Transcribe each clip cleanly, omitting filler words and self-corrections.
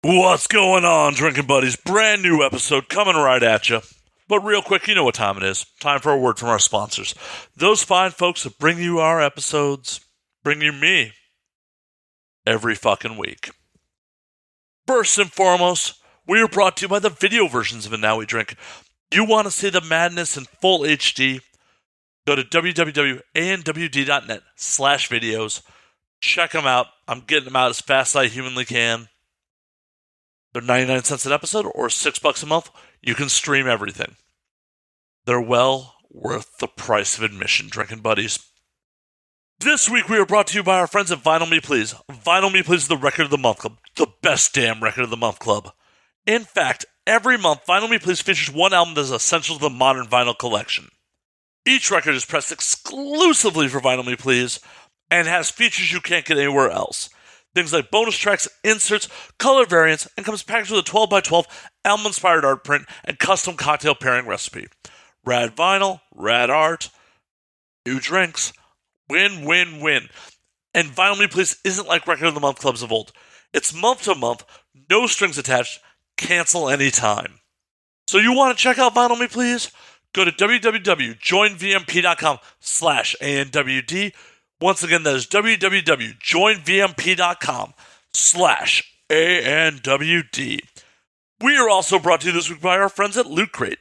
What's going on, Drinking Buddies? Brand new episode coming right at you. But real quick, you know what time it is. Time for a word from our sponsors. Those fine folks that bring you our episodes, bring you me every fucking week. First and foremost, we are brought to you by the video versions of A Now We Drink. You want to see the madness in full HD? Go to www.anwd.net/videos. Check them out. I'm getting them out as fast as I humanly can. They're 99 cents an episode or $6 a month. You can stream everything. They're well worth the price of admission, Drinking Buddies. This week we are brought to you by our friends at Vinyl Me Please. Vinyl Me Please is the Record of the Month Club. The best damn Record of the Month Club. In fact, every month Vinyl Me Please features one album that is essential to the modern vinyl collection. Each record is pressed exclusively for Vinyl Me Please and has features you can't get anywhere else. Things like bonus tracks, inserts, color variants, and comes packaged with a 12x12 album-inspired art print and custom cocktail pairing recipe. Rad vinyl, rad art, new drinks, win, win, win. And Vinyl Me Please isn't like Record of the Month clubs of old. It's month to month, no strings attached, cancel anytime. So you want to check out Vinyl Me Please? Go to www.joinvmp.com/ANWD. Once again, that is www.joinvmp.com/ANWD. We are also brought to you this week by our friends at Loot Crate.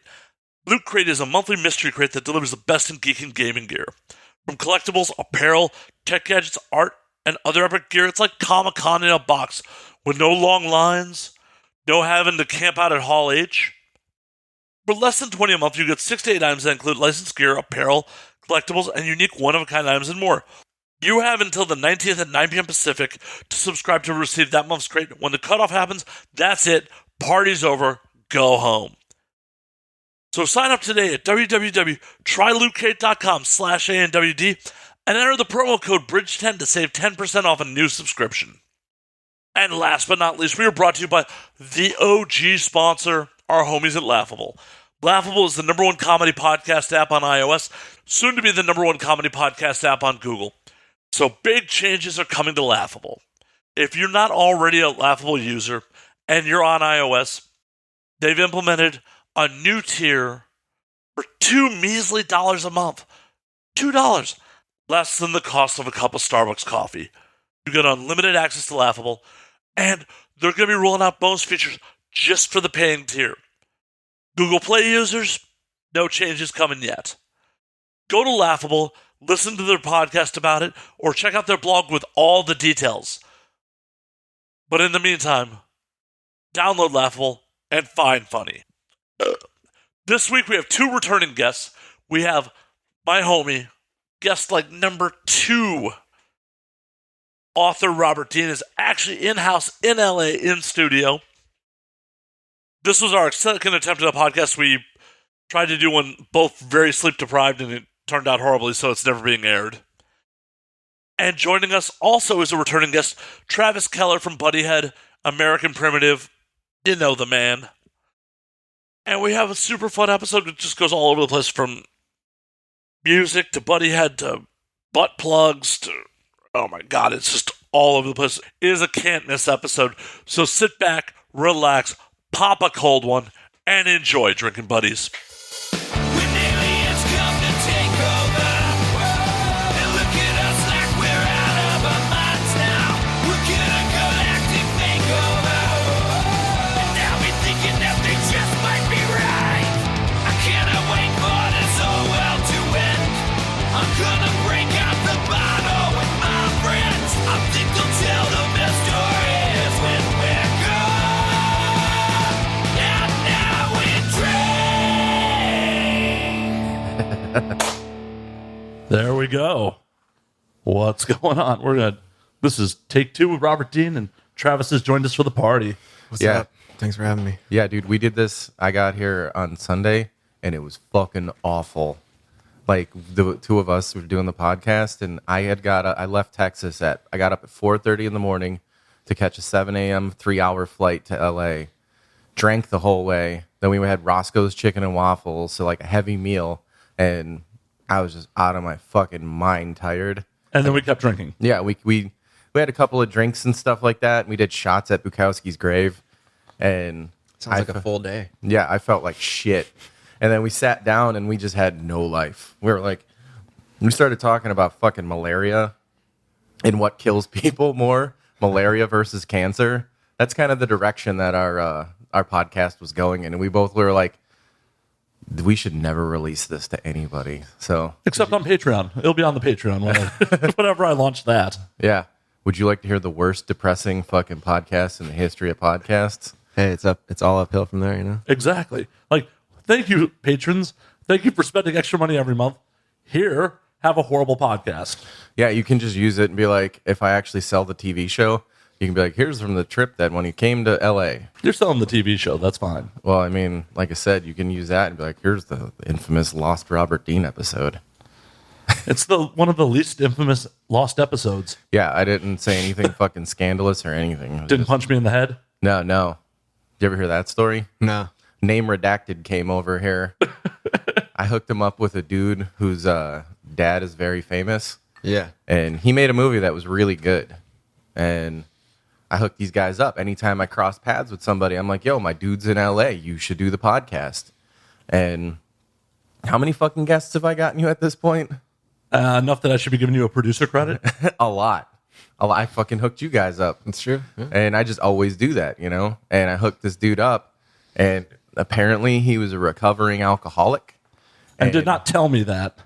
Loot Crate is a monthly mystery crate that delivers the best in geek and gaming gear. From collectibles, apparel, tech gadgets, art, and other epic gear, it's like Comic-Con in a box with no long lines, no having to camp out at Hall H. For less than $20 a month, you get 6 to 8 items that include licensed gear, apparel, collectibles, and unique one-of-a-kind items and more. You have until the 19th at 9 p.m. Pacific to subscribe to receive that month's crate. When the cutoff happens, that's it. Party's over. Go home. So sign up today at www.trylootcrate.com/ANWD and enter the promo code BRIDGE10 to save 10% off a new subscription. And last but not least, we are brought to you by the OG sponsor, our homies at Laughable. Laughable is the #1 comedy podcast app on iOS, soon to be the #1 comedy podcast app on Google. So big changes are coming to Laughable. If you're not already a Laughable user and you're on iOS, they've implemented a new tier for $2 measly a month. $2, less than the cost of a cup of Starbucks coffee. You get unlimited access to Laughable, and they're going to be rolling out bonus features just for the paying tier. Google Play users, no changes coming yet. Go to Laughable, listen to their podcast about it, or check out their blog with all the details. But in the meantime, download Laughable and find funny. This week we have 2 returning guests. We have my homie, guest like number 2. Author Robert Dean is actually in-house in LA in studio. This was our second attempt at a podcast. We tried to do one both very sleep deprived, and it turned out horribly, so it's never being aired. And joining us also is a returning guest, Travis Keller from Buddyhead, American Primitive. You know the man. And we have a super fun episode that just goes all over the place, from music to Buddyhead to butt plugs to, oh my God, it's just all over the place. It is a can't miss episode. So sit back, relax, pop a cold one, and enjoy, Drinking Buddies. There we go. What's going on? This is take 2 with Robert Dean, and Travis has joined us for the party. What's up? Thanks for having me. Yeah, dude, we did this. I got here on Sunday, and it was fucking awful. Like, the 2 of us were doing the podcast, and I left Texas I got up at 4:30 in the morning to catch a 7 a.m. 3-hour flight to LA. Drank the whole way. Then we had Roscoe's Chicken and Waffles, so like a heavy meal, and I was just out of my fucking mind tired. And then we kept drinking. Yeah, we had a couple of drinks and stuff like that. We did shots at Bukowski's grave. And Sounds like a full day. Yeah, I felt like shit. And then we sat down and we just had no life. We started talking about fucking malaria and what kills people more, malaria versus cancer. That's kind of the direction that our podcast was going in. And we both were like, we should never release this to anybody. So Except on Patreon. It'll be on the Patreon whenever I launch that. yeah. Would you like to hear the worst depressing fucking podcast in the history of podcasts? Hey, it's all uphill from there, you know? Exactly. Like, thank you, patrons. Thank you for spending extra money every month. Here, have a horrible podcast. Yeah, you can just use it and be like, if I actually sell the TV show, you can be like, here's from the trip that when he came to LA. You're selling the TV show. That's fine. Well, I mean, like I said, you can use that and be like, here's the infamous Lost Robert Dean episode. It's one of the least infamous lost episodes. Yeah, I didn't say anything fucking scandalous or anything. Didn't punch me in the head? No. Did you ever hear that story? No. Name Redacted came over here. I hooked him up with a dude whose dad is very famous. Yeah. And he made a movie that was really good. And I hooked these guys up. Anytime I cross paths with somebody, I'm like, yo, my dude's in LA. You should do the podcast. And how many fucking guests have I gotten you at this point? Enough that I should be giving you a producer credit. A lot. I fucking hooked you guys up. That's true. Yeah. And I just always do that, you know? And I hooked this dude up. And apparently he was a recovering alcoholic. And did not tell me that.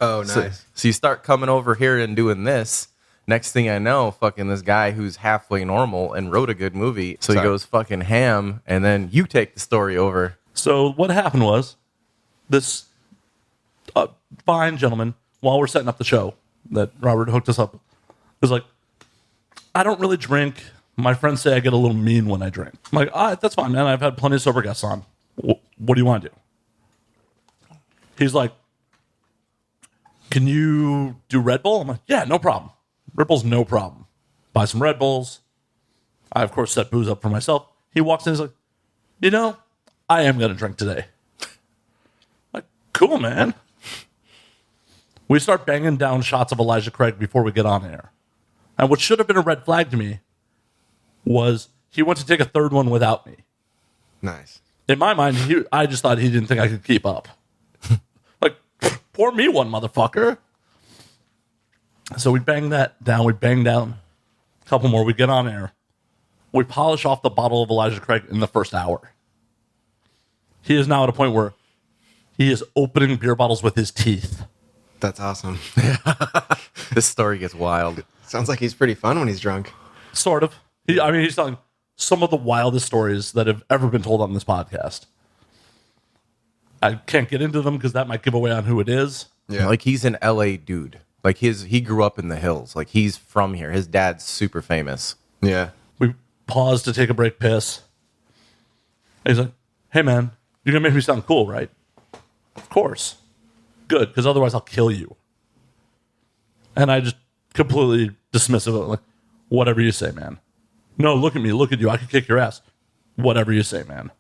Oh, nice. So you start coming over here and doing this. Next thing I know, fucking this guy who's halfway normal and wrote a good movie. So he goes fucking ham. And then you take the story over. So what happened was this fine gentleman, while we're setting up the show that Robert hooked us up, was like, I don't really drink. My friends say I get a little mean when I drink. I'm like, all right, that's fine, man. I've had plenty of sober guests on. What do you want to do? He's like, can you do Red Bull? I'm like, yeah, no problem. Red Bull's no problem. Buy some Red Bulls. I, of course, set booze up for myself. He walks in and he's like, you know, I am going to drink today. I'm like, cool, man. We start banging down shots of Elijah Craig before we get on air. And what should have been a red flag to me was he went to take a third one without me. Nice. In my mind, I just thought he didn't think I could keep up. Like, pour me one, motherfucker. So we bang that down. We bang down a couple more. We get on air. We polish off the bottle of Elijah Craig in the first hour. He is now at a point where he is opening beer bottles with his teeth. That's awesome. This story gets wild. Sounds like he's pretty fun when he's drunk. Sort of. He's telling some of the wildest stories that have ever been told on this podcast. I can't get into them because that might give away on who it is. Yeah. Like he's an LA dude. Like he grew up in the hills. Like he's from here. His dad's super famous. Yeah. We paused to take a break piss. And he's like, hey man, you're going to make me sound cool, right? Of course. Good, because otherwise I'll kill you. And I just completely dismissive of it, like, whatever you say, man. No, look at me, look at you. I could kick your ass. Whatever you say, man.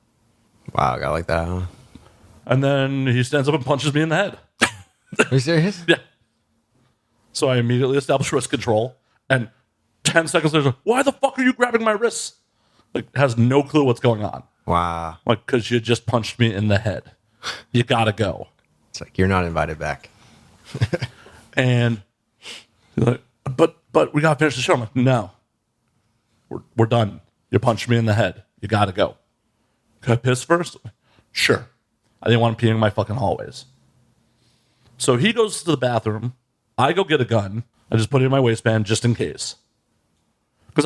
Wow, I got like that, huh? And then he stands up and punches me in the head. Are you serious? Yeah. So I immediately establish wrist control. And 10 seconds later, why the fuck are you grabbing my wrists? Like, has no clue what's going on. Wow. Like, because you just punched me in the head. You gotta go. It's like, you're not invited back. And he's like, but we gotta finish the show. I'm like, no. We're done. You punched me in the head. You gotta go. Can I piss first? Sure. I didn't want him peeing in my fucking hallways. So he goes to the bathroom. I go get a gun. I just put it in my waistband just in case. Because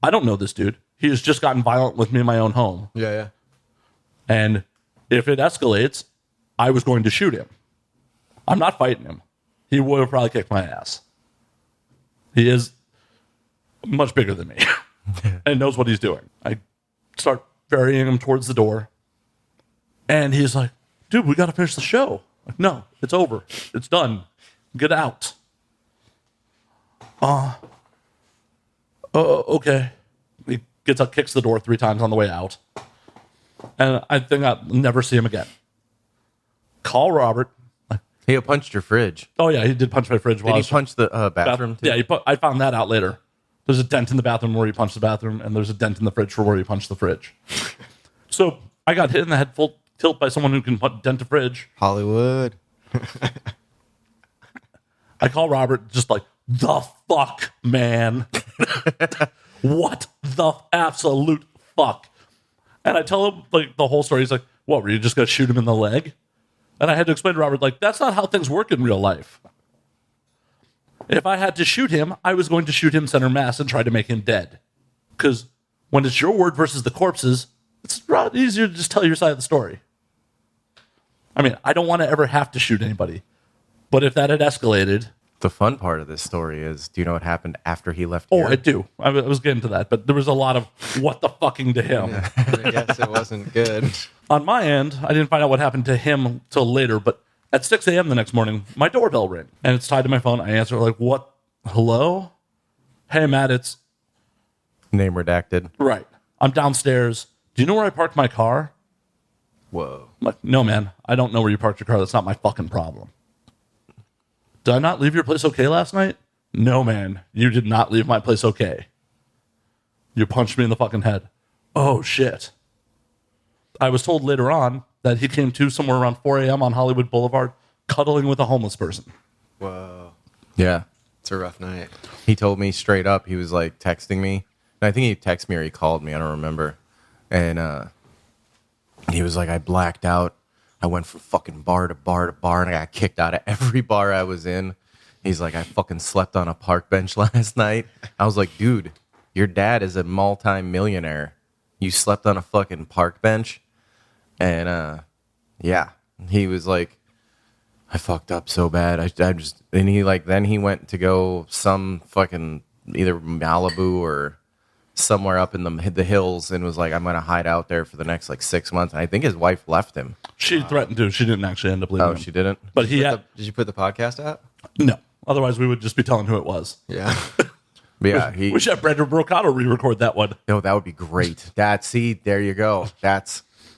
I don't know this dude. He has just gotten violent with me in my own home. Yeah. And if it escalates, I was going to shoot him. I'm not fighting him. He would have probably kicked my ass. He is much bigger than me and knows what he's doing. I start ferrying him towards the door. And he's like, dude, we got to finish the show. Like, no, it's over. It's done. Get out. Okay. He gets up, kicks the door 3 times on the way out. And I think I'll never see him again. Call Robert. He punched your fridge. Oh, yeah, he did punch my fridge. Did he punch the bathroom too? Yeah, I found that out later. There's a dent in the bathroom where you punch the bathroom, and there's a dent in the fridge for where you punch the fridge. So I got hit in the head full tilt by someone who can dent a fridge. Hollywood. I call Robert just like, the fuck, man. What the absolute fuck? And I tell him like the whole story. He's like, what, were you just going to shoot him in the leg? And I had to explain to Robert, like, that's not how things work in real life. If I had to shoot him, I was going to shoot him center mass and try to make him dead. Because when it's your word versus the corpse's, it's a lot easier to just tell your side of the story. I mean, I don't want to ever have to shoot anybody. But if that had escalated... The fun part of this story is, do you know what happened after he left Oh, here? I do. I was getting to that. But there was a lot of what the fucking to him. Yeah, I guess it wasn't good. On my end, I didn't find out what happened to him till later. But at 6 a.m. the next morning, my doorbell rang. And it's tied to my phone. I answer like, what? Hello? Hey, Matt, it's... Name redacted. Right. I'm downstairs. Do you know where I parked my car? Whoa. I'm like, no, man. I don't know where you parked your car. That's not my fucking problem. Did I not leave your place okay last night? No, man. You did not leave my place okay. You punched me in the fucking head. Oh, shit. I was told later on that he came to somewhere around 4 a.m. on Hollywood Boulevard cuddling with a homeless person. Whoa. Yeah. It's a rough night. He told me straight up, he was like texting me. And I think he texted me or he called me. I don't remember. And he was like, I blacked out. I went from fucking bar to bar to bar, and I got kicked out of every bar I was in. He's like, I fucking slept on a park bench last night. I was like, dude, your dad is a multi-millionaire. You slept on a fucking park bench? And, yeah. He was like, I fucked up so bad. I just, and he like, then he went to go some fucking either Malibu or somewhere up in the hills and was like, I'm going to hide out there for the next like 6 months. And I think his wife left him. She threatened to. She didn't actually end up leaving him. She didn't? But he had... Did you put the podcast out? No. Otherwise, we would just be telling who it was. Yeah. But yeah, We should have Brandon Brocato re-record that one. No, that would be great. See, there you go.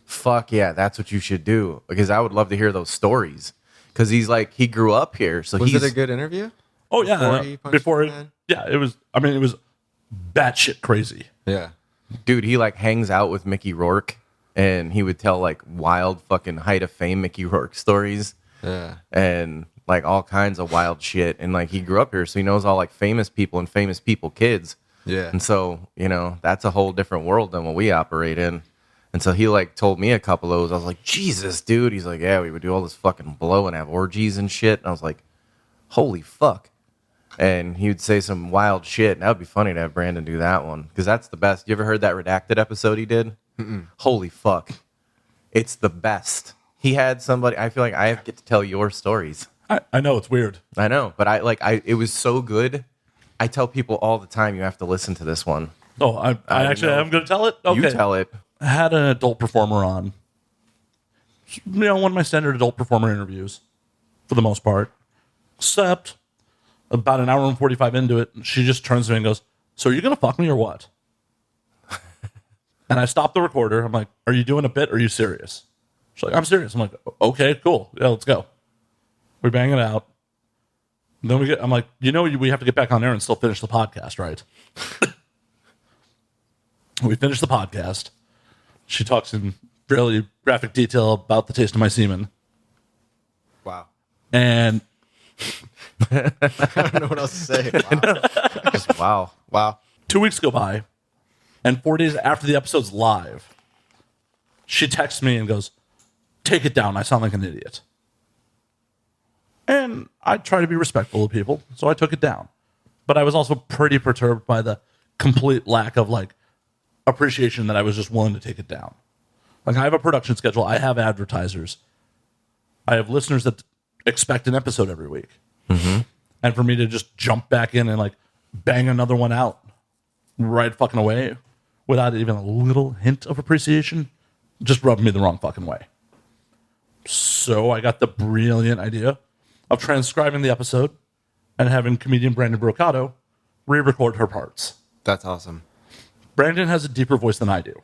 Fuck yeah, that's what you should do. Because I would love to hear those stories. Because he's like, he grew up here. So Was it a good interview? Oh, yeah. Before he punched the man? It was, I mean, it was batshit crazy. Yeah. Dude, he like hangs out with Mickey Rourke. And he would tell like wild fucking height of fame Mickey Rourke stories. Yeah. And like all kinds of wild shit. And like he grew up here, so he knows all like famous people and famous people kids. Yeah. And so, you know, that's a whole different world than what we operate in. And so he like told me a couple of those. I was like, Jesus, dude. He's like, yeah, we would do all this fucking blow and have orgies and shit. And I was like, holy fuck. And he would say some wild shit. And that would be funny to have Brandon do that one. Because that's the best. You ever heard that redacted episode he did? Mm-mm. Holy fuck. It's the best. He had somebody, I feel like I get to tell your stories. I know, it's weird. I know, but it was so good. I tell people all the time, you have to listen to this one. Oh, I actually am going to tell it? Okay. You tell it. I had an adult performer on. You know, one of my standard adult performer interviews, for the most part. Except, about an hour and 45 into it, she just turns to me and goes, so are you going to fuck me or what? And I stopped the recorder. I'm like, are you doing a bit or are you serious? She's like, I'm serious. I'm like, okay, cool. Yeah, let's go. We bang it out. Then I'm like, you know, we have to get back on air and still finish the podcast, right? We finish the podcast. She talks in fairly graphic detail about the taste of my semen. Wow. And I don't know what else to say. Wow. Just wow. Wow. 2 weeks go by, and 4 days after the episode's live, she texts me and goes, take it down. I sound like an idiot. And I try to be respectful of people, so I took it down. But I was also pretty perturbed by the complete lack of like appreciation that I was just willing to take it down. Like, I have a production schedule. I have advertisers. I have listeners that expect an episode every week. Mm-hmm. And for me to just jump back in and like bang another one out right fucking away without even a little hint of appreciation just rubbed me the wrong fucking way. So I got the brilliant idea of transcribing the episode and having comedian Brandon Brocato re-record her parts. That's awesome. Brandon has a deeper voice than I do.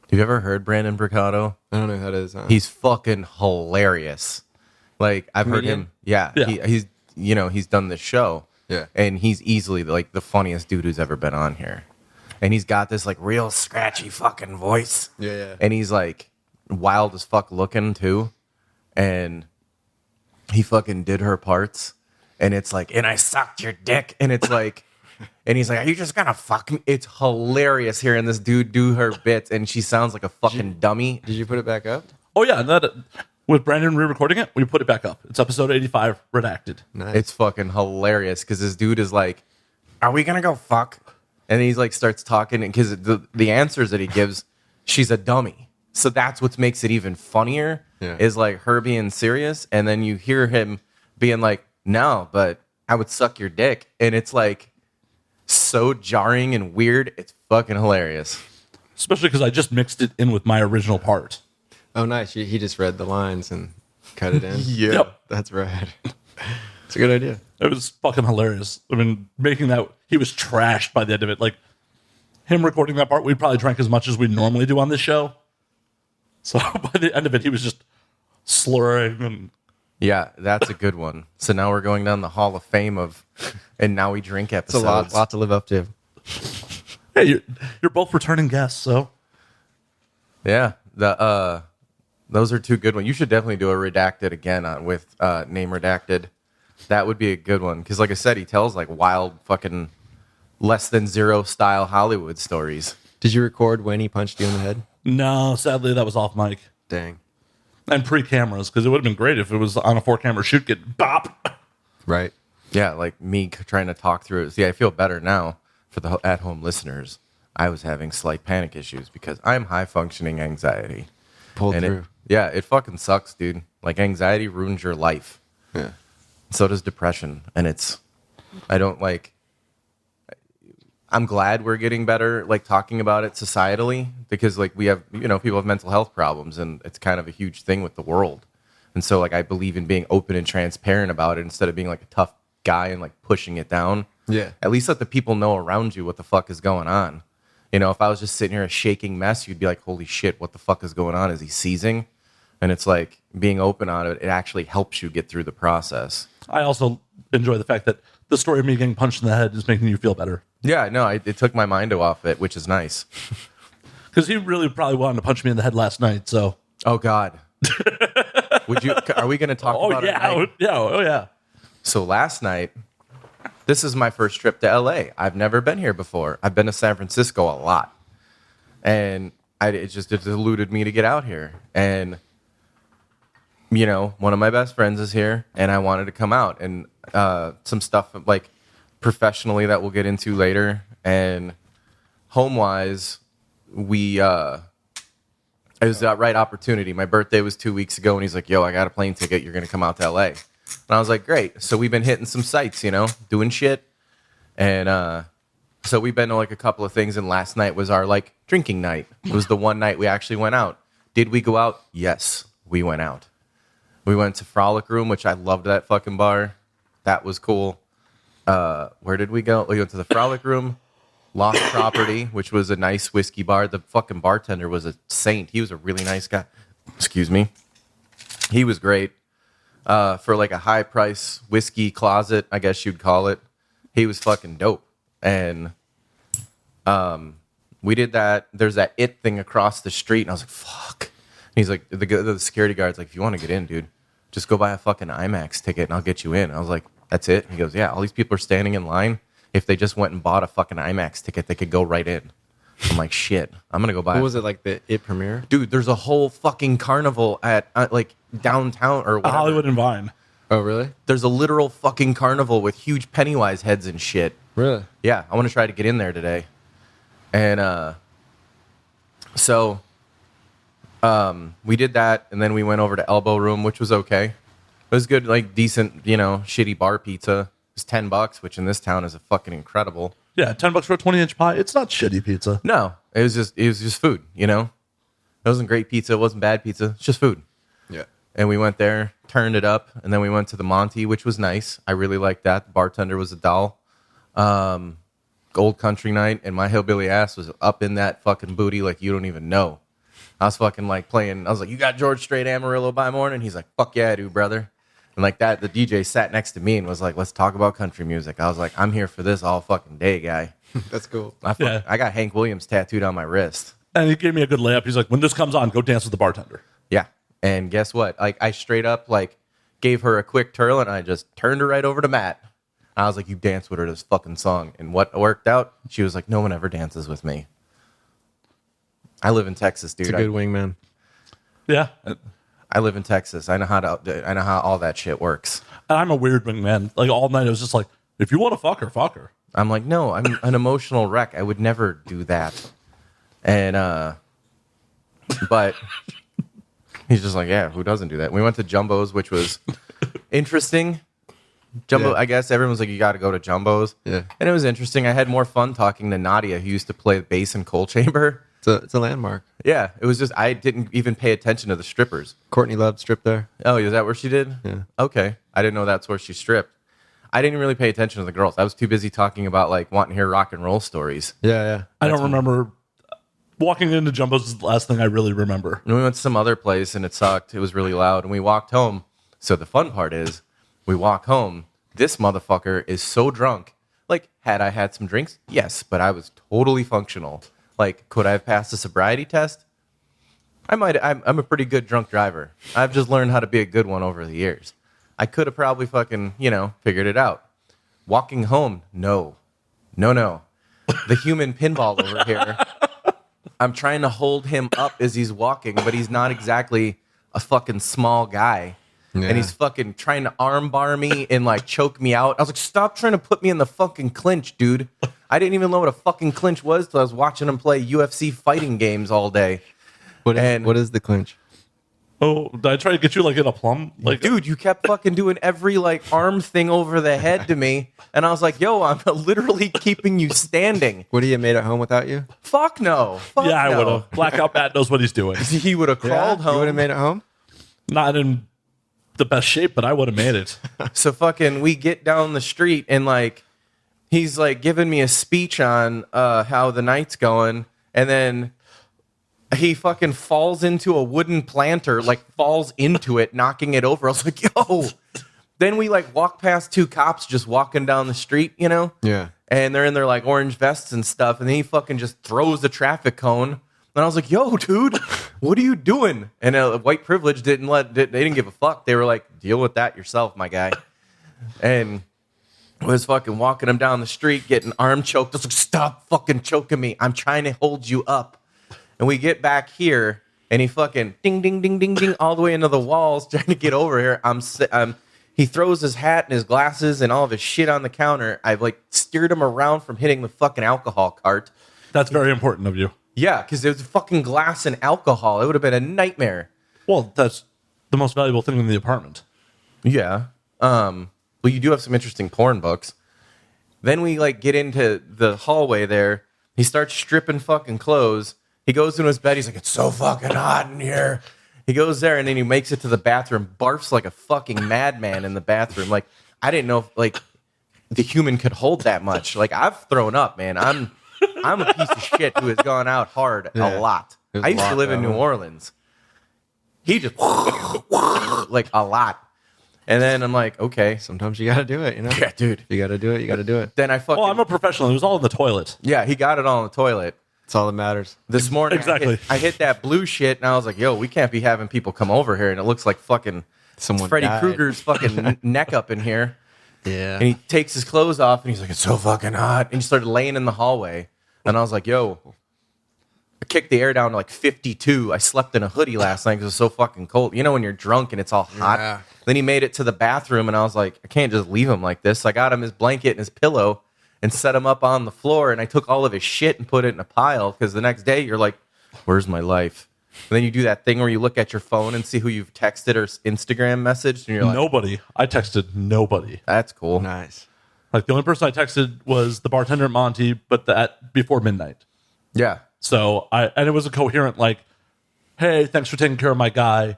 Have you ever heard Brandon Brocato? I don't know who that is. Huh? He's fucking hilarious. Like, I've Comedian? heard him. Yeah. Yeah. He's, you know, he's done this show. Yeah. And he's easily like the funniest dude who's ever been on here. And he's got this like real scratchy fucking voice. Yeah. And he's like wild as fuck looking too. And he fucking did her parts. And it's like, and I sucked your dick. And it's like, and he's like, are you just gonna fuck me? It's hilarious hearing this dude do her bits. And she sounds like a fucking dummy. Did you put it back up? Oh, yeah. With Brandon re-recording it, we put it back up. It's episode 85, redacted. Nice. It's fucking hilarious because this dude is like, are we gonna go fuck? And he's like starts talking because the answers that he gives, she's a dummy. So that's what makes it even funnier is like her being serious. And then you hear him being like, no, but I would suck your dick. And it's like so jarring and weird. It's fucking hilarious. Especially because I just mixed it in with my original part. Oh, nice. He just read the lines and cut it in. Yep. That's rad. It's a good idea. It was fucking hilarious. I mean, making that, he was trashed by the end of it. Like, him recording that part, we probably drank as much as we normally do on this show. So by the end of it, he was just slurring and... Yeah, that's a good one. So now we're going down the Hall of Fame of, and now we drink It's episodes. a lot to live up to. Hey, you're both returning guests, so... Yeah, those are two good ones. You should definitely do a redacted again with name redacted. That would be a good one because, like I said, he tells like wild fucking less than zero style Hollywood stories. Did you record when he punched you in the head? No, sadly, that was off mic. Dang. And pre-cameras, because it would have been great if it was on a 4-camera shoot, get bop. Right. Yeah, like me trying to talk through it. See, I feel better now for the at-home listeners. I was having slight panic issues because I'm high-functioning anxiety. Pulled And through. it fucking sucks, dude. Like, anxiety ruins your life. Yeah. So does depression. And I'm glad we're getting better, like, talking about it societally because, like, we have, people have mental health problems and it's kind of a huge thing with the world. And so, like, I believe in being open and transparent about it instead of being, like, a tough guy and, like, pushing it down. Yeah. At least let the people know around you what the fuck is going on. If I was just sitting here a shaking mess, you'd be like, holy shit, what the fuck is going on? Is he seizing? And it's like being open on it, it actually helps you get through the process. I also enjoy the fact that the story of me getting punched in the head is making you feel better. Yeah, no, it took my mind off it, which is nice. Because he really probably wanted to punch me in the head last night, so... Oh, God. Are we going to talk about it? Oh, yeah. So last night, this is my first trip to LA. I've never been here before. I've been to San Francisco a lot. And it eluded me to get out here. And, one of my best friends is here, and I wanted to come out. And some stuff, like, professionally that we'll get into later. And home-wise, it was that right opportunity. My birthday was 2 weeks ago, and he's like, yo, I got a plane ticket. You're going to come out to LA. And I was like, great. So we've been hitting some sites, doing shit. And so we've been to like a couple of things. And last night was our like drinking night. It was the one night we actually went out. Did we go out? Yes, we went out. We went to Frolic Room, which I loved that fucking bar. That was cool. Where did we go? We went to the Frolic Room, Lost Property, which was a nice whiskey bar. The fucking bartender was a saint. He was a really nice guy. Excuse me. He was great. For like a high price whiskey closet, I guess you'd call it. He was fucking dope. And we did that. There's that It thing across the street. And I was like, fuck. And he's like, the security guard's like, if you want to get in, dude, just go buy a fucking IMAX ticket and I'll get you in. And I was like, that's it? And he goes, yeah, all these people are standing in line. If they just went and bought a fucking IMAX ticket, they could go right in. I'm like, shit, I'm going to go buy What was it, like the It premiere? Dude, there's a whole fucking carnival at like downtown or whatever. Hollywood and Vine. Oh, really? There's a literal fucking carnival with huge Pennywise heads and shit. Really? Yeah, I want to try to get in there today. And so we did that, and then we went over to Elbow Room, which was okay. It was good, like decent, shitty bar pizza. It was $10, which in this town is a fucking incredible. Yeah, $10 for a 20-inch pie. It's not shitty pizza. No, it was just food, It wasn't great pizza. It wasn't bad pizza. It's just food. Yeah. And we went there, turned it up, and then we went to the Monty, which was nice. I really liked that. The bartender was a doll. Gold Country Night, and my hillbilly ass was up in that fucking booty like you don't even know. I was fucking like playing. I was like, you got George Strait Amarillo by morning? He's like, fuck yeah, I do, brother. And like that, the DJ sat next to me and was like, let's talk about country music. I was like, I'm here for this all fucking day, guy. That's cool. I got Hank Williams tattooed on my wrist. And he gave me a good layup. He's like, when this comes on, go dance with the bartender. Yeah. And guess what? Like, I straight up, like, gave her a quick twirl, and I just turned her right over to Matt. I was like, you dance with her this fucking song. And what worked out? She was like, no one ever dances with me. I live in Texas, dude. It's a good wingman. Yeah. I live in Texas. I know how all that shit works. And I'm a weird wingman. Like, all night, I was just like, if you want to fuck her, fuck her. I'm like, no, I'm an emotional wreck. I would never do that. And, but he's just like, yeah, who doesn't do that? We went to Jumbo's, which was interesting. Jumbo, Yeah. I guess everyone's like, you got to go to Jumbo's. Yeah. And it was interesting. I had more fun talking to Nadia, who used to play bass in Coal Chamber. It's a landmark. Yeah, it was just, I didn't even pay attention to the strippers. Courtney Love stripped there. Oh, is that where she did? Yeah. Okay. I didn't know that's where she stripped. I didn't really pay attention to the girls. I was too busy talking about like wanting to hear rock and roll stories. Yeah. I don't remember. Walking into Jumbo's is the last thing I really remember. And we went to some other place and it sucked. It was really loud. And we walked home. So the fun part is we walk home. This motherfucker is so drunk. Like, had I had some drinks? Yes, but I was totally functional. Like, could I have passed a sobriety test? I might. I'm a pretty good drunk driver. I've just learned how to be a good one over the years. I could have probably fucking, figured it out. Walking home, no. The human pinball over here. I'm trying to hold him up as he's walking, but he's not exactly a fucking small guy. Yeah. And he's fucking trying to armbar me and like choke me out. I was like, stop trying to put me in the fucking clinch, dude. I didn't even know what a fucking clinch was till I was watching him play UFC fighting games all day. What is the clinch? Oh, did I try to get you like in a plum? Like, Dude, you kept fucking doing every like arm thing over the head to me. And I was like, yo, I'm literally keeping you standing. Would he have made it home without you? Fuck no. Fuck yeah, I no. would have. Blackout Matt knows what he's doing. He would have crawled home. You would have made it home? Not in the best shape, but I would have made it. So fucking we get down the street and like he's like giving me a speech on how the night's going, and then he fucking falls into a wooden planter, like falls into it, knocking it over. I was like, yo. Then we like walk past two cops just walking down the street, Yeah. and they're in their like orange vests and stuff, and then he fucking just throws the traffic cone. And I was like, yo, dude, what are you doing? And white privilege they didn't give a fuck. They were like, deal with that yourself, my guy. And was fucking walking him down the street, getting arm choked. I was like, stop fucking choking me. I'm trying to hold you up. And we get back here, and he fucking ding, ding, ding, ding, ding, all the way into the walls trying to get over here. He throws his hat and his glasses and all of his shit on the counter. I've like steered him around from hitting the fucking alcohol cart. That's very important of you. Yeah, because there's fucking glass and alcohol. It would have been a nightmare. Well, that's the most valuable thing in the apartment. Yeah. Well, you do have some interesting porn books. Then we like get into the hallway there. He starts stripping fucking clothes. He goes into his bed. He's like, it's so fucking hot in here. He goes there and then he makes it to the bathroom, barfs like a fucking madman in the bathroom. Like, I didn't know if like the human could hold that much. Like, I've thrown up, man. I'm a piece of shit who has gone out hard a lot. I used to live in New Orleans. He just like a lot. And then I'm like, okay. Sometimes you got to do it, Yeah, dude. You got to do it. You got to do it. Then I fucking... Well, I'm a professional. It was all in the toilet. Yeah, he got it all in the toilet. That's all that matters. This morning, Exactly. I hit that blue shit, and I was like, yo, we can't be having people come over here, and it looks like fucking Someone Freddy died. Krueger's fucking neck up in here. Yeah. And he takes his clothes off, and he's like, it's so fucking hot. And he started laying in the hallway. And I was like, yo, I kicked the air down to like 52. I slept in a hoodie last night because it was so fucking cold. You know when you're drunk and it's all hot? Yeah. Then he made it to the bathroom, and I was like, I can't just leave him like this. So I got him his blanket and his pillow and set him up on the floor, and I took all of his shit and put it in a pile because the next day you're like, where's my life? And then you do that thing where you look at your phone and see who you've texted or Instagram messaged, and you're like, Nobody. I texted nobody. that's cool. Nice. Like, the only person I texted was the bartender at Monty, but that before midnight. Yeah. So and it was a coherent, like, hey, thanks for taking care of my guy.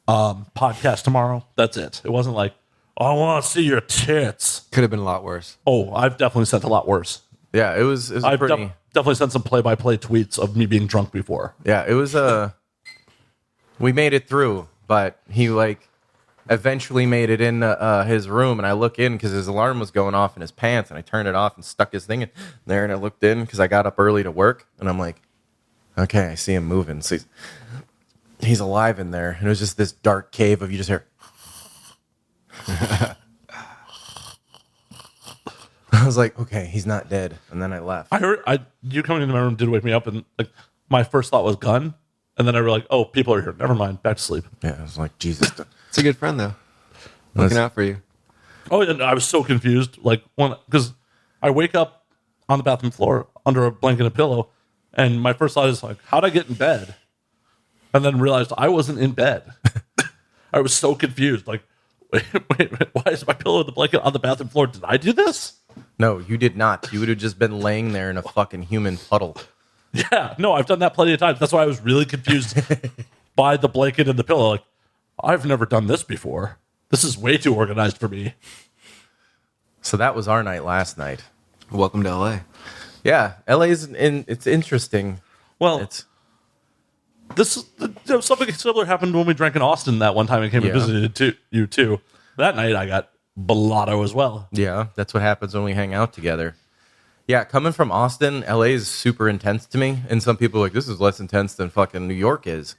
Podcast tomorrow. That's it. It wasn't like, I want to see your tits. Could have been a lot worse. Oh, I've definitely sent a lot worse. Yeah, it was I've pretty... definitely sent some play-by-play tweets of me being drunk before. Yeah, it was we made it through, but he like eventually made it in his room, and I look in because his alarm was going off in his pants, and I turned it off and stuck his thing in there, and I looked in because I got up early to work, and I'm like, okay, I see him moving. So he's alive in there, and it was just this dark cave of you just hear. I was like, okay, he's not dead, and then I left. I heard you coming into my room did wake me up, and like my first thought was gun, and then I realized, oh, people are here. Never mind, back to sleep. Yeah, I was like, Jesus. It's a good friend though, looking out for you. Oh, and I was so confused, like because I wake up on the bathroom floor under a blanket and a pillow, and my first thought is like, how'd I get in bed? And then realized I wasn't in bed. I was so confused, like, wait, why is my pillow and the blanket on the bathroom floor? Did I do this? No, you did not. You would have just been laying there in a fucking human puddle. Yeah, no, I've done that plenty of times. That's why I was really confused by the blanket and the pillow. Like, I've never done this before. This is way too organized for me. So that was our night last night. Welcome to LA. Yeah, it's interesting. Well, It's something similar happened when we drank in Austin that one time and came and visited you too. That night I got blotto as well. Yeah, that's what happens when we hang out together. Yeah, coming from Austin, LA is super intense to me. And some people are like, this is less intense than fucking New York is.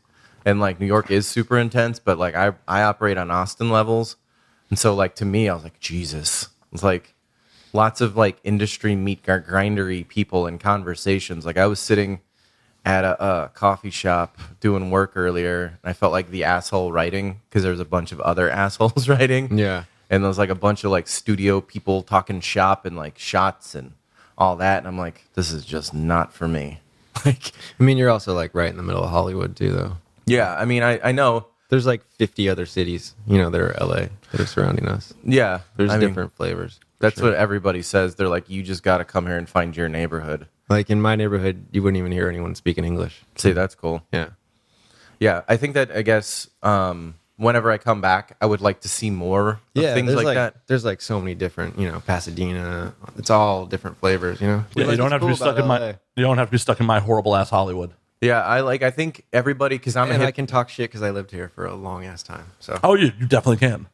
And like New York is super intense, but like I operate on Austin levels. And so like to me, I was like, Jesus. It's like lots of like industry meat grindery people and conversations. Like I was sitting at a coffee shop doing work earlier, and I felt like the asshole writing because there was a bunch of other assholes writing. Yeah. And there was like a bunch of like studio people talking shop and like shots and all that. And I'm like, this is just not for me. Like, I mean, you're also like right in the middle of Hollywood too, though. yeah, I mean, I know. There's like 50 other cities, that are LA that are surrounding us. Yeah. There's I mean, different flavors. that's what everybody says. They're like, you just got to come here and find your neighborhood. Like in my neighborhood, you wouldn't even hear anyone speaking English. See, that's cool. Yeah. Yeah, I think that, I guess, whenever I come back, I would like to see more of things like that. There's like so many different, Pasadena. It's all different flavors, Yeah, you don't have to be stuck in you don't have to be stuck in my horrible ass Hollywood. Yeah, I think everybody, because I'm And I can talk shit because I lived here for a long ass time. So, Oh, you definitely can.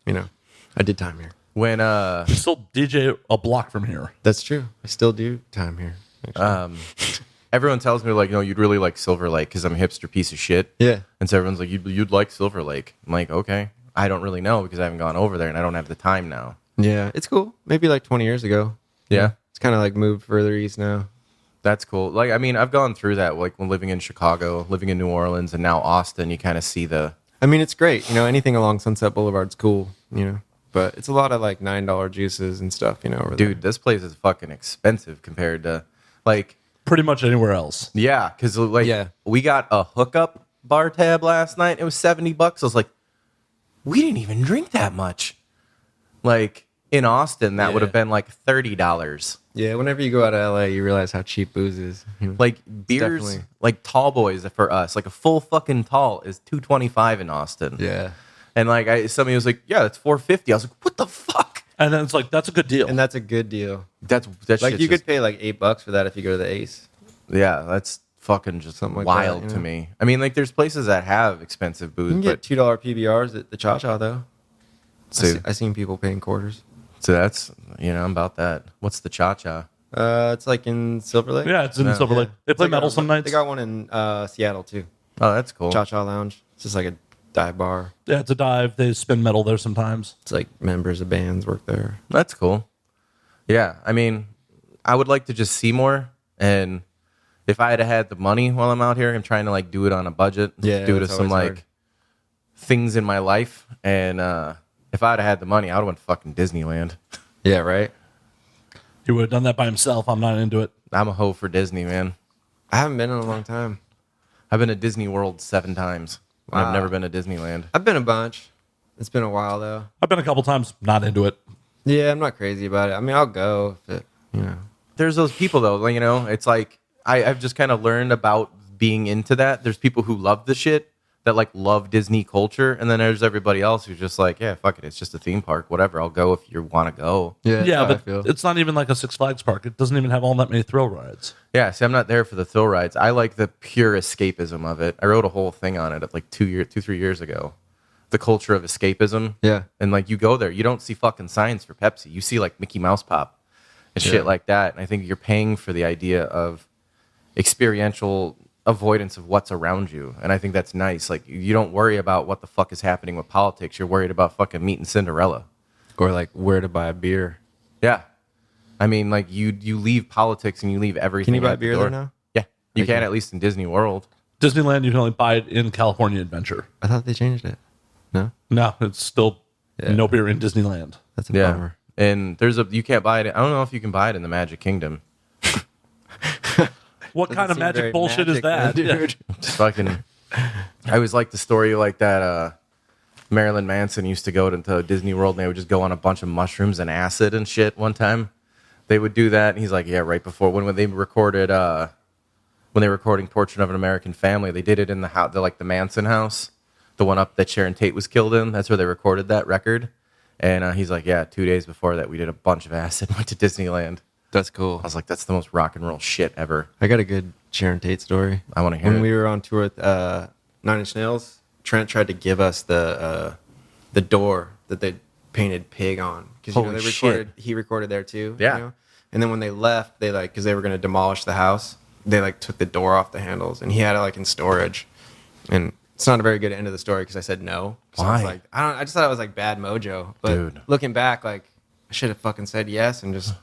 I did time here. when You still DJ a block from here. That's true. I still do time here. actually. everyone tells me like, you'd really like Silver Lake because I'm a hipster piece of shit. Yeah. And so everyone's like, you'd like Silver Lake. I'm like, okay. I don't really know because I haven't gone over there and I don't have the time now. Yeah, it's cool. Maybe like 20 years ago. Yeah. It's kind of like moved further east now. That's cool. Like, I mean, I've gone through that, like when living in Chicago, living in New Orleans, and now Austin, you kind of see the... I mean, it's great. Anything along Sunset Boulevard's cool, But it's a lot of like $9 juices and stuff, over Dude, this place is fucking expensive compared to, like... Pretty much anywhere else. Yeah, because, like, we got a hookup bar tab last night. It was $70. I was like, we didn't even drink that much. Like, in Austin, that would have been like $30. Yeah, whenever you go out of LA, you realize how cheap booze is. Like, beers, definitely... like tall boys for us, like a full fucking tall is $2.25 in Austin. Yeah. And like, somebody was like, yeah, that's $4.50. I was like, what the fuck? And then it's like, that's a good deal. And that's a good deal. That's like, you could pay like $8 for that if you go to the Ace. Yeah, that's fucking just Something like wild that, to me. I mean, like, there's places that have expensive booze, You can but get $2 PBRs at the Cha Cha, though. So, I seen people paying quarters. so that's, I'm about that. What's the cha-cha? It's like in Silver Lake. Yeah, it's in Silver Lake. They play metal some nights. They got one in Seattle, too. Oh, that's cool. Cha Cha Lounge. It's just like a dive bar. Yeah, it's a dive. They spin metal there sometimes. It's like members of bands work there. That's cool. Yeah, I mean, I would like to just see more, and if I had the money while I'm out here, I'm trying to like do it on a budget, Yeah, due to that's some always like hard. things in my life, and if I'd had the money, I would have went to fucking Disneyland. Yeah, right? He would have done that by himself. I'm not into it. I'm a hoe for Disney, man. I haven't been in a long time. I've been to Disney World 7 times. And I've Wow. never been to Disneyland. I've been a bunch. It's been a while, though. I've been a couple times, not into it. Yeah, I'm not crazy about it. I mean, I'll go if it, There's those people though, like, it's like I've just kind of learned about being into that. There's people who love the shit that like love Disney culture, and then there's everybody else who's just like, yeah, fuck it, it's just a theme park, whatever. I'll go if you want to go. Yeah, that's Yeah, how I but feel. it's not even like a Six Flags park. It doesn't even have all that many thrill rides. Yeah, see, I'm not there for the thrill rides. I like the pure escapism of it. I wrote a whole thing on it like 3 years ago. the culture of escapism. Yeah. And like you go there, you don't see fucking signs for Pepsi. You see like Mickey Mouse Pop and shit like that. And I think you're paying for the idea of experiential avoidance of what's around you. And I think that's nice. Like you don't worry about what the fuck is happening with politics. You're worried about fucking meeting Cinderella. Or like where to buy a beer. Yeah. I mean, like you leave politics and you leave everything. Can you buy at the beer door. there now? Yeah. You Okay. can, at least in Disney World. Disneyland, you can only buy it in California Adventure. I thought they changed it. No? No, it's still no beer in Disneyland. That's a Yeah. bummer. And you can't buy it. I don't know if you can buy it in the Magic Kingdom. What kind of seem very magic bullshit is magic, that? though, dude? Just fucking. I always like the story like that. Marilyn Manson used to go to Disney World and they would just go on a bunch of mushrooms and acid and shit. One time, they would do that, and he's like, "Yeah, right before when they recorded when they were recording Portrait of an American Family, they did it in the house, the Manson house, the one up that Sharon Tate was killed in. That's where they recorded that record." And he's like, "Yeah, 2 days before that, we did a bunch of acid, went to Disneyland." That's cool. I was like, "That's the most rock and roll shit ever." I got a good Sharon Tate story. I want to hear When it. we were on tour with 9 Inch Nails, Trent tried to give us the door that they painted pig on, because Holy they shit. he recorded there too. Yeah. And then when they left, they because they were going to demolish the house, they took the door off the handles, and he had it in storage. And it's not a very good end of the story because I said no. So I was Why? like, I just thought it was bad mojo. But Dude. looking back, I should have fucking said yes and just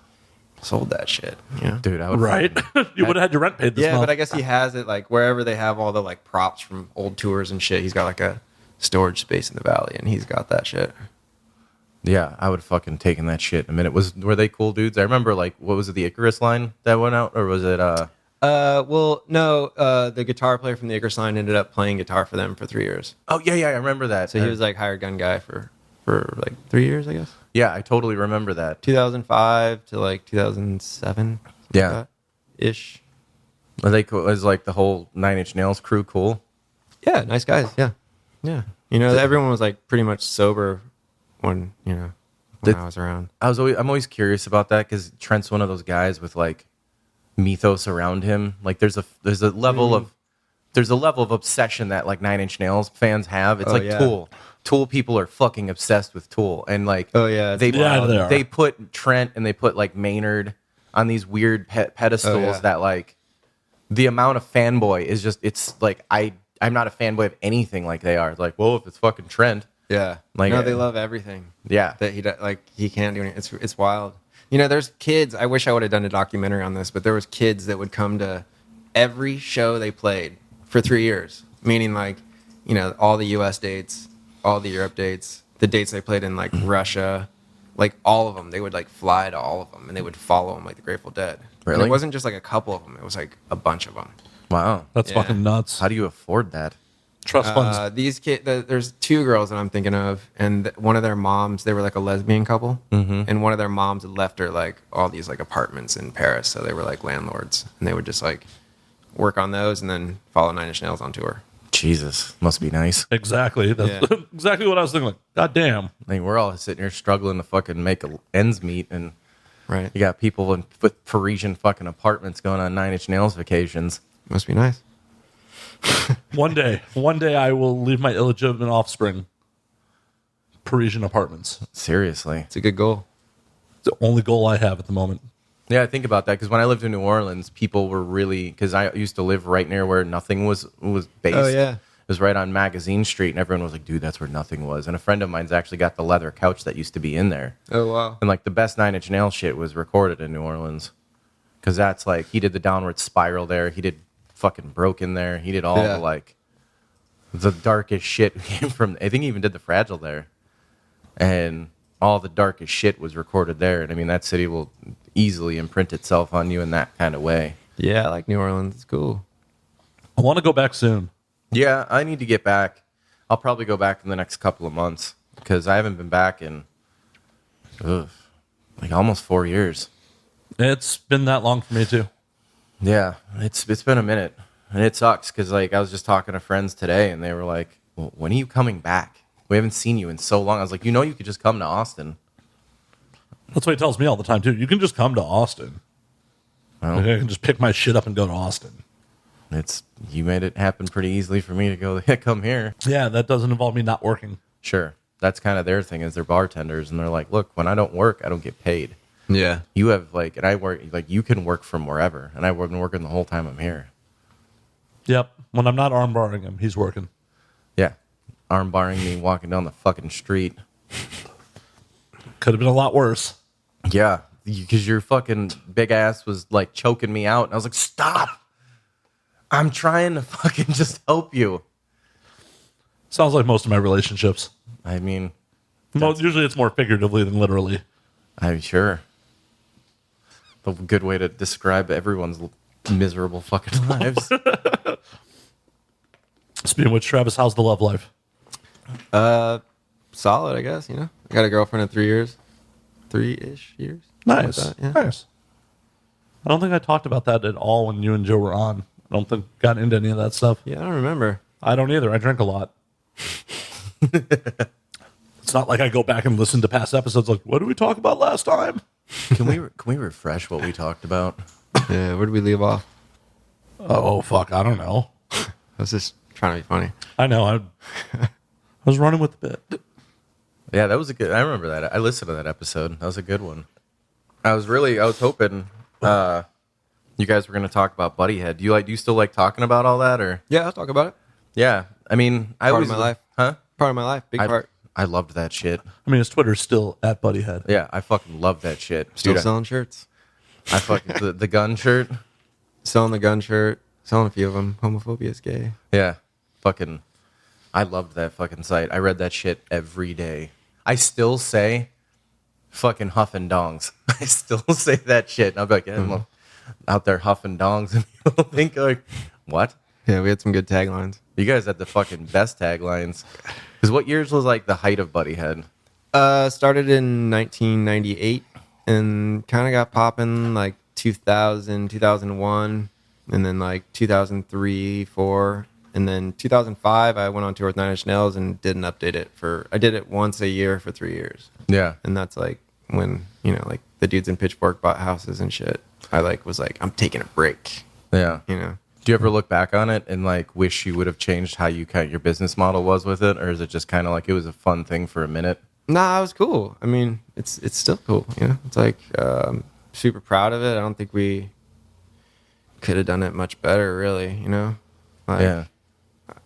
sold that shit. Dude, I would Right? You would have had your rent paid this Yeah, month. but I guess he has it wherever they have all the props from old tours and shit. He's got a storage space in the valley, and he's got that shit. Yeah, I would have fucking taken that shit in a minute. Were they cool dudes? I remember what was it, the Icarus line that went out, or was it Well, no, the guitar player from the Icarus line ended up playing guitar for them for 3 years. Oh yeah, I remember that. So he was hired gun guy for 3 years, I guess. Yeah, I totally remember that. 2005 to 2007. Yeah. Ish. Was the whole 9 Inch Nails crew cool? Yeah, nice guys. Yeah. Yeah. Everyone was pretty much sober when I was around. I'm always curious about that because Trent's one of those guys with mythos around him. There's a level of obsession that 9 Inch Nails fans have. It's yeah. Tool. Tool people are fucking obsessed with Tool, and oh yeah, they they are. they put Trent and they put Maynard on these weird pedestals Oh, yeah. that the amount of fanboy is just I'm not a fanboy of anything like they are. Well, if it's fucking Trent, yeah. No, They love everything. yeah, That he can't do anything. It's wild. There's kids. I wish I would have done a documentary on this, but there was kids that would come to every show they played for 3 years. Meaning all the U.S. dates, all the Europe dates, the dates they played in Russia, all of them. They would fly to all of them, and they would follow them like the Grateful Dead. Really? And it wasn't just a couple of them. It was a bunch of them. wow. That's Yeah. fucking nuts. How do you afford that? Trust funds. These kids, there's 2 girls that I'm thinking of, and one of their moms, they were a lesbian couple, and one of their moms had left her all these apartments in Paris, so they were landlords, and they would just work on those and then follow 9 Inch Nails on tour. Jesus, must be nice. Exactly. That's Yeah. exactly what I was thinking. God damn. We're all sitting here struggling to fucking make ends meet, and Right? you got people with Parisian fucking apartments going on 9 Inch Nails vacations. Must be nice. One day I will leave my illegitimate offspring Parisian apartments. Seriously. It's a good goal. It's the only goal I have at the moment. Yeah, I think about that because when I lived in New Orleans, people were really, because I used to live right near where Nothing was based. Oh, yeah. It was right on Magazine Street, and everyone was like, "Dude, that's where Nothing was." And a friend of mine's actually got the leather couch that used to be in there. Oh wow. And the best 9 Inch Nails shit was recorded in New Orleans, because that's he did the Downward Spiral there. He did fucking Broken there. He did all the darkest shit came from. I think he even did the Fragile there, and all the darkest shit was recorded there. And I mean, that city will easily imprint itself on you in that kind of way. Yeah, I like New Orleans. It's cool. I want to go back soon. Yeah, I need to get back. I'll probably go back in the next couple of months because I haven't been back in almost 4 years. It's been that long for me too. Yeah, it's been a minute, and it sucks because I was just talking to friends today, and they were like, well, "When are you coming back? We haven't seen you in so long." I was like, you could just come to Austin." That's what he tells me all the time too. You can just come to Austin. Well, I can just pick my shit up and go to Austin. you made it happen pretty easily for me to go come here. Yeah, that doesn't involve me not working. Sure. That's kind of their thing is they're bartenders, and they're like, look, when I don't work, I don't get paid. Yeah. You have like, and I work, like you can work from wherever, and I've been working the whole time I'm here. Yep. When I'm not arm barring him, he's working. Yeah. Arm barring me walking down the fucking street. Could have been a lot worse. Yeah. Because your fucking big ass was like choking me out, and I was like, stop. I'm trying to fucking just help you. Sounds like most of my relationships. I mean, Usually it's more figuratively than literally. I'm sure. A good way to describe everyone's miserable fucking lives. Speaking of which, Travis, how's the love life? Solid, I guess. I got a girlfriend in 3 years, 3-ish years. Nice, Like that, yeah. nice. I don't think I talked about that at all when you and Joe were on. I don't think got into any of that stuff. Yeah, I don't remember. I don't either. I drink a lot. It's not like I go back and listen to past episodes like, what did we talk about last time? Can we refresh what we talked about? Yeah, where did we leave off? Oh, fuck. I don't know. I was just trying to be funny. I know. I was running with the bit. Yeah, that was a good. I remember that. I listened to that episode. That was a good one. I was hoping you guys were going to talk about Buddyhead. Do you still like talking about all that, or? Yeah, I'll talk about it. Yeah, I mean, Part of my life. Huh? Part of my life. Big part. I loved that shit. I mean, his Twitter's still at Buddyhead. Yeah, I fucking love that shit. Still Dude, selling shirts. I fucking the gun shirt. Selling the gun shirt. Selling a few of them. Homophobia is gay. Yeah, fucking. I loved that fucking site. I read that shit every day. I still say, fucking huffing dongs. I still say that shit. And I'll be like, yeah, I'm out there huffing dongs, and people think like, what? Yeah, we had some good taglines. You guys had the fucking best taglines. Because what years was like the height of Buddyhead? Started in 1998 and kind of got popping like 2000, 2001, and then like 2003, 4. And then 2005, I went on tour with Nine Inch Nails and didn't update it I did it once a year for 3 years. Yeah. And that's like when, like the dudes in Pitchfork bought houses and shit. I was like, I'm taking a break. Yeah. Do you ever look back on it and like wish you would have changed how your business model was with it, or is it just kind of like it was a fun thing for a minute? Nah, it was cool. I mean, it's still cool. It's like super proud of it. I don't think we could have done it much better, really. Like, Yeah.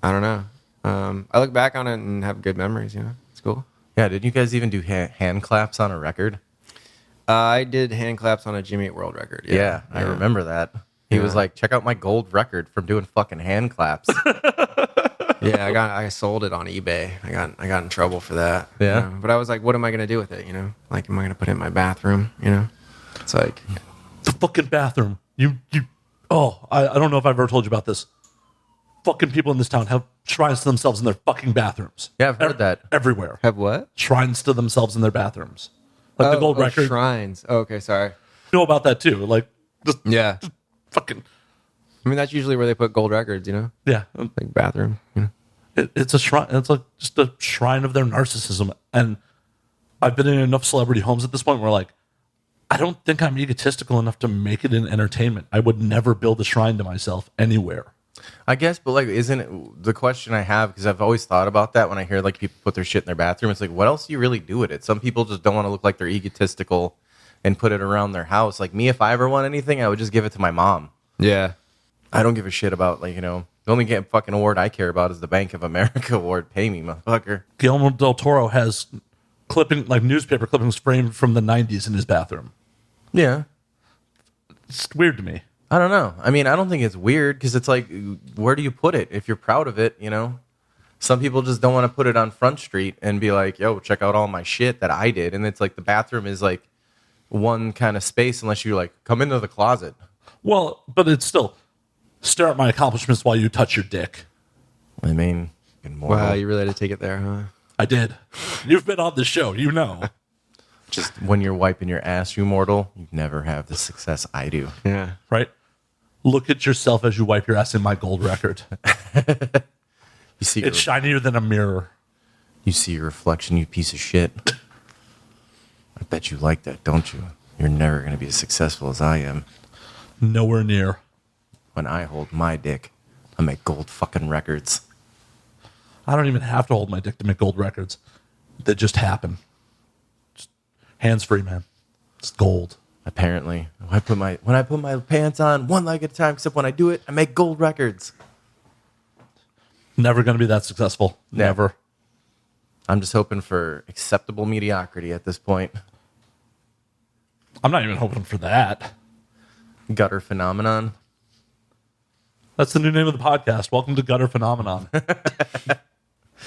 I don't know. I look back on it and have good memories. It's cool. Yeah. Did you guys even do hand claps on a record? I did hand claps on a Jimmy Eat World record. Yeah, I remember that. He was like, check out my gold record from doing fucking hand claps. Yeah, I sold it on eBay. I got in trouble for that. Yeah. But I was like, what am I gonna do with it? Like, am I gonna put it in my bathroom? It's like The fucking bathroom. I don't know if I've ever told you about this. Fucking people in this town have shrines to themselves in their fucking bathrooms. Yeah, I've heard that. Everywhere. have what? Shrines to themselves in their bathrooms. Like the gold record. Shrines. Oh, okay, sorry. You know about that too. Like, just Yeah. fucking, I mean, that's usually where they put gold records. yeah. Like bathroom. It's a shrine. It's like just a shrine of their narcissism. And I've been in enough celebrity homes at this point where like, I don't think I'm egotistical enough to make it in entertainment. I would never build a shrine to myself anywhere. I guess, but like, isn't it the question I have? Because I've always thought about that when I hear like people put their shit in their bathroom. It's like, what else do you really do with it? Some people just don't want to look like they're egotistical and put it around their house. Like me, if I ever want anything, I would just give it to my mom. Yeah. I don't give a shit about like, the only fucking award I care about is the Bank of America award. Pay me, motherfucker. Guillermo del Toro has newspaper clippings framed from the 90s in his bathroom. Yeah. It's weird to me. I don't know. I mean, I don't think it's weird because it's like, where do you put it? If you're proud of it, Some people just don't want to put it on Front Street and be like, yo, check out all my shit that I did. And it's like the bathroom is like one kind of space unless you like come into the closet. Well, but it's still stare at my accomplishments while you touch your dick. I mean, Wow, you really had to take it there, huh? I did. You've been on the show. You know. just when you're wiping your ass, you mortal, you never have the success I do. Yeah. Right? Look at yourself as you wipe your ass in my gold record. You see, It's shinier than a mirror. you see your reflection, you piece of shit. I bet you like that, don't you? You're never going to be as successful as I am. Nowhere near. When I hold my dick, I make gold fucking records. I don't even have to hold my dick to make gold records. They just happen. Just hands free, man. It's gold. Apparently, when I put my pants on one leg at a time, except when I do it, I make gold records. Never going to be that successful. Never. I'm just hoping for acceptable mediocrity at this point. I'm not even hoping for that. Gutter phenomenon. That's the new name of the podcast. Welcome to Gutter Phenomenon.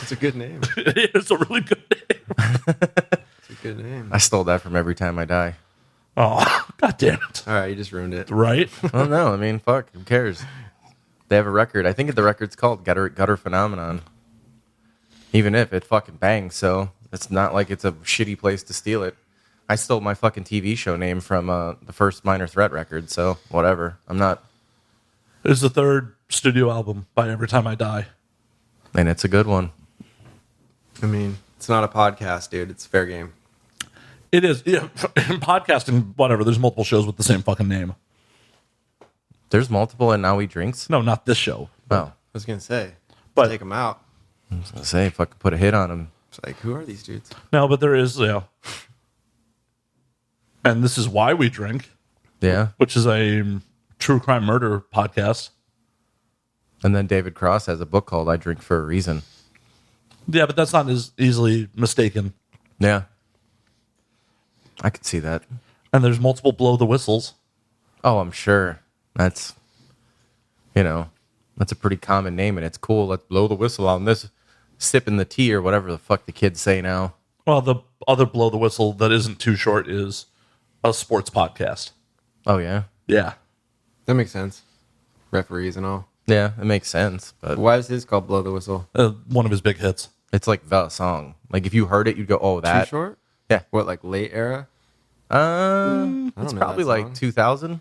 It's a good name. It's a really good name. It's a good name. I stole that from Every Time I Die. Oh, God damn it. All right, you just ruined it. Right? Oh no, I mean, fuck, who cares? They have a record. I think the record's called Gutter Phenomenon. Even if it fucking bangs, so it's not like it's a shitty place to steal it. I stole my fucking TV show name from the first Minor Threat record, so whatever. I'm not... It's the third studio album by Every Time I Die. And it's a good one. I mean, it's not a podcast, dude. It's fair game. It is. Yeah, in podcasting, whatever, there's multiple shows with the same fucking name. There's multiple and Now He Drinks? No, not this show. Oh. I was going to say, But- take them out. I was going to say, if I could put a hit on him. It's like, who are these dudes? No, but there is, And this is Why We Drink, Yeah. which is a true crime murder podcast. And then David Cross has a book called I Drink for a Reason. Yeah, but that's not as easily mistaken. Yeah. I could see that. And there's multiple Blow the Whistles. Oh, I'm sure. That's, that's a pretty common name, and it's cool. Let's blow the whistle on this, sipping the tea or whatever the fuck the kids say now. Well, the other Blow the Whistle that isn't too short is a sports podcast. Oh, yeah? Yeah. That makes sense. Referees and all. Yeah, it makes sense. But Why is his called Blow the Whistle? One of his big hits. it's like the song. Like, if you heard it, you'd go, oh, that. Too short? Yeah. What, like late era? It's know probably that like song. 2000.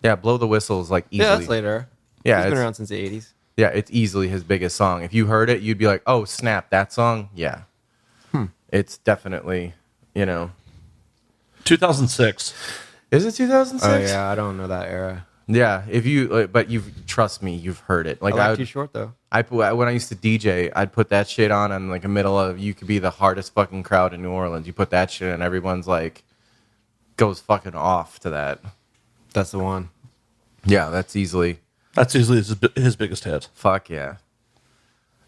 Yeah, Blow the Whistle is like easily. Yeah, that's late era. Yeah, He's been it's- around since the 80s. Yeah, it's easily his biggest song. If you heard it, you'd be like, oh, snap, that song? Yeah. It's definitely, 2006. Is it 2006? Oh, yeah, I don't know that era. Yeah, if you, but trust me, you've heard it. Like I like would- Too Short, though. when I used to DJ, I'd put that shit on in like the middle of You Could Be the Hardest Fucking Crowd in New Orleans. You put that shit and everyone's like, goes fucking off to that. That's the one. Yeah, that's easily, That's easily his biggest hit. fuck yeah.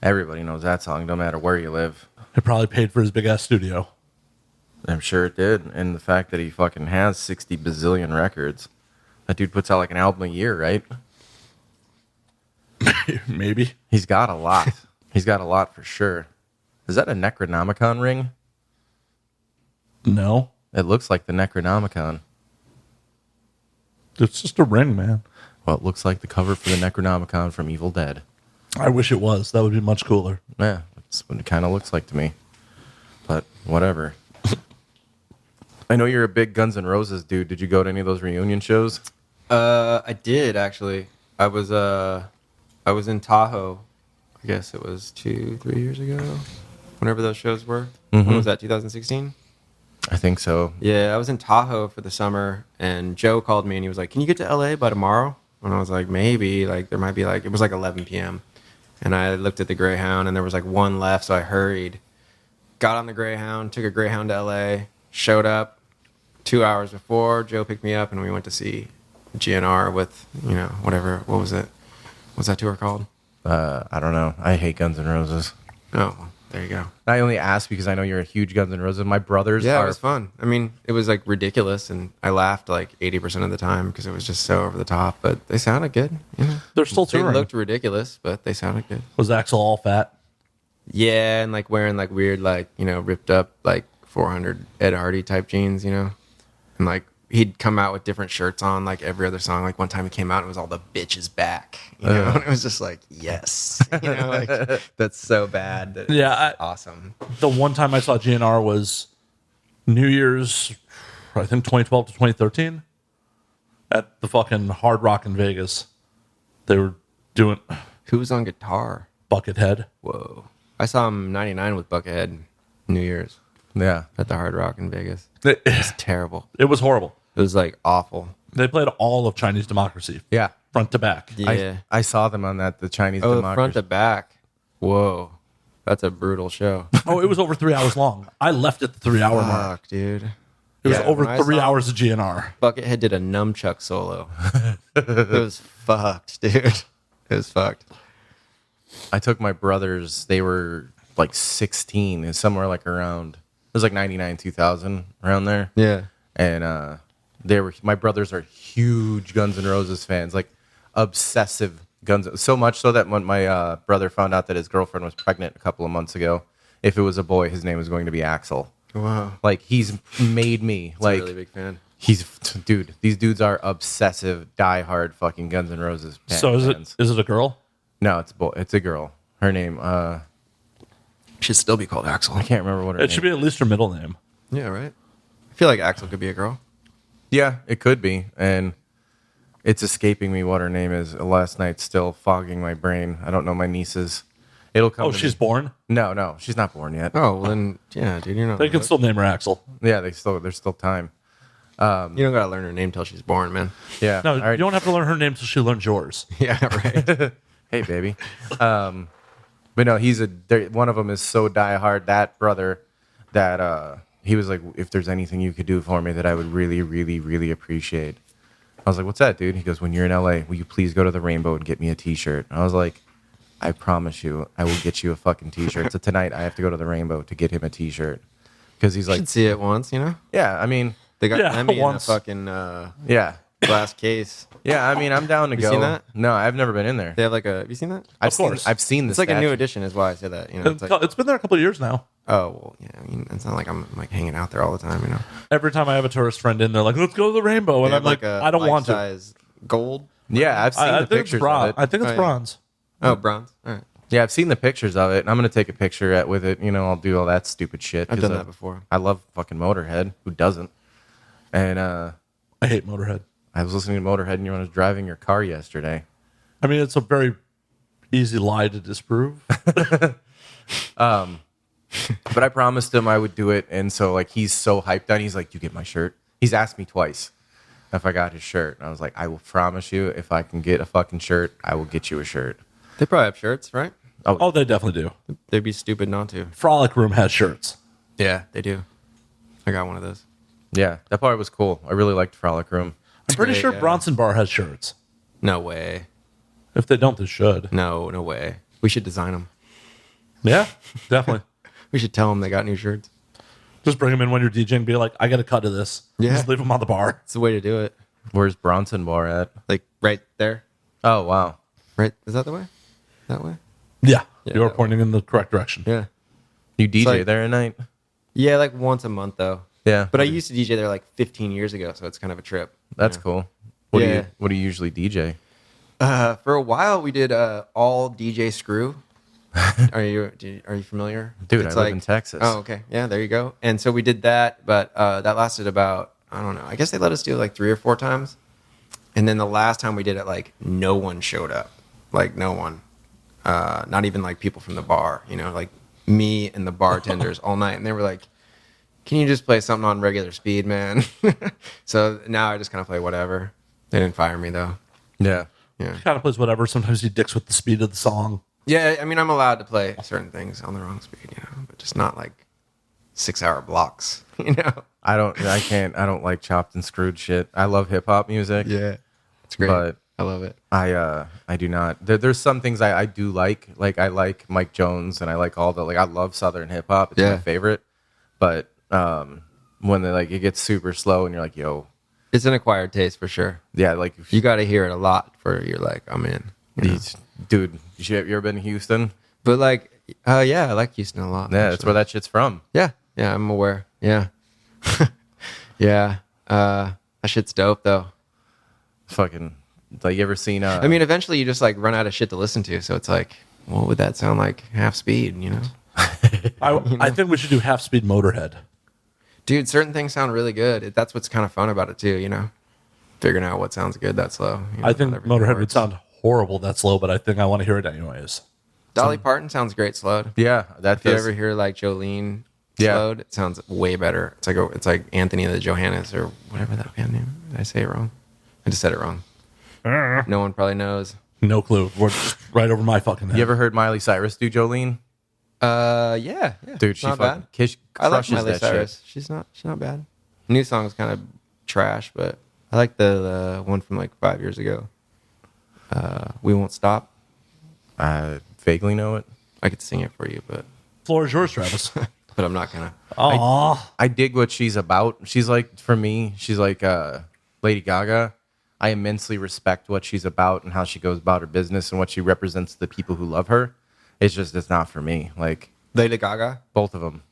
Everybody knows that song, no matter where you live. It probably paid for his big ass studio. I'm sure it did. And the fact that he fucking has 60 bazillion records. That dude puts out like an album a year, right? Maybe. He's got a lot. He's got a lot for sure. Is that a Necronomicon ring? No. It looks like the Necronomicon. It's just a ring, man. Well, it looks like the cover for the Necronomicon from Evil Dead. I wish it was. That would be much cooler. Yeah, that's what it kind of looks like to me. But whatever. I know you're a big Guns N' Roses dude. Did you go to any of those reunion shows? I did, actually. I was in Tahoe. I guess it was 2-3 years ago. Whenever those shows were. When was that, 2016? I think so. Yeah, I was in Tahoe for the summer, and Joe called me, and he was like, can you get to LA by tomorrow? And I was like, maybe. Like, there might be like, it was like 11 p.m. And I looked at the Greyhound, and there was like one left, so I hurried. Got on the Greyhound, took a Greyhound to LA, showed up 2 hours before. Joe picked me up, and we went to see GNR with, whatever. What was it? What's that tour called? I don't know. I hate Guns N' Roses. Oh, well, there you go. I only ask because I know you're a huge Guns N' Roses. My brothers Yeah, are. it was fun. I mean, it was like ridiculous, and I laughed like 80% of the time because it was just so over the top. But they sounded good. They're still They touring. looked ridiculous, but they sounded good. Was Axel all fat? Yeah, and like wearing like weird, like ripped up like 400 Ed Hardy type jeans, and like he'd come out with different shirts on like every other song. Like one time he came out and it was all the bitches back, and it was just like yes, like that's so bad. That Yeah, it's awesome. The one time I saw GNR was New Year's, I think 2012 to 2013, at the fucking Hard Rock in Vegas. They were doing Who was on guitar? Buckethead. Whoa, I saw him '99 with Buckethead, New Year's Yeah. at the Hard Rock in Vegas. It, It's terrible. it was horrible. It was like awful. They played all of Chinese Democracy, Yeah. front to back. Yeah. I saw them on the Chinese Oh, Democracy. front to back. Whoa. That's a brutal show. Oh, it was over 3 hours long. I left at the 3 hour mark. Fuck, dude. It was Yeah, over when I 3 saw hours of GNR. Buckethead did a nunchuck solo. It was fucked, dude. It was fucked. I took my brothers. They were like 16, and somewhere like around. It was like 99, 2000, around there. Yeah. And they were. My brothers are huge Guns N' Roses fans, like obsessive Guns. So much so that when my brother found out that his girlfriend was pregnant a couple of months ago, if it was a boy, his name was going to be Axel. Wow. Like he's made me He's like a really big fan. dude. These dudes are obsessive, diehard fucking Guns N' Roses. So is fans. it a girl? No, it's a boy. It's a girl. Her name. Should still be called Axel. I can't remember what her It name. should be at least her middle name. Yeah, right. I feel like Axel could be a girl. Yeah, it could be, and it's escaping me what her name is. Last night's still fogging my brain. I don't know my niece's. It'll come. Oh, to she's me. born? No, she's not born yet. Oh, well then, yeah, dude, you're not. They can still name her Axel. Yeah, there's still time. You don't gotta learn her name till she's born, man. Yeah. No, all right. you don't have to learn her name until she learns yours. Yeah, right. Hey, baby. But no, one of them is so diehard, that brother, that he was like, if there's anything you could do for me that I would really, really, really appreciate. I was like, what's that, dude? He goes, when you're in LA, will you please go to the Rainbow and get me a t-shirt? I was like, I promise you, I will get you a fucking t-shirt. So tonight I have to go to the Rainbow to get him a t-shirt. Because he's You like, should see it once, you know. yeah, I mean, They got Yeah, Lemmy once. in a fucking yeah. glass case. Yeah, I mean, I'm down to You go. seen that? No, I've never been in there. They have like a. Have you seen that? Of course. I've seen the It's like a new statue. edition, is why I say that. You know, it's like, It's been there a couple of years now. oh well, yeah. I mean, it's not like I'm like hanging out there all the time, you know. Every time I have a tourist friend in, they're like, let's go to the Rainbow. And They I'm have like, a I don't want to. life-size gold. Yeah, I've seen I the think it's pictures of bronze. it. I think it's Oh, yeah. bronze. Oh, bronze. All right, Yeah, I've seen the pictures of it, and I'm gonna take a picture with it. You know, I'll do all that stupid shit. I've 'cause done that before. I love fucking Motorhead. Who doesn't? And I hate Motorhead. I was listening to Motorhead, and you was driving your car yesterday. I mean, it's a very easy lie to disprove. But I promised him I would do it, and so like he's so hyped on. He's like, "You get my shirt." He's asked me twice if I got his shirt, and I was like, "I will promise you, if I can get a fucking shirt, I will get you a shirt." they probably have shirts, right? Oh, they definitely do. They'd be stupid not to. Frolic Room has shirts. Yeah, they do. I got one of those. Yeah, that part was cool. I really liked Frolic Room. I'm pretty great, sure yeah. Bronson Bar has shirts. No way. If they don't, they should. No way. We should design them. Yeah, definitely. We should tell them they got new shirts. Just bring them in when you're DJing and be like, I got a cut of this. Yeah. Just leave them on the bar. It's the way to do it. Where's Bronson Bar at? Like right there. Oh wow, Right? Is that the way? That way? Yeah, Yeah, you're that pointing in the correct direction. Yeah. you DJ like- there at night? Yeah, like once a month though. Yeah, But I used to DJ there like 15 years ago, so it's kind of a trip. that's Yeah. cool. What Yeah. do you usually DJ? For a while, we did all DJ Screw. Are you familiar, Dude, It's I live in Texas. Oh, okay, yeah, there you go. And so we did that, but that lasted about, I don't know. I guess they let us do it like 3 or 4 times, and then the last time we did it, like no one showed up, like no one, not even like people from the bar. You know, like me and the bartenders all night, and they were like, "Can you just play something on regular speed, man?" So now I just kind of play whatever. They didn't fire me though. Yeah, Yeah. Kind of plays whatever. Sometimes he dicks with the speed of the song. Yeah, I mean, I'm allowed to play certain things on the wrong speed, you know, but just not like 6-hour blocks, you know. I don't like chopped and screwed shit. I love hip hop music. Yeah, it's great. But I love it. I do not. There's some things I do like. Like I like Mike Jones, and I like all the I love Southern hip hop. It's my Yeah. favorite. But when it gets super slow, and you're like, yo, It's an acquired taste for sure. yeah, like You got to hear it a lot for you're like, I'm in. You know? these, dude. You ever been to Houston? But like, yeah, I like Houston a lot. Yeah, that's actually. where that shit's from. Yeah, I'm aware. Yeah, yeah. That shit's dope though. Fucking like you ever seen? I mean, eventually you just like run out of shit to listen to, so it's like, what would that sound like half speed? You know. I think we should do half speed Motorhead. Dude, certain things sound really good. That's what's kind of fun about it too, you know? Figuring out what sounds good that slow. You know, I think not everything Motorhead would works. sound horrible that slow, but I think I want to hear it anyways. Dolly Parton sounds great slowed. yeah, that If you does. ever hear like Jolene Yeah. slowed, it sounds way better. It's like Anthony the Johannes or whatever that band name. Did I say it wrong? I just said it wrong. No one probably knows. No clue. We're right over my fucking head. You ever heard Miley Cyrus do Jolene? Yeah. Dude, she not fucking bad. crushes I like Miley that Cyrus. shit. She's not bad. New song's kind of trash, but I like the one from like 5 years ago. We Won't Stop. I vaguely know it. I could sing it for you, but Floor is yours, Travis. I'm not gonna. Aw. I dig what she's about. She's like, for me, she's like Lady Gaga. I immensely respect what she's about and how she goes about her business and what she represents to the people who love her. It's not for me. Like Lady Gaga. both of them.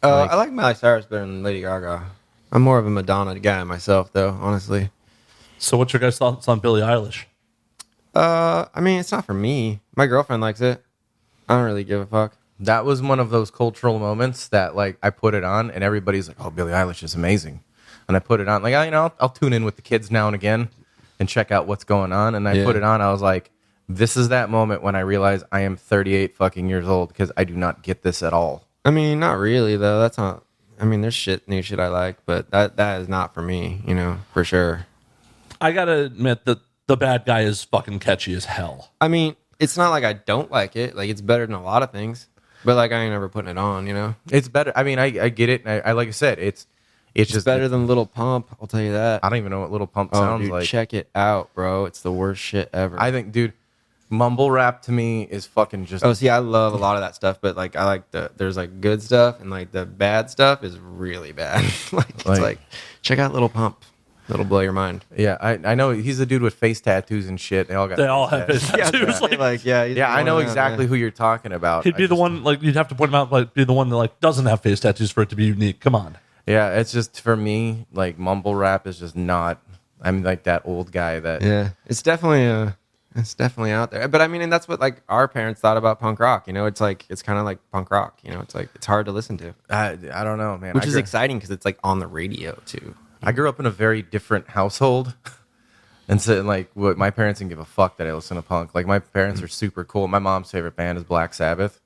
I like Miley Cyrus better than Lady Gaga. I'm more of a Madonna guy myself, though. Honestly. So what's your guys' thoughts on Billie Eilish? I mean, it's not for me. My girlfriend likes it. I don't really give a fuck. That was one of those cultural moments that like I put it on and everybody's like, "Oh, Billie Eilish is amazing," and I put it on. Like I'll tune in with the kids now and again and check out what's going on. And I put it on. I was like, "This is that moment when I realize I am 38 fucking years old because I do not get this at all." I mean, not really though. That's not. I mean, there's new shit I like, but that is not for me. For sure. I gotta admit that the bad guy is fucking catchy as hell. I mean, it's not like I don't like it. Like it's better than a lot of things, but like I ain't never putting it on. It's better. I mean, I get it. I like I said, it's just better than Little Pump. I'll tell you that. I don't even know what Little Pump Oh, sounds dude, like. check it out, bro. It's the worst shit ever. I think, dude, mumble rap to me is fucking just. Oh, see, I love a lot of that stuff, but like I like there's like good stuff and like the bad stuff is really bad. It's like check out Little Pump. It'll blow your mind. Yeah, I know he's the dude with face tattoos and shit. They all have face tattoos. I know exactly who you're talking about. He'd be the one, like, you'd have to point him out, like, be the one that, like, doesn't have face tattoos for it to be unique. Come on. Yeah, it's just, for me, like, mumble rap is just not, I'm like that old guy that. Yeah, it's definitely out there. But I mean, and that's what, like, our parents thought about punk rock. It's like, it's kind of like punk rock. It's like, it's hard to listen to. I don't know, man. Which is exciting because it's, like, on the radio, too. I grew up in a very different household. And so, like, what my parents didn't give a fuck that I listen to punk. Like, my parents are super cool. My mom's favorite band is Black Sabbath.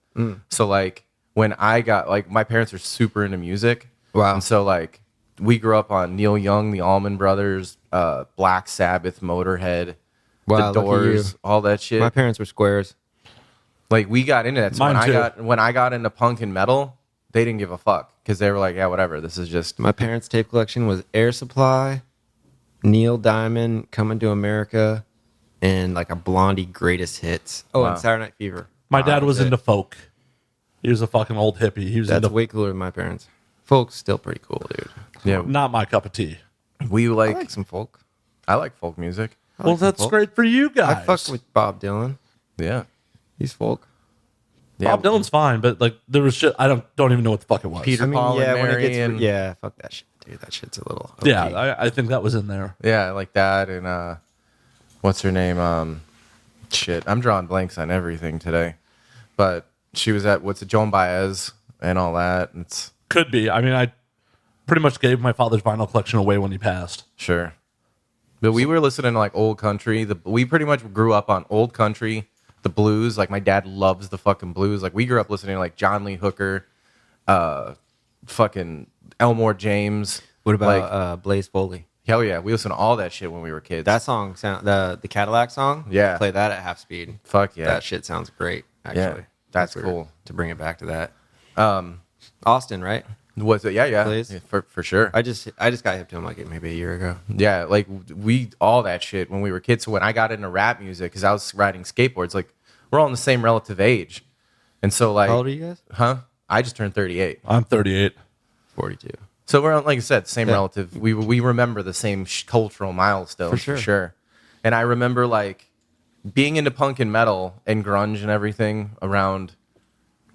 So, like, when I got, like, my parents are super into music. Wow. And so, like, we grew up on Neil Young, the Allman Brothers, Black Sabbath, Motorhead, Wow, The look at Doors, you. all that shit. My parents were squares. Like, we got into that. So Mine too. when I got into punk and metal, they didn't give a fuck because they were like, yeah, whatever. This is just. My parents' tape collection was Air Supply, Neil Diamond, Coming to America, and like a Blondie Greatest Hits. Oh, Wow. and Saturday Night Fever. My dad was that's it. into folk. He was a fucking old hippie. He was That's into way cooler than my parents. Folk's still pretty cool, dude. Yeah, not my cup of tea. we I like. like some folk. I like folk music. I Well, like some that's folk. great for you guys. I fucked with Bob Dylan. Yeah. He's folk. Yeah. Bob Dylan's fine, but like there was shit I don't even know what the fuck it was. Peter Paul and when it Mary gets and- yeah, fuck that shit, dude. That shit's a little. OP. Yeah, I think that was in there. Yeah, like that and what's her name? Shit, I'm drawing blanks on everything today. But she was at Joan Baez and all that. And it's Could be. I mean, I pretty much gave my father's vinyl collection away when he passed. sure. But we were listening to like old country. We pretty much grew up on old country, the blues. Like my dad loves the fucking blues. Like we grew up listening to like John Lee Hooker, fucking Elmore James. What about Blaze Foley? Hell yeah, we listened to all that shit when we were kids. That song sound the Cadillac song. Yeah. Play that at half speed. fuck yeah. That shit sounds great. Actually, Yeah, that's weird cool. to bring it back to that. Austin, right? Was it? Yeah. Please? Yeah, for sure. I just got hip to him like maybe a year ago. Yeah, like we all that shit when we were kids. So when I got into rap music, because I was riding skateboards, like we're all in the same relative age, and so like, How old are you guys? huh? I just turned 38, I'm 38. 42. so we're on, like I said, same Yeah. relative. We remember the same cultural milestones For sure. And I remember like being into punk and metal and grunge and everything around,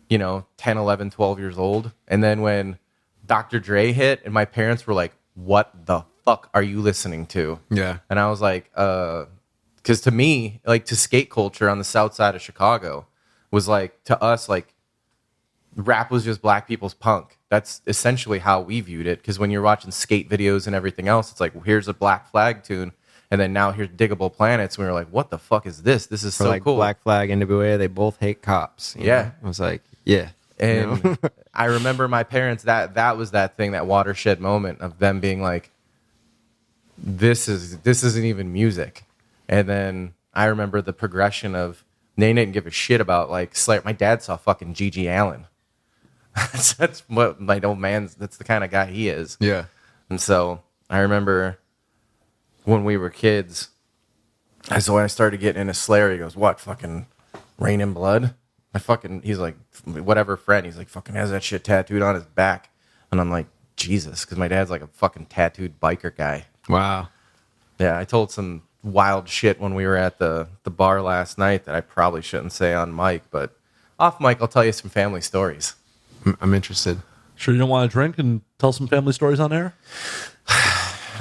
10, 11, 12 years old, and then when Dr. Dre hit, and my parents were like, "What the fuck are you listening to?" Yeah. And I was like, because to me, like to skate culture on the south side of Chicago was like, to us, like rap was just black people's punk. That's essentially how we viewed it. Because when you're watching skate videos and everything else, it's like, well, here's a Black Flag tune. And then now here's Diggable Planets. We were like, what the fuck is this? This is For so like cool. Black Flag, NWA, they both hate cops. you Yeah. know? I was like, yeah. And I remember my parents, that was that thing, that watershed moment of them being like, this isn't even music. And then I remember the progression of they didn't give a shit about like Slayer. My dad saw fucking G.G. Allen. That's what my old man's. That's the kind of guy he is. Yeah. And so I remember when we were kids. So when I started getting into Slayer, he goes, "What fucking Rain in Blood?" He's like, whatever friend. He's like, fucking has that shit tattooed on his back, and I'm like, Jesus, because my dad's like a fucking tattooed biker guy. Wow. Yeah, I told some wild shit when we were at the bar last night that I probably shouldn't say on mic, but off mic, I'll tell you some family stories. I'm interested. Sure you don't want to drink and tell some family stories on air?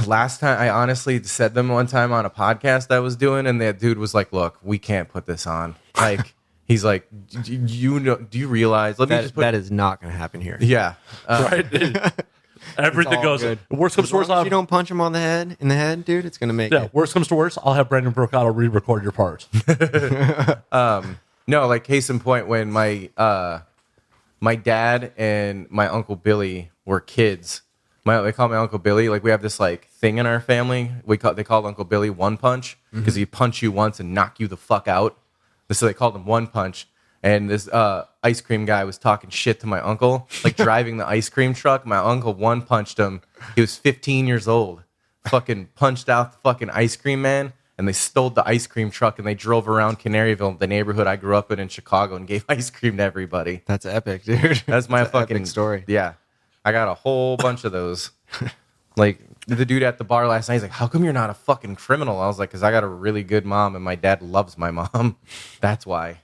Last time, I honestly said them one time on a podcast I was doing, and that dude was like, "Look, we can't put this on." Like, he's like, "Do you realize?" That is not going to happen here. Yeah, Right? Everything goes. Good. Worst comes to worst, If you don't punch him in the head, dude, it's going to make it. worst comes to worst, I'll have Brandon Brocato re-record your part. no, like case in point, when my dad and my Uncle Billy were kids. They call my Uncle Billy. Like, we have this like thing in our family. They call Uncle Billy One Punch because he punch you once and knock you the fuck out. So they called him One Punch. And this ice cream guy was talking shit to my uncle, like driving the ice cream truck. My uncle one punched him. He was 15 years old. Fucking punched out the fucking ice cream man. And they stole the ice cream truck and they drove around Canaryville, the neighborhood I grew up in Chicago, and gave ice cream to everybody. That's epic, dude. That's my fucking epic story. Yeah. I got a whole bunch of those. Like, the dude at the bar last night, he's like, "How come you're not a fucking criminal?" I was like, "Because I got a really good mom and my dad loves my mom." That's why.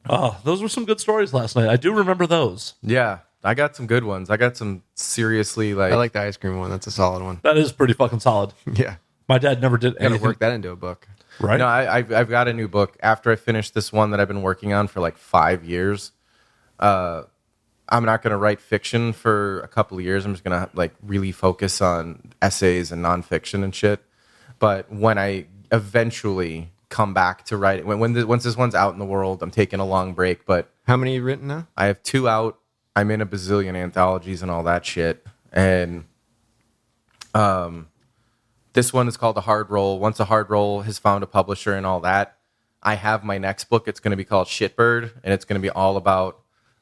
Oh, those were some good stories last night. I do remember those. Yeah, I got some good ones. I got some seriously I like the ice cream one. That's a solid one. That is pretty fucking solid. Yeah. My dad never did Gotta anything. work that into a book. Right? No, I've got a new book. After I finish this one that I've been working on for like 5 years, I'm not going to write fiction for a couple of years. I'm just going to like really focus on essays and nonfiction and shit. But when I eventually come back to write it, once this one's out in the world, I'm taking a long break. But How many you written now? I have 2 out. I'm in a bazillion anthologies and all that shit. And this one is called A Hard Roll. Once A Hard Roll has found a publisher and all that, I have my next book. It's going to be called Shitbird, and it's going to be all about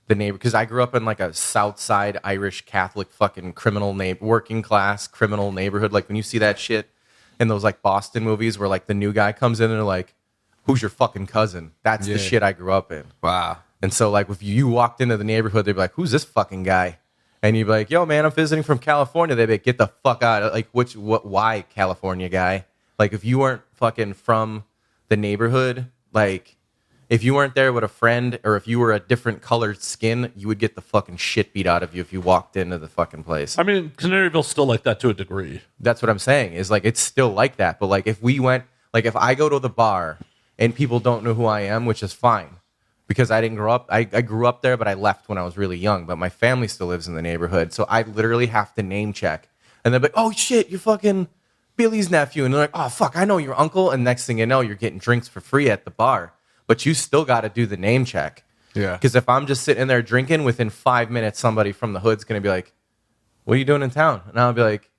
the neighbor. Because I grew up in like a South Side Irish Catholic fucking working class criminal neighborhood. Like when you see that shit in those like Boston movies where like the new guy comes in and they're like, "Who's your fucking cousin?" That's the shit I grew up in. Wow. And so like if you walked into the neighborhood, they'd be like, "Who's this fucking guy?" And you'd be like, "Yo, man, I'm visiting from California." They'd be like, "Get the fuck out." Like, why California guy? Like, if you weren't fucking from the neighborhood, like, if you weren't there with a friend or if you were a different colored skin, you would get the fucking shit beat out of you if you walked into the fucking place. I mean, Canaryville's still like that to a degree. That's what I'm saying, is like, it's still like that. But like, if we went, like, if I go to the bar and people don't know who I am, which is fine. Because I didn't grow up. I grew up there, but I left when I was really young. But my family still lives in the neighborhood. So I literally have to name check. And they're like, "Oh, shit, you're fucking Billy's nephew." And they're like, "Oh, fuck, I know your uncle." And next thing you know, you're getting drinks for free at the bar. But you still got to do the name check. Yeah. Because if I'm just sitting there drinking, within 5 minutes, somebody from the hood's going to be like, "What are you doing in town?" And I'll be like,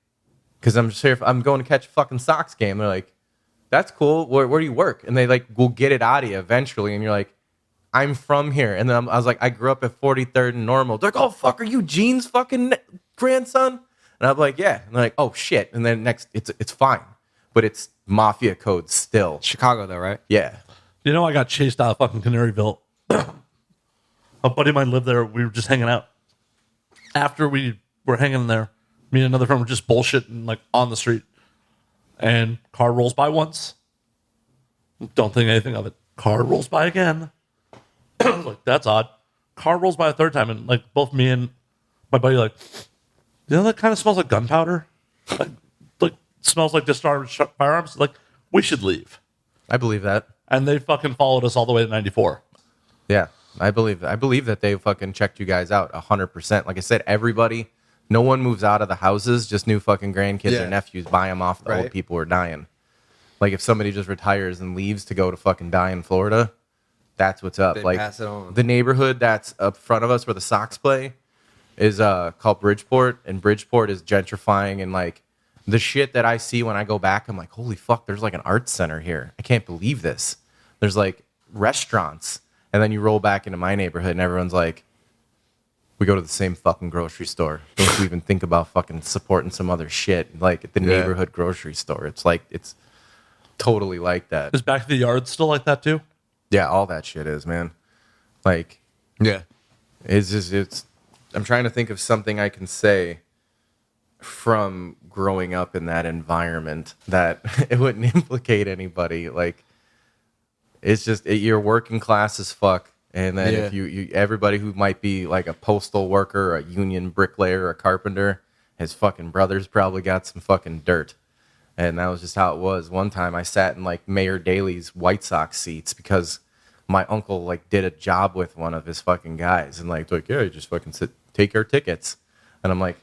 "Because I'm just here. I'm going to catch a fucking Sox game." And they're like, "That's cool. Where do you work?" And they like will get it out of you eventually. And you're like, "I'm from here." And then I was like, "I grew up at 43rd and Normal." They're like, "Oh, fuck, are you Gene's fucking grandson?" And I'm like, "Yeah." And they're like, "Oh, shit." And then next, it's fine. But it's mafia code still. Chicago, though, right? Yeah. You know, I got chased out of fucking Canaryville. A buddy of mine lived there. We were just hanging out. After we were hanging there, me and another friend were just bullshitting like on the street. And car rolls by once. Don't think anything of it. Car rolls by again. I was like, that's odd. Car rolls by a third time, and like both me and my buddy like, you know, that kind of smells like gunpowder. Like smells like discharged firearms. Like, we should leave. I believe that. And they fucking followed us all the way to 94. Yeah. I believe that they fucking checked you guys out 100%. Like I said, everybody, no one moves out of the houses. Just new fucking grandkids or nephews buy them off the old people who are dying. Like if somebody just retires and leaves to go to fucking die in Florida, that's what's up. They like pass it on. The neighborhood that's up front of us where the Sox play is called Bridgeport, and Bridgeport is gentrifying, and like the shit that I see when I go back, I'm like, holy fuck, there's like an arts center here. I can't believe this. There's like restaurants. And then you roll back into my neighborhood and everyone's like, we go to the same fucking grocery store. Don't you even think about fucking supporting some other shit like at the neighborhood grocery store? It's like, it's totally like that. Is Back to the Yard still like that too? Yeah, all that shit is, man. Like, Yeah. it's I'm trying to think of something I can say from growing up in that environment that it wouldn't implicate anybody. Like, it's just you're working class as fuck, and then if you everybody who might be like a postal worker, a union bricklayer, or a carpenter, his fucking brothers probably got some fucking dirt, and that was just how it was. One time I sat in like Mayor Daley's White Sox seats because my uncle like did a job with one of his fucking guys, and like yeah, you just fucking take our tickets, and I'm like,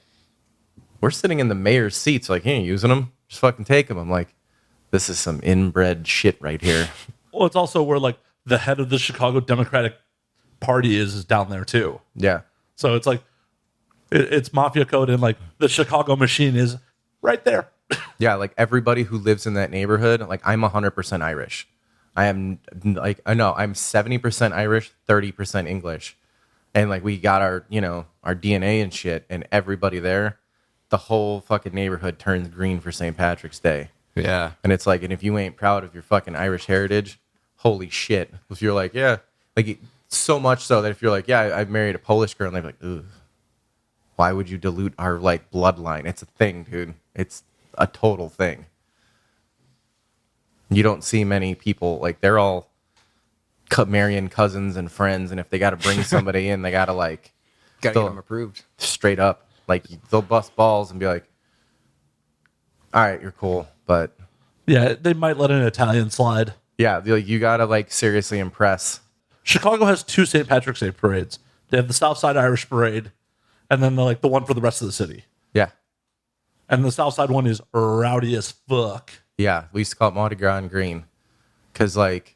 we're sitting in the mayor's seats, like he ain't using them, just fucking take them. I'm like, this is some inbred shit right here. Well, it's also where like the head of the Chicago Democratic Party is down there too. Yeah. So it's like it's mafia code, and like the Chicago machine is right there. Yeah, like everybody who lives in that neighborhood, like I'm 100% Irish. I am like I know I'm 70% Irish, 30% English. And like we got our, our DNA and shit, and everybody there, the whole fucking neighborhood turns green for St. Patrick's Day. Yeah. And it's like, and if you ain't proud of your fucking Irish heritage, holy shit. If you're like, yeah, like so much so that if you're like, yeah, I married a Polish girl, and they're like, ugh, why would you dilute our like bloodline? It's a thing, dude. It's a total thing. You don't see many people, like they're all marrying cousins and friends, and if they got to bring somebody in, they got to like Got to get them approved. straight up. Like they'll bust balls and be like, all right, you're cool, but Yeah, they might let an Italian slide. yeah, you got to like seriously impress. Chicago has two St. Patrick's Day parades. They have the Southside Irish Parade, and then the one for the rest of the city. Yeah. And the Southside one is rowdy as fuck. Yeah, we used to call it Mardi Gras and Green because like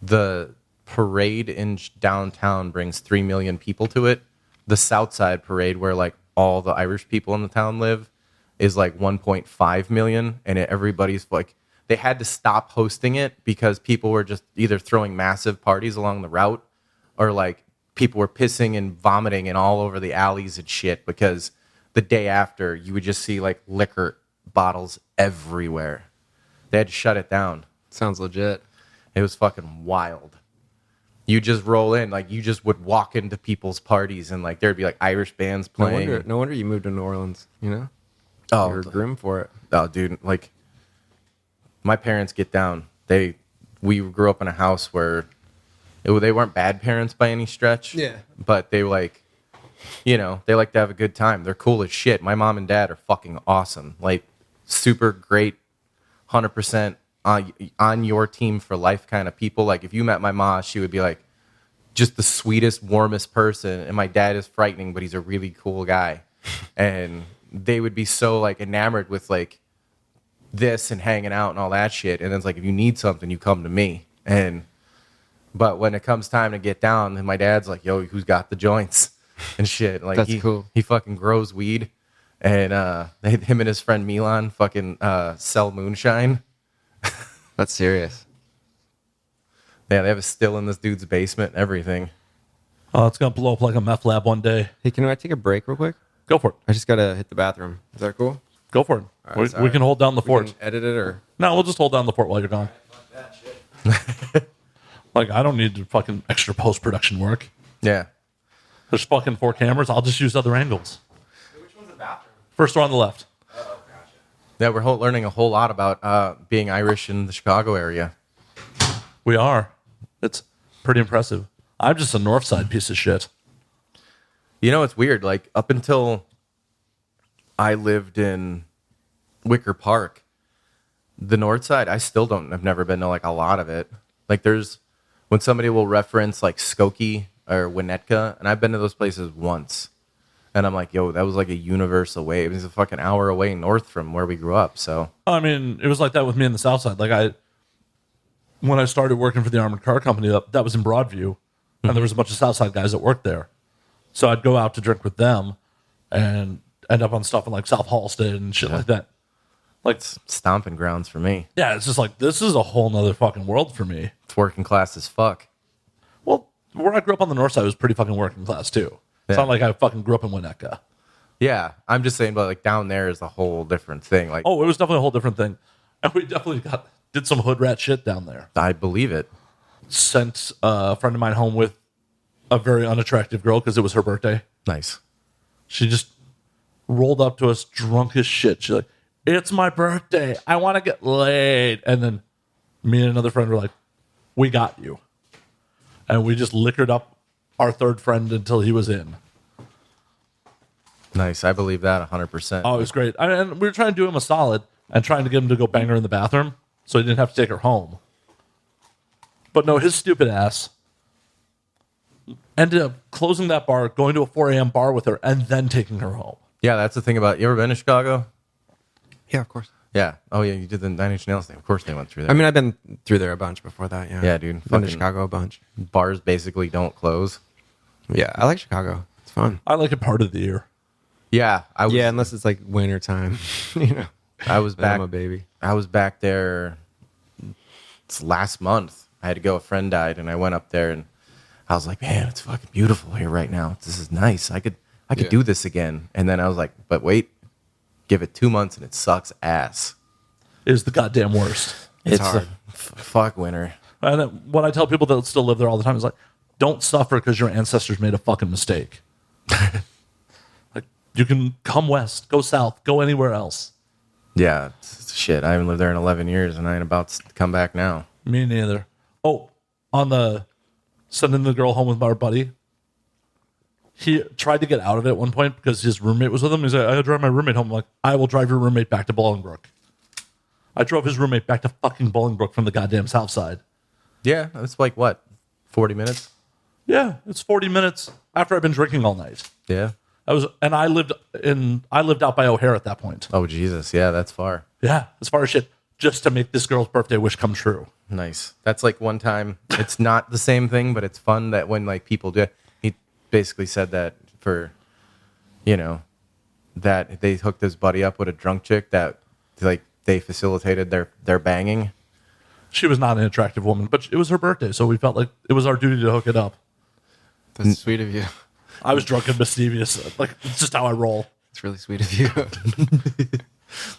the parade in downtown brings 3 million people to it. The Southside parade, where like all the Irish people in the town live, is like 1.5 million, and everybody's like, they had to stop hosting it because people were just either throwing massive parties along the route, or like people were pissing and vomiting and all over the alleys and shit, because the day after you would just see like liquor bottles everywhere. They had to shut it down. Sounds legit. It was fucking wild. You just roll in, like you just would walk into people's parties, and like there'd be like Irish bands playing. No wonder you moved to New Orleans, Oh, you were groomed for it. Oh, dude, like my parents get down. We grew up in a house where they weren't bad parents by any stretch. Yeah. But they like, they like to have a good time. They're cool as shit. My mom and dad are fucking awesome. Like super great, 100% on your team for life kind of people. Like if you met my mom, she would be like just the sweetest, warmest person. And my dad is frightening, but he's a really cool guy. And they would be so like enamored with like this and hanging out and all that shit. And then it's like, if you need something, you come to me. But when it comes time to get down, then my dad's like, yo, who's got the joints and shit? Like That's cool. He fucking grows weed. And him and his friend Milan fucking sell moonshine. That's serious. Yeah, they have a still in this dude's basement and everything. Oh, it's going to blow up like a meth lab one day. Hey, can I take a break real quick? Go for it. I just got to hit the bathroom. Is that cool? Go for it. All right, we sorry. can hold down the We fort. can edit it or... No, we'll just hold down the fort while you're gone. Like, I don't need to fucking extra post-production work. Yeah. There's fucking 4 cameras. I'll just use other angles. Which one's the bathroom? First door on the left. Oh, gotcha. Yeah, we're learning a whole lot about being Irish in the Chicago area. We are. It's pretty impressive. I'm just a north side piece of shit. It's weird. Like, up until I lived in Wicker Park, the north side, I've never been to like a lot of it. Like, when somebody will reference like Skokie or Winnetka, and I've been to those places once, and I'm like, yo, that was like a universal wave. It's a fucking hour away north from where we grew up. So, I mean, it was like that with me in the south side. Like, when I started working for the armored car company, that was in Broadview, and there was a bunch of south side guys that worked there. So I'd go out to drink with them and end up on stuff in like South Halsted and shit like that. Like, It's stomping grounds for me. yeah, it's just like, this is a whole nother fucking world for me. It's working class as fuck. Well, where I grew up on the north side was pretty fucking working class too. It's Yeah. not like I fucking grew up in Winnetka. Yeah, I'm just saying, but like down there is a whole different thing. Like, Oh, it was definitely a whole different thing. And we definitely did some hood rat shit down there. I believe it. Sent a friend of mine home with a very unattractive girl because it was her birthday. Nice. She just rolled up to us drunk as shit. She's like, it's my birthday. I want to get laid. And then me and another friend were like, we got you. And we just liquored up our third friend until he was in. Nice. I believe that 100%. Oh, it was great. And we were trying to do him a solid and trying to get him to go bang her in the bathroom so he didn't have to take her home. But no, his stupid ass ended up closing that bar, going to a 4 a.m. bar with her, and then taking her home. Yeah, that's the thing about. You ever been to Chicago? Yeah, of course. Yeah. Oh yeah, you did the Nine Inch Nails thing. Of course they went through there. I mean, I've been through there a bunch before that. Yeah. Yeah, dude. Been to Fucking- Chicago a bunch. bars basically don't close. Yeah, I like Chicago. It's fun. I like it part of the year. Yeah, I was. Yeah, unless it's like winter time. You know, I was then I'm back. a baby. I was back there. It's last month. I had to go. A friend died, and I went up there, and I was like, "Man, it's fucking beautiful here right now. This is nice. I could Yeah. do this again." And then I was like, "But wait, give it 2 months, and it sucks ass. It is the goddamn worst. It's hard. Fuck winter." And what I tell people that still live there all the time is like, don't suffer because your ancestors made a fucking mistake. Like, you can come west, go south, go anywhere else. Yeah, shit. I haven't lived there in 11 years, and I ain't about to come back now. Me neither. Oh, on the sending the girl home with our buddy, he tried to get out of it at one point because his roommate was with him. He's like, I gotta drive my roommate home. I'm like, I will drive your roommate back to Bolingbrook. I drove his roommate back to fucking Bolingbrook from the goddamn south side. Yeah, it's like what, 40 minutes? Yeah, it's 40 minutes after I've been drinking all night. Yeah. I lived out by O'Hare at that point. Oh Jesus, yeah, that's far. Yeah, as far as shit, just to make this girl's birthday wish come true. Nice. That's like one time. It's not the same thing, but it's fun that when like people do. He basically said that for, that they hooked his buddy up with a drunk chick that like they facilitated their banging. She was not an attractive woman, but it was her birthday, so we felt like it was our duty to hook it up. That's sweet of you. I was drunk and mischievous. Like, it's just how I roll. It's really sweet of you.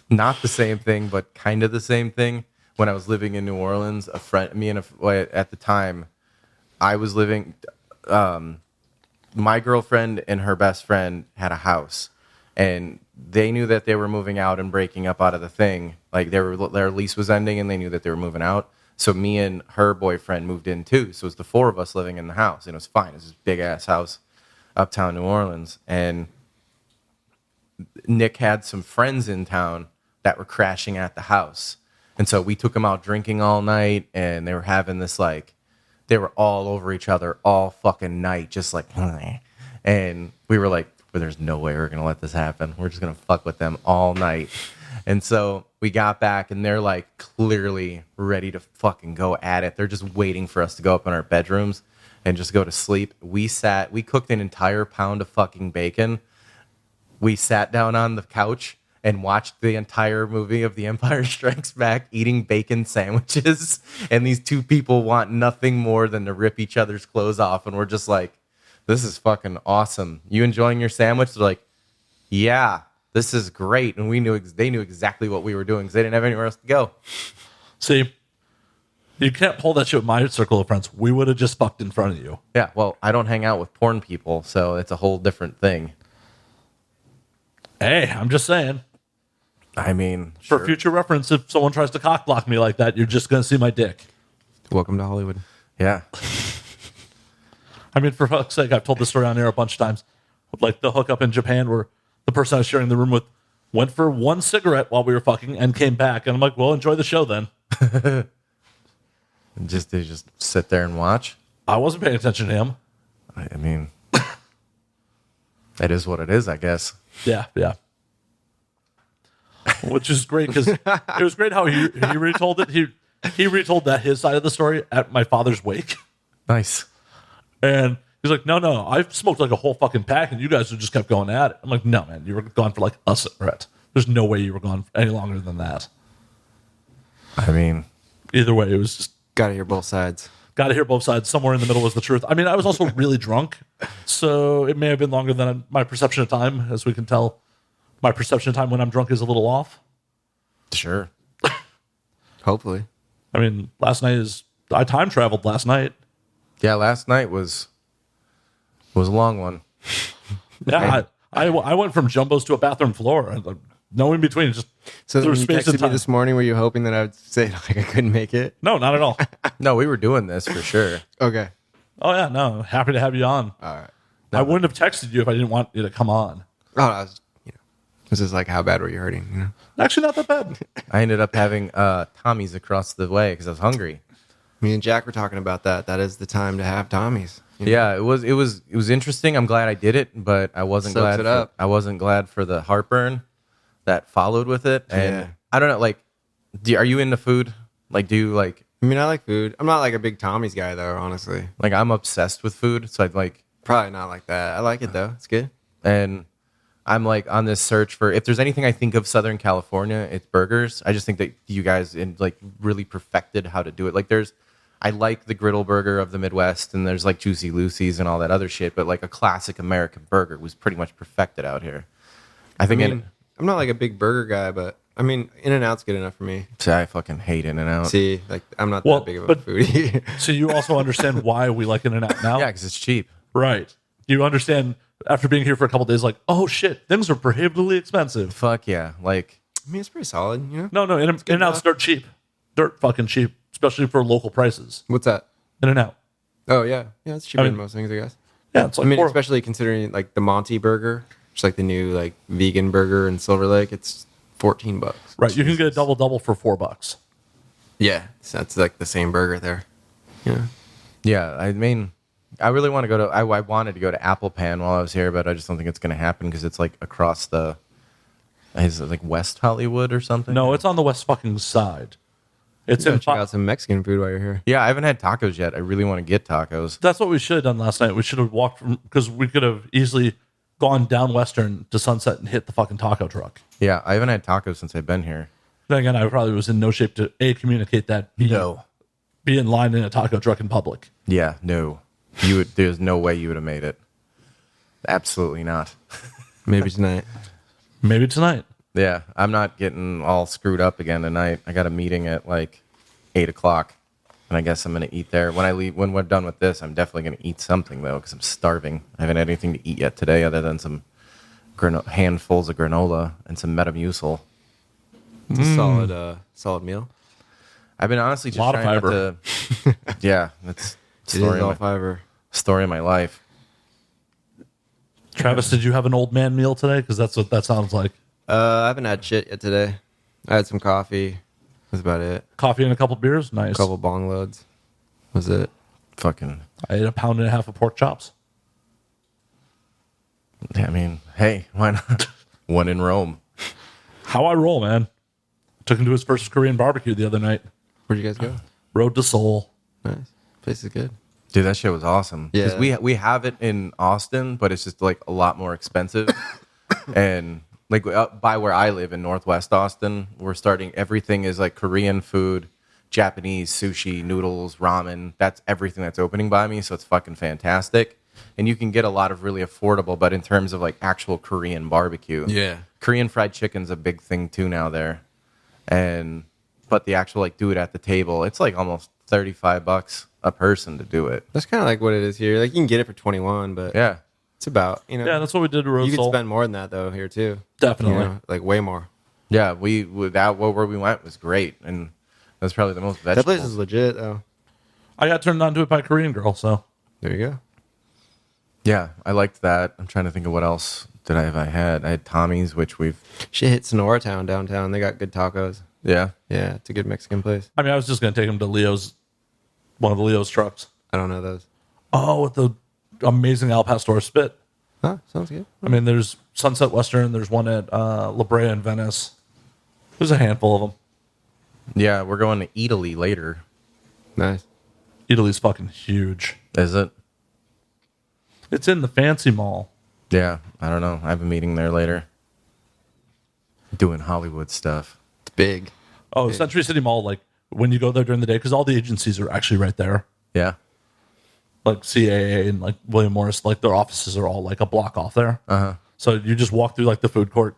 Not the same thing, but kind of the same thing. When I was living in New Orleans, at the time, I was living. My girlfriend and her best friend had a house, and they knew that they were moving out and breaking up out of the thing. Like their lease was ending, and they knew that they were moving out. So me and her boyfriend moved in too. So it was the four of us living in the house, and it was fine. It was this big ass house, uptown New Orleans, and Nick had some friends in town that were crashing at the house. And so we took them out drinking all night, and they were having this like, they were all over each other all fucking night, just like, and we were like, well, there's no way we're gonna let this happen. We're just gonna fuck with them all night. And so we got back, and they're like clearly ready to fucking go at it. They're just waiting for us to go up in our bedrooms and just go to sleep. We cooked an entire pound of fucking bacon. We sat down on the couch and watched the entire movie of The Empire Strikes Back, eating bacon sandwiches. And these two people want nothing more than to rip each other's clothes off. And we're just like, this is fucking awesome. You enjoying your sandwich? They're like, yeah, this is great. And they knew exactly what we were doing because they didn't have anywhere else to go. See, you can't pull that shit with my circle of friends. We would have just fucked in front of you. Yeah, well, I don't hang out with porn people, so it's a whole different thing. Hey, I'm just saying. I mean, For sure. future reference, if someone tries to cock block me like that, you're just going to see my dick. Welcome to Hollywood. Yeah. I mean, for fuck's sake, I've told this story on air a bunch of times. Like the hookup in Japan where the person I was sharing the room with went for one cigarette while we were fucking and came back. And I'm like, well, enjoy the show then. They just sit there and watch. I wasn't paying attention to him. I mean, it is what it is, I guess. Yeah. Which is great because it was great how he retold it. He retold that his side of the story at my father's wake. Nice. And he's like, no, I smoked like a whole fucking pack and you guys just kept going at it. I'm like, no, man, you were gone for like a cigarette. There's no way you were gone any longer than that. I mean, Either way, it was just Got to hear both sides. got to hear both sides. Somewhere in the middle was the truth. I mean, I was also really drunk, so it may have been longer than my perception of time. As we can tell, my perception of time when I'm drunk is a little off. sure. Hopefully. I mean, I time traveled last night. Yeah, last night was a long one. Yeah, I went from jumbos to a bathroom floor. No in between. Just So through when you space and texted me time. this morning, were you hoping that I would say like I couldn't make it? No, not at all. No, we were doing this for sure. Okay. Oh yeah, no. Happy to have you on. All right. I wouldn't have texted you if I didn't want you to come on. Oh, I was, this is like how bad were you hurting? You know? Actually, not that bad. I ended up having Tommy's across the way because I was hungry. Me and Jack were talking about that. That is the time to have Tommy's. You know? Yeah, it was interesting. I'm glad I did it, but I wasn't Soaks glad. it up. I wasn't glad for the heartburn that followed with it. And Yeah. I don't know, like, are you into food? Like, do you like? I mean, I like food. I'm not like a big Tommy's guy though, honestly. Like, I'm obsessed with food, so I'd like, Probably not like that. I like it though. It's good. and I'm like on this search for if there's anything I think of Southern California, it's burgers. I just think that you guys like really perfected how to do it. Like, I like the griddle burger of the Midwest, and there's like Juicy Lucy's and all that other shit, but like a classic American burger was pretty much perfected out here. I I think mean, I'm not like a big burger guy, but I mean, In-N-Out's good enough for me. I fucking hate In-N-Out. See, like I'm not Well, that big of a but- foodie. So you also understand why we like In-N-Out now? Yeah, because it's cheap. Right. You understand after being here for a couple days, like, oh shit, things are prohibitively expensive. Fuck yeah. Like, I mean, it's pretty solid, you know. No, In-N-Out's enough. dirt cheap. Dirt fucking cheap, especially for local prices. What's that? In-N-Out. Oh yeah, yeah, it's cheaper I mean- than most things, I guess. Yeah, it's like I mean, four- especially considering like the Monty burger, which is like the new like vegan burger in Silver Lake. It's $14. right. You can get a double for $4. Yeah, so that's like the same burger there. Yeah. yeah, I mean, I really want to go to, I wanted to go to Apple Pan while I was here, but I just don't think it's going to happen because it's like across is it like West Hollywood or something? No, it's on the west fucking side. It's in. Check out some Mexican food while you're here. Yeah, I haven't had tacos yet. I really want to get tacos. That's what we should have done last night. We should have walked from because we could have easily gone down Western to Sunset and hit the fucking taco truck. Yeah, I haven't had tacos since I've been here. Then again, I probably was in no shape to communicate that be in line in a taco truck in public. Yeah, no. There's no way you would have made it. Absolutely not. Maybe tonight. Maybe tonight. Yeah, I'm not getting all screwed up again tonight. I got a meeting at like 8:00, and I guess I'm gonna eat there. When I leave, when we're done with this, I'm definitely gonna eat something though, because I'm starving. I haven't had anything to eat yet today, other than some handfuls of granola and some Metamucil. It's a solid meal. I've been honestly just Lot of trying fiber. not to. Yeah, that's It is all fiber. story of my life. Travis, did you have an old man meal today? Because that's what that sounds like. I haven't had shit yet today. I had some coffee. That's about it. Coffee and a couple beers. Nice. A couple bong loads. Was it? Fucking. I ate a pound and a half of pork chops. I mean, hey, why not? One in Rome. How I roll, man. Took him to his first Korean barbecue the other night. Where'd you guys go? Road to Seoul. Nice. Place is good. Dude, that shit was awesome. Yeah. Because we have it in Austin, but it's just like a lot more expensive. And like up by where I live in Northwest Austin, we're starting, everything is like Korean food, Japanese, sushi, noodles, ramen. That's everything that's opening by me. So it's fucking fantastic. And you can get a lot of really affordable, but in terms of like actual Korean barbecue. Yeah. Korean fried chicken's a big thing too now there. But the actual like do it at the table, it's like almost $35 a person to do it. That's kind of like what it is here. Like you can get it for 21, but Yeah. it's about, you know. Yeah, that's what we did to Road you to could Seoul. spend more than that though here too. Definitely. You know, like way more. Yeah, where we went was great, and that's probably the most That vegetables. place is legit though. I got turned on to it by a Korean girl, so There you go. Yeah, I liked that. I'm trying to think of what else did I had. I had Tommy's, which we've She hit Sonora Town downtown. They got good tacos. yeah. Yeah, it's a good Mexican place. I mean, I was just gonna take him to one of the Leo's trucks. I don't know those. Oh, with the amazing Al Pastor spit. Huh? Sounds good. I mean, there's Sunset Western. There's one at La Brea in Venice. There's a handful of them. Yeah, we're going to Italy later. Nice. Italy's fucking huge. Is it? It's in the fancy mall. Yeah, I don't know. I have a meeting there later. Doing Hollywood stuff. It's big. Oh, Century City Mall, like when you go there during the day, because all the agencies are actually right there. Yeah. Like CAA and like William Morris, like their offices are all like a block off there. So you just walk through like the food court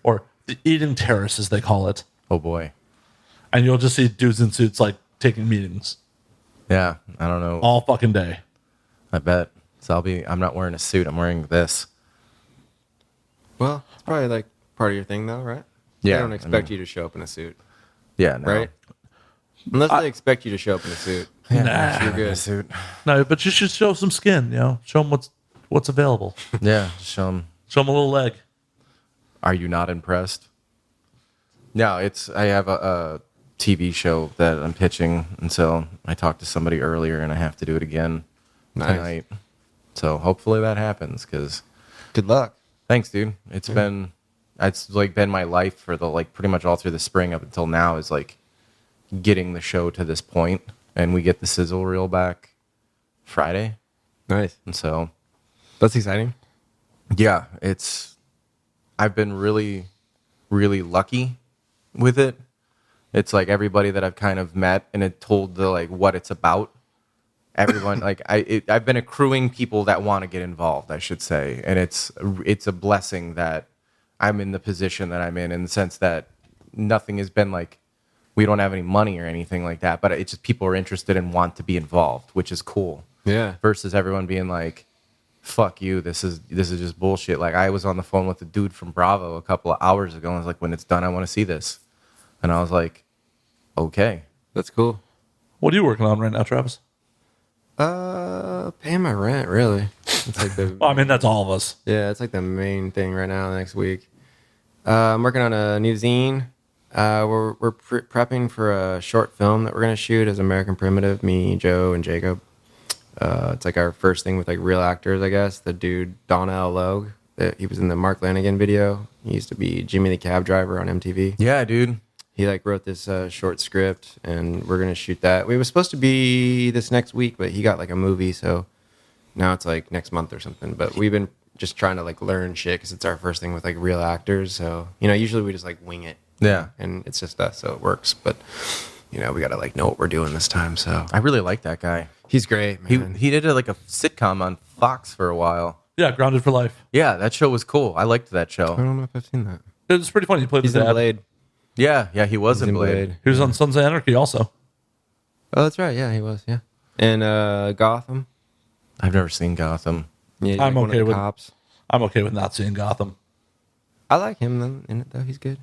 or the eating terrace, as they call it, Oh boy. and you'll just see dudes in suits like taking meetings Yeah. I don't know. all fucking day. I bet. So I'm not wearing a suit. I'm wearing this. Well, it's probably like part of your thing, though, right? Yeah, They don't I expect mean- you to show up in a suit, Yeah. No. right? Unless they expect you to show up in a suit. Nah. You're good. A suit. No, but you should show some skin. You know, show them what's available. Yeah. Just show 'em. Show them a little leg. Are you not impressed? No, I have a TV show that I'm pitching, and so I talked to somebody earlier, and I have to do it again tonight. So hopefully that happens. Because Good luck. thanks, dude. It's been my life for the like pretty much all through the spring up until now is like getting the show to this point, and we get the sizzle reel back Friday, Nice. and so That's exciting. yeah, I've been really, really lucky with it. It's like everybody that I've kind of met and it told the like what it's about. Everyone like I've been accruing people that want to get involved, I should say, and it's a blessing that I'm in the position that I'm in the sense that nothing has been like we don't have any money or anything like that, but it's just people are interested and want to be involved, which is cool. Yeah. Versus everyone being like, fuck you, this is just bullshit. Like I was on the phone with a dude from Bravo a couple of hours ago and I was like, when it's done, I want to see this. And I was like, okay. That's cool. What are you working on right now, Travis? Paying my rent, really. It's like the Well, I mean, that's all of us. yeah, it's like the main thing right now. Next week, I'm working on a new zine. We're prepping for a short film that we're gonna shoot as American Primitive. Me, Joe, and Jacob. It's like our first thing with like real actors, I guess. The dude Donna L. Logue, he was in the Mark Lanigan video. He used to be Jimmy the Cab Driver on MTV. Yeah, dude. He like wrote this short script, and we're gonna shoot that. We were supposed to be this next week, but he got like a movie, so now it's like next month or something. But we've been just trying to like learn shit because it's our first thing with like real actors. So usually we just like wing it. Yeah. And it's just us, so it works. But we gotta like know what we're doing this time. So I really like that guy. he's great, man. He did like a sitcom on Fox for a while. Yeah, Grounded for Life. Yeah, that show was cool. I liked that I show. don't know if I've seen that. It was pretty funny. He played He's the in dad. Blade. Yeah, he was He's in Blade. He was on Sons of Anarchy also. Oh, that's right. Yeah, he was. Yeah. And Gotham. I've never seen Gotham. Yeah, he's I'm like one of okay the with- cops. I'm okay with not seeing Gotham. I like him in it though. He's good.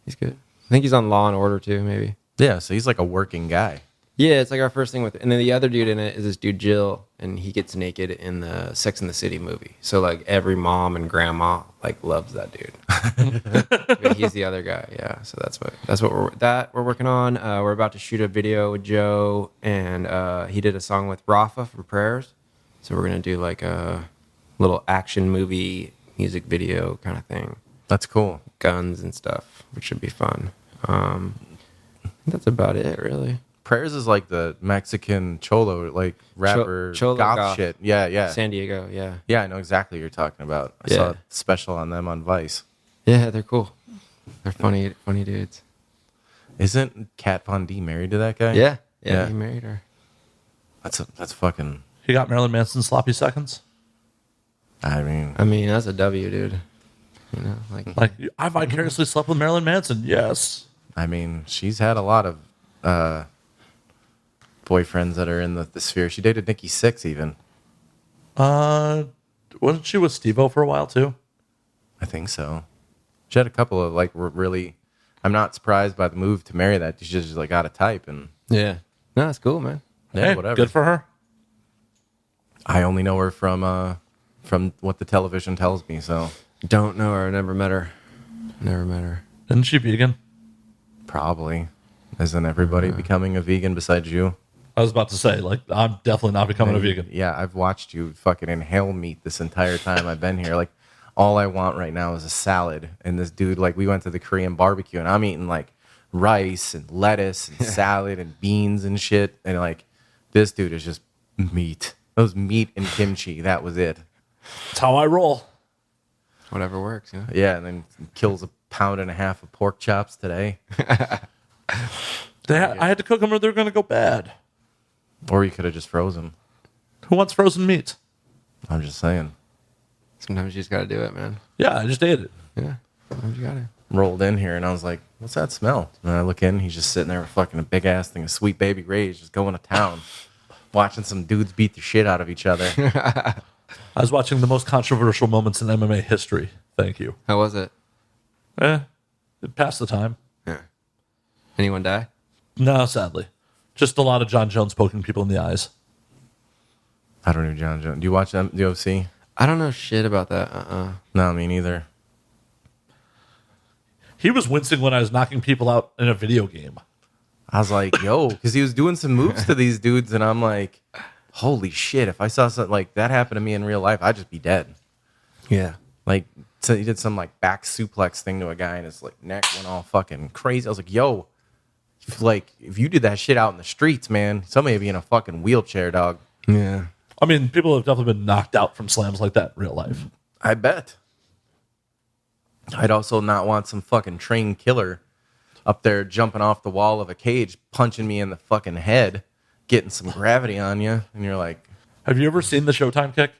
He's good. I think he's on Law and Order too, maybe. Yeah, so he's like a working guy. Yeah, it's like our first thing with it. And then the other dude in it is this dude Jill, and he gets naked in the Sex and the City movie. So like every mom and grandma like loves that dude. But he's the other guy, yeah. So that's what we're working on. We're about to shoot a video with Joe, and he did a song with Rafa from Prayers. So we're gonna do like a little action movie music video kind of thing, That's cool. guns and stuff, which should be fun. I think that's about it, really. Prayers is like the Mexican cholo, like rapper, Cholo goth goth. shit. Yeah, yeah. San Diego, yeah. Yeah, I know exactly what you're talking about. I saw Yeah. a special on them on Vice. Yeah, they're cool. They're funny dudes. Isn't Kat Von D married to that guy? Yeah, Yeah. he married her. That's fucking. He got Marilyn Manson's sloppy seconds. I mean, I mean, that's a W, dude. Like, I vicariously slept with Marilyn Manson. Yes. she's had a lot of boyfriends that are in the sphere. She dated Nikki Sixx even. Wasn't she with Steve-O for a while too? I think so. She had a couple of like really. I'm not surprised by the move to marry that. She just like got a type and Yeah. No, that's cool, man. yeah, Hey, whatever. Good for her. I only know her from what the television tells me. So Don't know her. Never met her. Never met her. Isn't she vegan? probably isn't everybody becoming a vegan besides you? I was about to say, like, I'm definitely not becoming a vegan. Yeah, I've watched you fucking inhale meat this entire time I've been here. Like, all I want right now is a salad. And this dude, like, we went to the Korean barbecue, and I'm eating, like, rice and lettuce and salad and beans and shit. And, like, this dude is just meat. It was meat and kimchi. That was it. That's how I roll. Whatever works, Yeah, and then kills a pound and a half of pork chops today. I had to cook them or they're going to go bad. Or you could have just frozen. Who wants frozen meat? I'm just saying. Sometimes you just got to do it, man. Yeah, I just ate it. Yeah. Sometimes you got to. Rolled in here and I was like, what's that smell? And I look in, he's just sitting there with fucking a big ass thing of Sweet Baby Ray's just going to town. Watching some dudes beat the shit out of each other. I was watching the most controversial moments in MMA history. Thank you. How was it? It passed the time. Yeah. Anyone die? No, sadly. Just a lot of John Jones poking people in the eyes. I don't know John Jones. Do you watch the UFC? I don't know shit about that. No, me neither. He was wincing when I was knocking people out in a video game. I was like, yo, because he was doing some moves to these dudes, and I'm like, holy shit, if I saw something like that happen to me in real life, I'd just be dead. Yeah. Like, so he did some like back suplex thing to a guy, and his like neck went all fucking crazy. I was like, yo, if you did that shit out in the streets, man, somebody would be in a fucking wheelchair, dog. Yeah. I mean, people have definitely been knocked out from slams like that in real life. I bet. I'd also not want some fucking trained killer up there jumping off the wall of a cage, punching me in the fucking head, getting some gravity on you, and you're like, Have you ever seen the Showtime kick?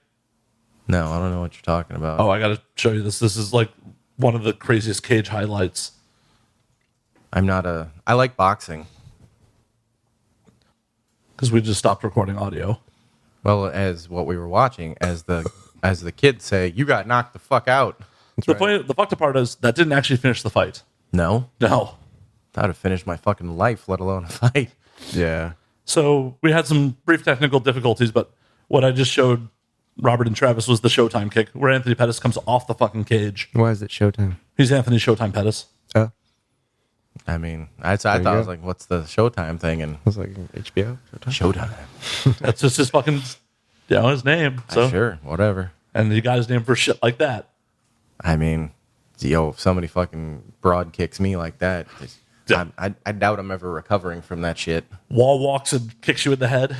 no, I don't know what you're talking about. Oh, I got to show you this. This is like one of the craziest cage highlights. I like boxing. Because we just stopped recording audio. Well, as what we were watching, as the kids say, you got knocked the fuck out. The fucked up part is that didn't actually finish the fight. No, No. that would have finished my fucking life, let alone a fight. Yeah. So we had some brief technical difficulties, but what I just showed Robert and Travis was the Showtime kick, where Anthony Pettis comes off the fucking cage. Why is it Showtime? He's Anthony Showtime Pettis. Oh. I mean, I thought I was like, what's the Showtime thing? And It's like HBO. Showtime. That's just his fucking, his name. So Sure, whatever. And he got his name for shit like that. I mean, yo, if somebody fucking broad kicks me like that, Yeah. I doubt I'm ever recovering from that shit. Wall walks and kicks you in the head.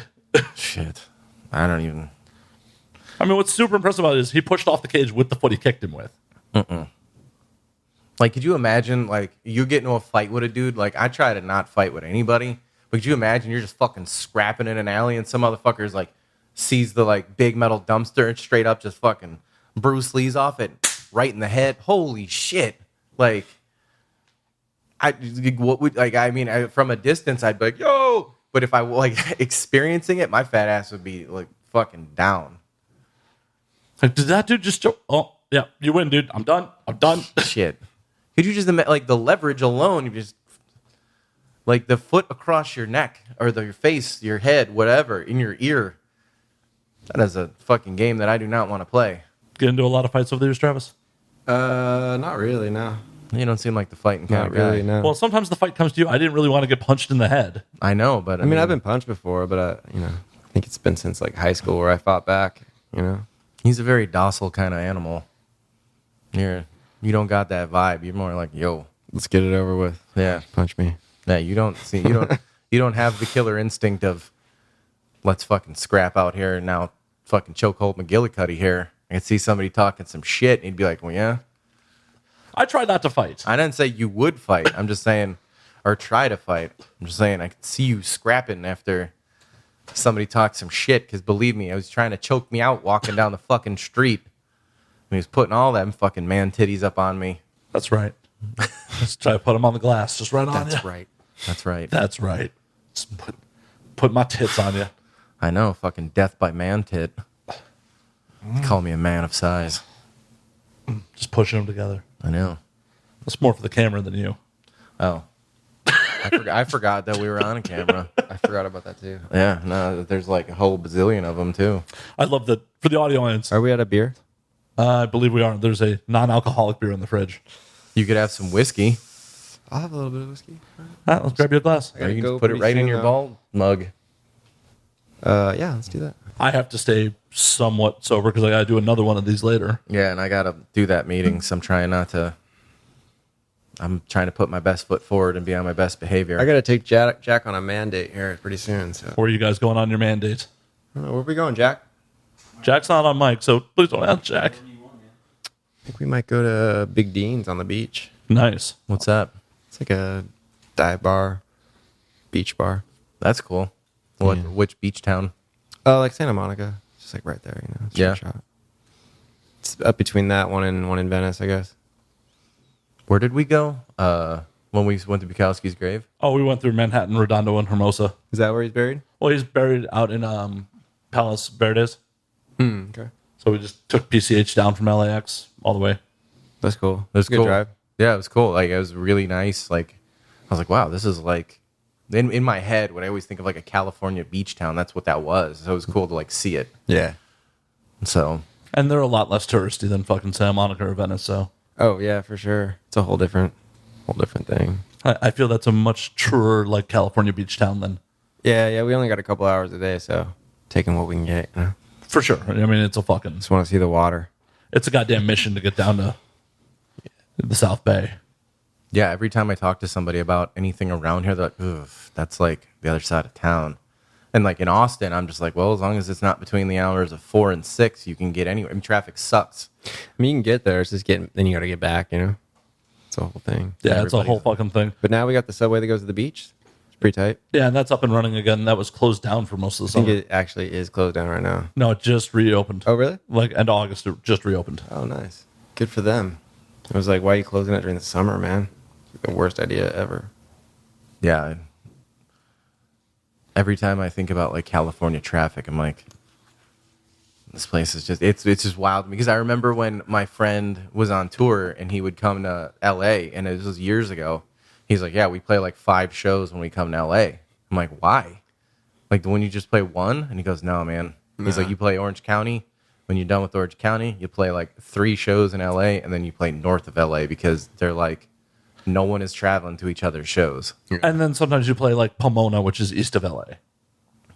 Shit. I don't even. I mean, what's super impressive about it is he pushed off the cage with the foot he kicked him with. Like, could you imagine, like, you get into a fight with a dude? Like, I try to not fight with anybody, but could you imagine you're just fucking scrapping in an alley and some motherfuckers, like, sees the, like, big metal dumpster and straight up just fucking Bruce Lee's off it right in the head? Holy shit. Like, from a distance, I'd be like, yo! But if I, like, experiencing it, my fat ass would be, like, fucking down. Like, did that dude just... Oh, yeah, you win, dude. I'm done. Shit. Could you just imagine, like, the leverage alone, you just, like, the foot across your neck, or your face, your head, whatever, in your ear. That is a fucking game that I do not want to play. Get into a lot of fights over the years, Travis? Not really, no. You don't seem like the fighting kind Not of guy. really, no. Well, sometimes the fight comes to you. I didn't really want to get punched in the head. I know, but I mean, I've been punched before, but I think it's been since like high school where I fought back. he's a very docile kind of animal. You don't got that vibe. You're more like, yo, Let's get it over with. yeah, Punch me. yeah. You don't have the killer instinct of let's fucking scrap out here and now fucking chokehold McGillicuddy here. I can see somebody talking some shit and he'd be like, well, yeah. I try not to fight. I didn't say you would fight. I'm just saying, or try to fight. I'm just saying I could see you scrapping after somebody talks some shit. Because believe me, I was trying to choke me out walking down the fucking street. And he was putting all them fucking man titties up on me. That's right. Just try to put them on the glass. Just right on That's you. right. That's right. That's right. Just put my tits on you. I know, fucking death by man tit. Call me a man of size. Just pushing them together. I know. That's more for the camera than you. Oh. I forgot that we were on a camera. I forgot about that too. Yeah, no, there's like a whole bazillion of them too. I love that. For the audio audience, Are we out of beer? I believe we are. There's a non-alcoholic beer in the fridge. You could have some whiskey. I'll have a little bit of whiskey. All right, let's grab you a glass. Or you can go just put it pretty right in soon, your though. ball mug. Yeah, let's do that. I have to stay somewhat sober because I got to do another one of these later. Yeah, and I got to do that meeting, so I'm trying to put my best foot forward and be on my best behavior. I got to take Jack on a mandate here pretty soon. So, Where are you guys going on your mandate? where are we going, Jack? Jack's not on mic, so please don't ask Jack. I think we might go to Big Dean's on the beach. Nice. What's that? It's like a dive bar, beach bar. That's cool. What? Yeah. Which beach town? Oh, like Santa Monica. Just like right there, straight Yeah. shot. It's up between that one and one in Venice, I guess. Where did we go? When we went to Bukowski's grave? Oh, we went through Manhattan, Redondo, and Hermosa. Is that where he's buried? Well, he's buried out in Palos Verdes. Okay. So we just took PCH down from LAX all the way. That's cool. It was It's a good cool. drive. Yeah, it was cool. Like, it was really nice. Like, I was like, wow, this is like, in my head, when I always think of like a California beach town, that's what that was. So it was cool to like see it. Yeah. So, And they're a lot less touristy than fucking Santa Monica or Venice. So Oh yeah, for sure. It's a whole different thing. I feel that's a much truer like California beach town than Yeah. We only got a couple hours a day, so taking what we can get. for sure. I mean, it's Just want to see the water. it's a goddamn mission to get down to the South Bay. yeah, every time I talk to somebody about anything around here, they're like, ugh, that's like the other side of town. And like in Austin, I'm just like, well, as long as it's not between the hours of 4 and 6, you can get anywhere. I mean, traffic sucks. I mean, you can get there. It's just then you got to get back. It's a whole thing. Yeah, it's a whole Everybody's- fucking thing. But now we got the subway that goes to the beach. It's pretty tight. Yeah, and that's up and running again. That was closed down for most of the I think summer. it actually is closed down right now. No, it just reopened. Oh, really? Like end of August, it just reopened. Oh, nice. Good for them. It was like, why are you closing it during the summer, man? It's the worst idea ever. Yeah. Every time I think about like California traffic, I'm like, this place is just, it's just wild because I remember when my friend was on tour and he would come to LA, and it was years ago. He's like, yeah, we play like 5 shows when we come to LA. I'm like, why? Like, when you just play one? And he goes, no, man. He's like, you play Orange County. When you're done with Orange County, you play like 3 shows in LA, and then you play north of LA because they're like, no one is traveling to each other's shows. And then sometimes you play like Pomona, which is east of LA.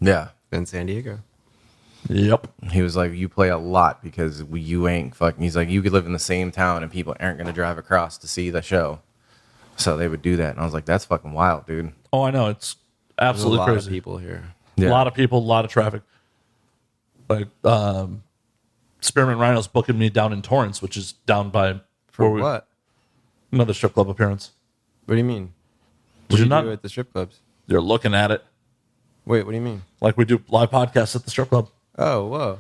Yeah. Then San Diego. Yep. He was like, you play a lot because you ain't fucking. He's like, you could live in the same town and people aren't going to drive across to see the show. So they would do that. And I was like, that's fucking wild, dude. Oh, I know. It's There's a absolutely lot crazy. of people here. A Yeah. lot of people, a lot of traffic. Like, Spearmint Rhino's booking me down in Torrance, which is down by For where what? another strip club appearance. What do you mean? Did What do you you not? do at the strip clubs? You're looking at it Wait, what do you mean? like we do live podcasts at the strip club. Oh, whoa.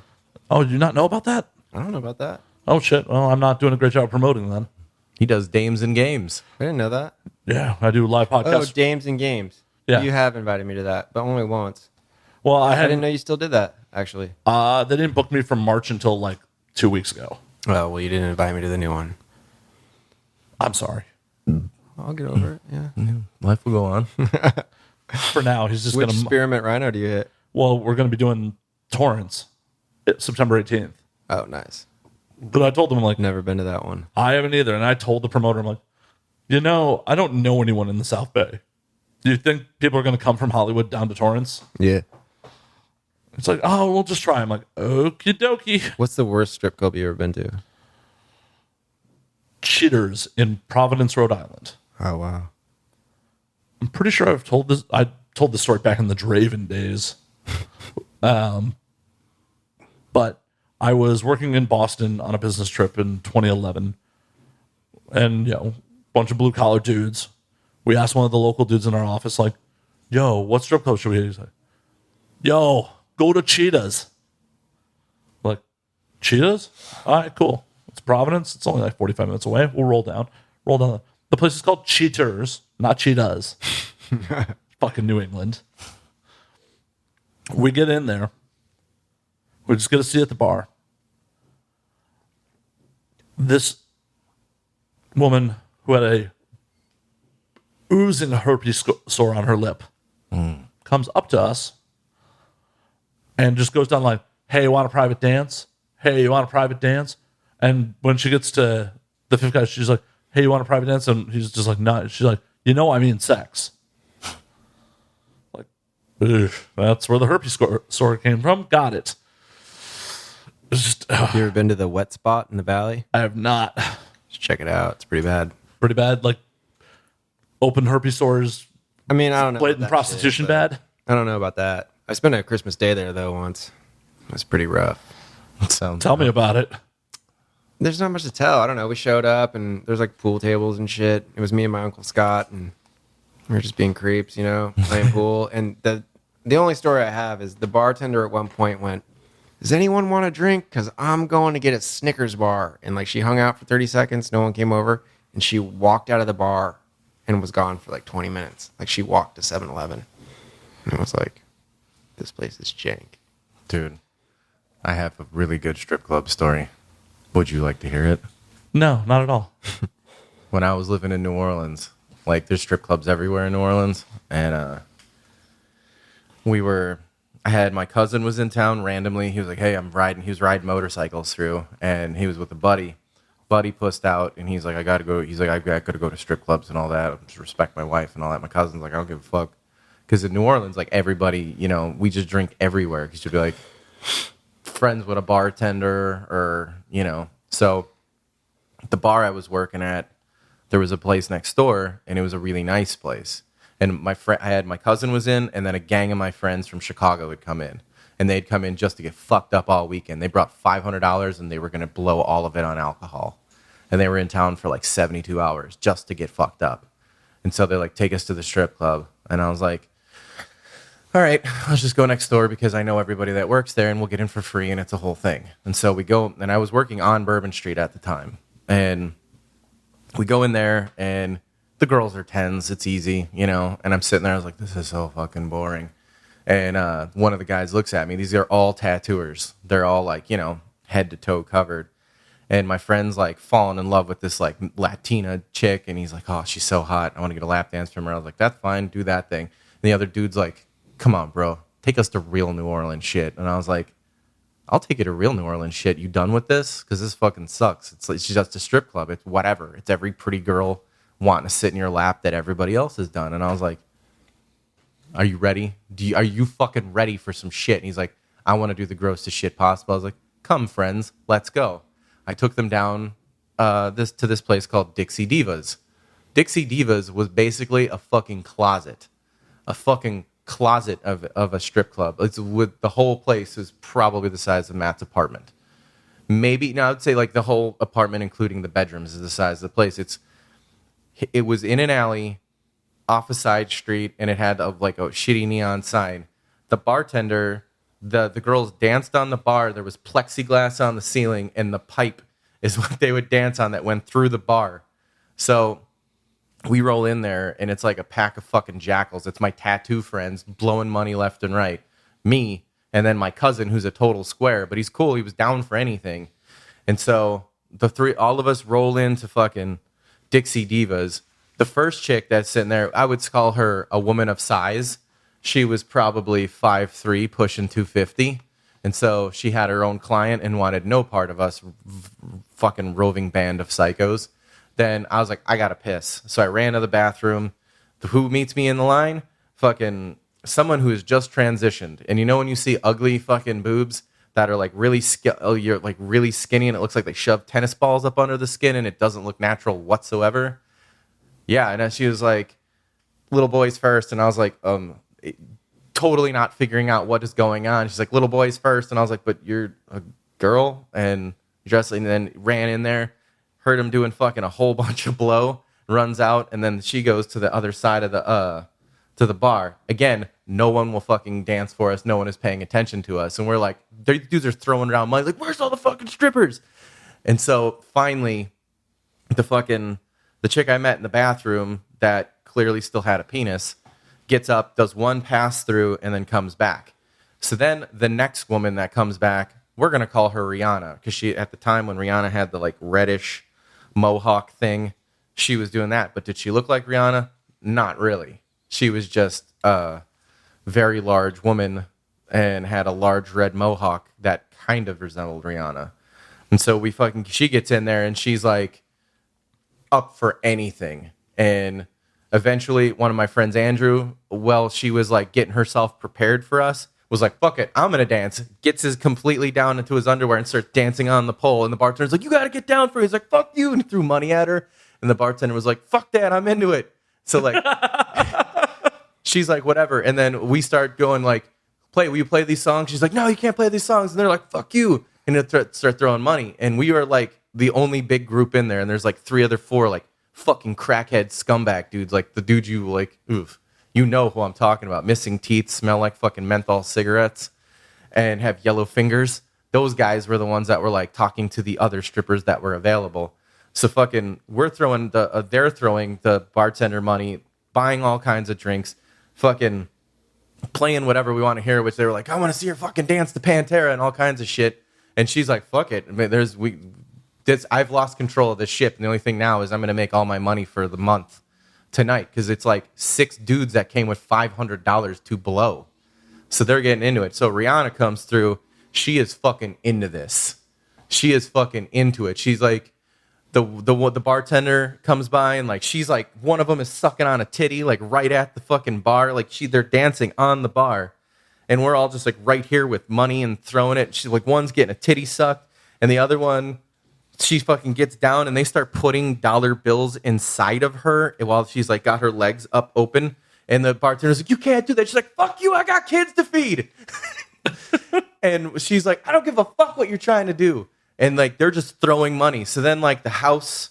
Oh, did you not know about that? I don't know about that. Oh shit! Well, I'm not doing a great job promoting then. He does dames and games. I didn't know that. Yeah, I do live Oh, podcasts. Dames and Games. Yeah. You have invited me to that, but only once. Well, I I had didn't know you still did that, actually. they didn't book me from March until like 2 weeks ago. Oh, well, you didn't invite me to the new one. I'm sorry. I'll get over it, yeah. Life will go on. For now, he's just Which gonna. Spearmint Rhino do you hit? Well, we're gonna be doing Torrance, September 18th. Oh, nice. But I told him like Never been to that one. I haven't either, and I told the promoter I'm like, I don't know anyone in the South Bay. Do you think people are gonna come from Hollywood down to Torrance? Yeah. It's like, oh, we'll just try. I'm like, okie dokie. What's the worst strip club you ever been to? Cheaters in Providence, Rhode Island. Oh, wow. I'm pretty sure I've told this. I told this story back in the Draven days. But I was working in Boston on a business trip in 2011, and bunch of blue collar dudes. We asked one of the local dudes in our office, like, "Yo, what strip club should we hit?" He's like, "Yo, go to Cheetahs." We're like, Cheetahs? All right, cool. It's Providence. It's only like 45 minutes away. We'll roll down. Roll down. The place is called Cheaters, not Cheetahs. Fucking New England. We get in there. We just get a seat at the bar. This woman who had a oozing herpes sore on her lip comes up to us and just goes down like, "Hey, you want a private dance? Hey, you want a private dance?" And when she gets to the fifth guy, she's like, "Hey, you want a private dance?" And he's just like, "No." She's like, I mean sex. Like, ugh, that's where the herpes sore came from. Got it. It's just, You ever been to the wet spot in the valley? I have not. Just check it out. It's pretty bad. Pretty bad. Like, open herpes sores, I mean, I don't know. about blatant that prostitution shit, but bad. I don't know about that. I spent a Christmas day there, though, once. It was pretty rough. Sounds Tell me about it. There's not much to tell. I don't know. We showed up and there's like pool tables and shit. It was me and my Uncle Scott, and we were just being creeps, you know, playing pool. And the only story I have is the bartender at one point went, "Does anyone want a drink? Because I'm going to get a Snickers bar." And like she hung out for 30 seconds. No one came over. And she walked out of the bar and was gone for like 20 minutes. Like she walked to 7-Eleven. And I was like, this place is jank. Dude, I have a really good strip club story. Would you like to hear it? No, not at all. When I was living in New Orleans, like there's strip clubs everywhere in New Orleans, and I had my cousin was in town randomly. He was like, "Hey, he was riding motorcycles through, and he was with a buddy. Buddy pussed out, and he's like, I gotta go. He's like, I gotta go to strip clubs and all that. I just respect my wife and all that. My cousin's like, I don't give a fuck, because in New Orleans, like everybody, you know, we just drink everywhere. Because you'd be like friends with a bartender, or you know. So the bar I was working at, there was a place next door, and it was a really nice place. And my cousin was in, and then a gang of my friends from Chicago would come in. And they'd come in just to get fucked up all weekend. They brought $500, and they were going to blow all of it on alcohol. And they were in town for like 72 hours just to get fucked up. And so they're like, take us to the strip club. And I was like, all right, let's just go next door because I know everybody that works there, and we'll get in for free, and it's a whole thing. And so we go, and I was working on Bourbon Street at the time. And we go in there, and the girls are 10s. It's easy, you know. And I'm sitting there, I was like, this is so fucking boring. And one of the guys looks at me. These are all tattooers. They're all like, you know, head to toe covered. And my friend's like falling in love with this like Latina chick. And he's like, oh, she's so hot. I want to get a lap dance from her. I was like, that's fine. Do that thing. And the other dude's like, come on, bro. Take us to real New Orleans shit. And I was like, I'll take you to real New Orleans shit. You done with this? Because this fucking sucks. It's just a strip club. It's whatever. It's every pretty girl wanting to sit in your lap that everybody else has done. And I was like, are you ready? Are you fucking ready for some shit? And he's like, I want to do the grossest shit possible. I was like, come, friends, let's go. I took them down to this place called Dixie Divas. Dixie Divas was basically a fucking closet. A fucking closet of a strip club. The whole place is probably the size of Matt's apartment. Maybe, no, I would say like the whole apartment, including the bedrooms, is the size of the place. It was in an alley off a side street, and it had a shitty neon sign. The bartender, the girls danced on the bar. There was plexiglass on the ceiling, and the pipe is what they would dance on that went through the bar. So we roll in there, and it's like a pack of fucking jackals. It's my tattoo friends blowing money left and right. Me, and then my cousin, who's a total square, but he's cool. He was down for anything. And so all of us roll into fucking Dixie Divas. The first chick that's sitting there, I would call her a woman of size. She was probably 5'3", pushing 250. And so she had her own client and wanted no part of us fucking roving band of psychos. Then I was like, I gotta piss. So I ran to the bathroom. Who meets me in the line? Fucking someone who has just transitioned. And you know when you see ugly fucking boobs that are like really you're like really skinny, and it looks like they shoved tennis balls up under the skin, and it doesn't look natural whatsoever? Yeah, and she was like, little boys first. And I was like, totally not figuring out what is going on. She's like, little boys first. And I was like, but you're a girl and dressed. And then ran in there, heard him doing fucking a whole bunch of blow, runs out. And then she goes to the other side of to the bar. Again, no one will fucking dance for us. No one is paying attention to us. And we're like, these dudes are throwing around money. Like, where's all the fucking strippers? And so finally, the chick I met in the bathroom that clearly still had a penis gets up, does one pass through, and then comes back. So then the next woman that comes back, we're going to call her Rihanna, because she, at the time when Rihanna had the like reddish mohawk thing, she was doing that. But did she look like Rihanna? Not really. She was just a very large woman and had a large red mohawk that kind of resembled Rihanna. And so she gets in there, and she's like, up for anything. And eventually one of my friends, Andrew, she was like getting herself prepared for us, was like, fuck it, I'm gonna dance. Gets his completely down into his underwear and starts dancing on the pole. And the bartender's like, you gotta get down for it. He's like, fuck you, and he threw money at her. And the bartender was like, fuck that, I'm into it. So like she's like, whatever. And then we start going like, will you play these songs? She's like, no, you can't play these songs. And they're like, fuck you. and he'll start throwing money. And we were like the only big group in there, and there's like 4 like fucking crackhead scumbag dudes, like the dude you like, oof, you know who I'm talking about, missing teeth, smell like fucking menthol cigarettes, and have yellow fingers. Those guys were the ones that were like talking to the other strippers that were available. So fucking, they're throwing the bartender money, buying all kinds of drinks, fucking playing whatever we want to hear, which they were like, I want to see her fucking dance to Pantera and all kinds of shit. And she's like, fuck it. I mean, I've lost control of this ship, and the only thing now is I'm going to make all my money for the month tonight, because it's like 6 dudes that came with $500 to blow. So they're getting into it. So Rihanna comes through. She is fucking into this. She is fucking into it. She's like, the bartender comes by, and like she's like, one of them is sucking on a titty like right at the fucking bar. Like they're dancing on the bar, and we're all just like right here with money and throwing it. She's like, one's getting a titty sucked, and the other one, she fucking gets down, and they start putting dollar bills inside of her while she's like got her legs up open. And the bartender's like, you can't do that. She's like, fuck you, I got kids to feed. And she's like, I don't give a fuck what you're trying to do. And like they're just throwing money. So then like the house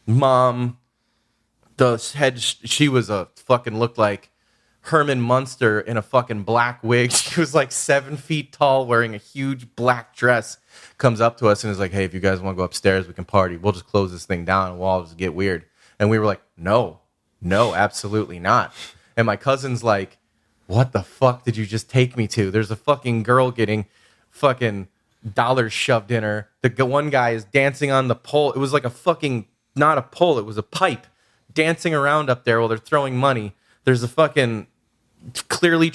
mom, the head, she was a fucking looked like Herman Munster in a fucking black wig. She was like 7 feet tall, wearing a huge black dress. Comes up to us and is like, hey, if you guys want to go upstairs, we can party. We'll just close this thing down and we'll all just get weird. And we were like, no, absolutely not. And my cousin's like, what the fuck did you just take me to? There's a fucking girl getting fucking dollars shoved in her. The one guy is dancing on the pole. It was like a fucking, not a pole, it was a pipe, dancing around up there while they're throwing money. There's a fucking clearly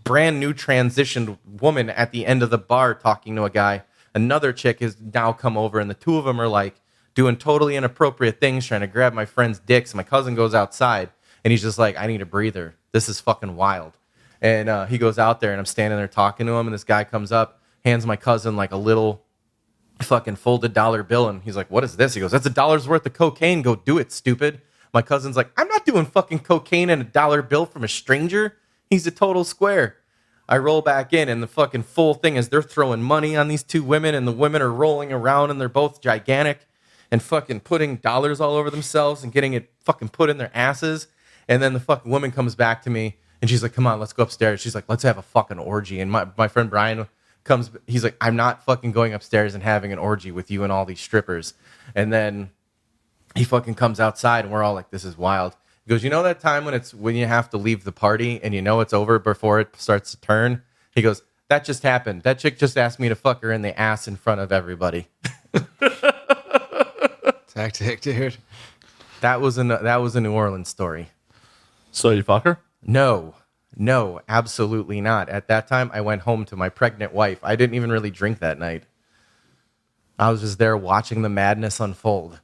brand new transitioned woman at the end of the bar talking to a guy. Another chick has now come over, and the two of them are like doing totally inappropriate things, trying to grab my friend's dicks. My cousin goes outside, and he's just like, I need a breather. This is fucking wild. And he goes out there, and I'm standing there talking to him, and this guy comes up, hands my cousin like a little fucking folded dollar bill, and he's like, what is this? He goes, that's $1 worth of cocaine. Go do it, stupid. My cousin's like, I'm not doing fucking cocaine and $1 bill from a stranger. He's a total square. I roll back in, and the fucking full thing is they're throwing money on these two women, and the women are rolling around, and they're both gigantic and fucking putting dollars all over themselves and getting it fucking put in their asses. And then the fucking woman comes back to me, and she's like, come on, let's go upstairs. She's like, let's have a fucking orgy. And my friend Brian comes, he's like, I'm not fucking going upstairs and having an orgy with you and all these strippers. And then he fucking comes outside, and we're all like, this is wild. He goes, you know that time when you have to leave the party and you know it's over before it starts to turn? He goes, that just happened. That chick just asked me to fuck her in the ass in front of everybody. Tactic, dude. That was a New Orleans story. So you fuck her? No, absolutely not. At that time, I went home to my pregnant wife. I didn't even really drink that night. I was just there watching the madness unfold.